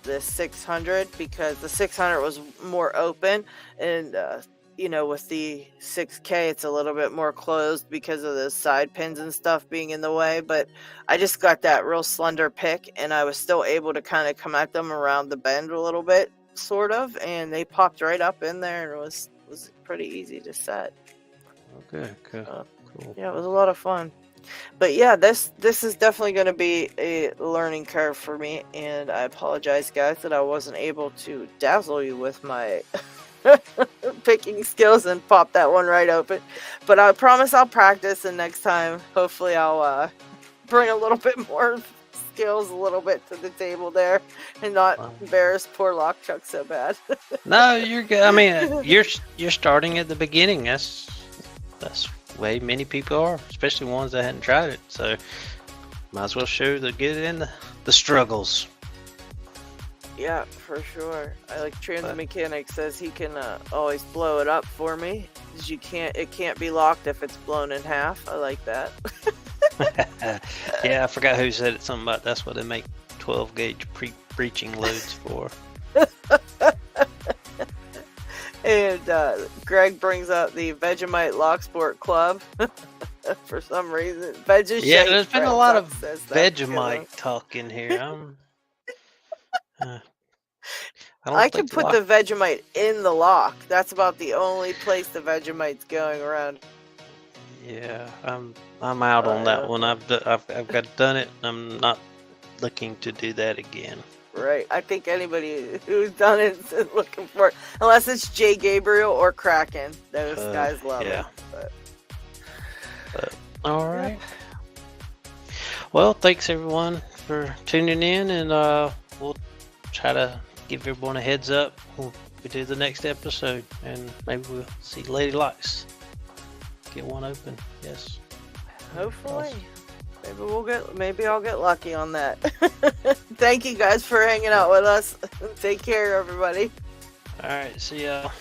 600 because the 600 was more open, and with the 6K it's a little bit more closed because of the side pins and stuff being in the way. But I just got that real slender pick, and I was still able to kind of come at them around the bend a little bit, sort of, and they popped right up in there, and it was pretty easy to set. Okay, cool. Yeah, it was a lot of fun. But yeah, this is definitely going to be a learning curve for me, and I apologize, guys, that I wasn't able to dazzle you with my picking skills and pop that one right open. But I promise I'll practice, and next time, hopefully, I'll bring a little bit more skills, a little bit to the table there, and not embarrass poor LockChuck so bad. No, you're good. I mean, you're starting at the beginning. That's the way many people are, especially ones that hadn't tried it. So might as well show the good and the struggles. Yeah, for sure. I like Transit Mechanic says he can always blow it up for me. It can't be locked if it's blown in half. I like that. Yeah, I forgot who said it. Something about that's what they make 12 gauge breaching loads for. And Greg brings up the Vegemite Lock Sport Club for some reason. Yeah, there's been a lot of Vegemite talk in here. I can put the Vegemite in the lock. That's about the only place the Vegemite's going around. Yeah, I'm out on that one. I've got done it. I'm not looking to do that again. Right. I think anybody who's done it is looking for it. Unless it's Jay Gabriel or Kraken. Those guys love it. But all right. Well, thanks everyone for tuning in, and we'll try to give everyone a heads up when we do the next episode, and maybe we'll see LadyLocks get one open. Yes. Hopefully. Maybe I'll get lucky on that. Thank you guys for hanging out with us. Take care, everybody. All right, see y'all.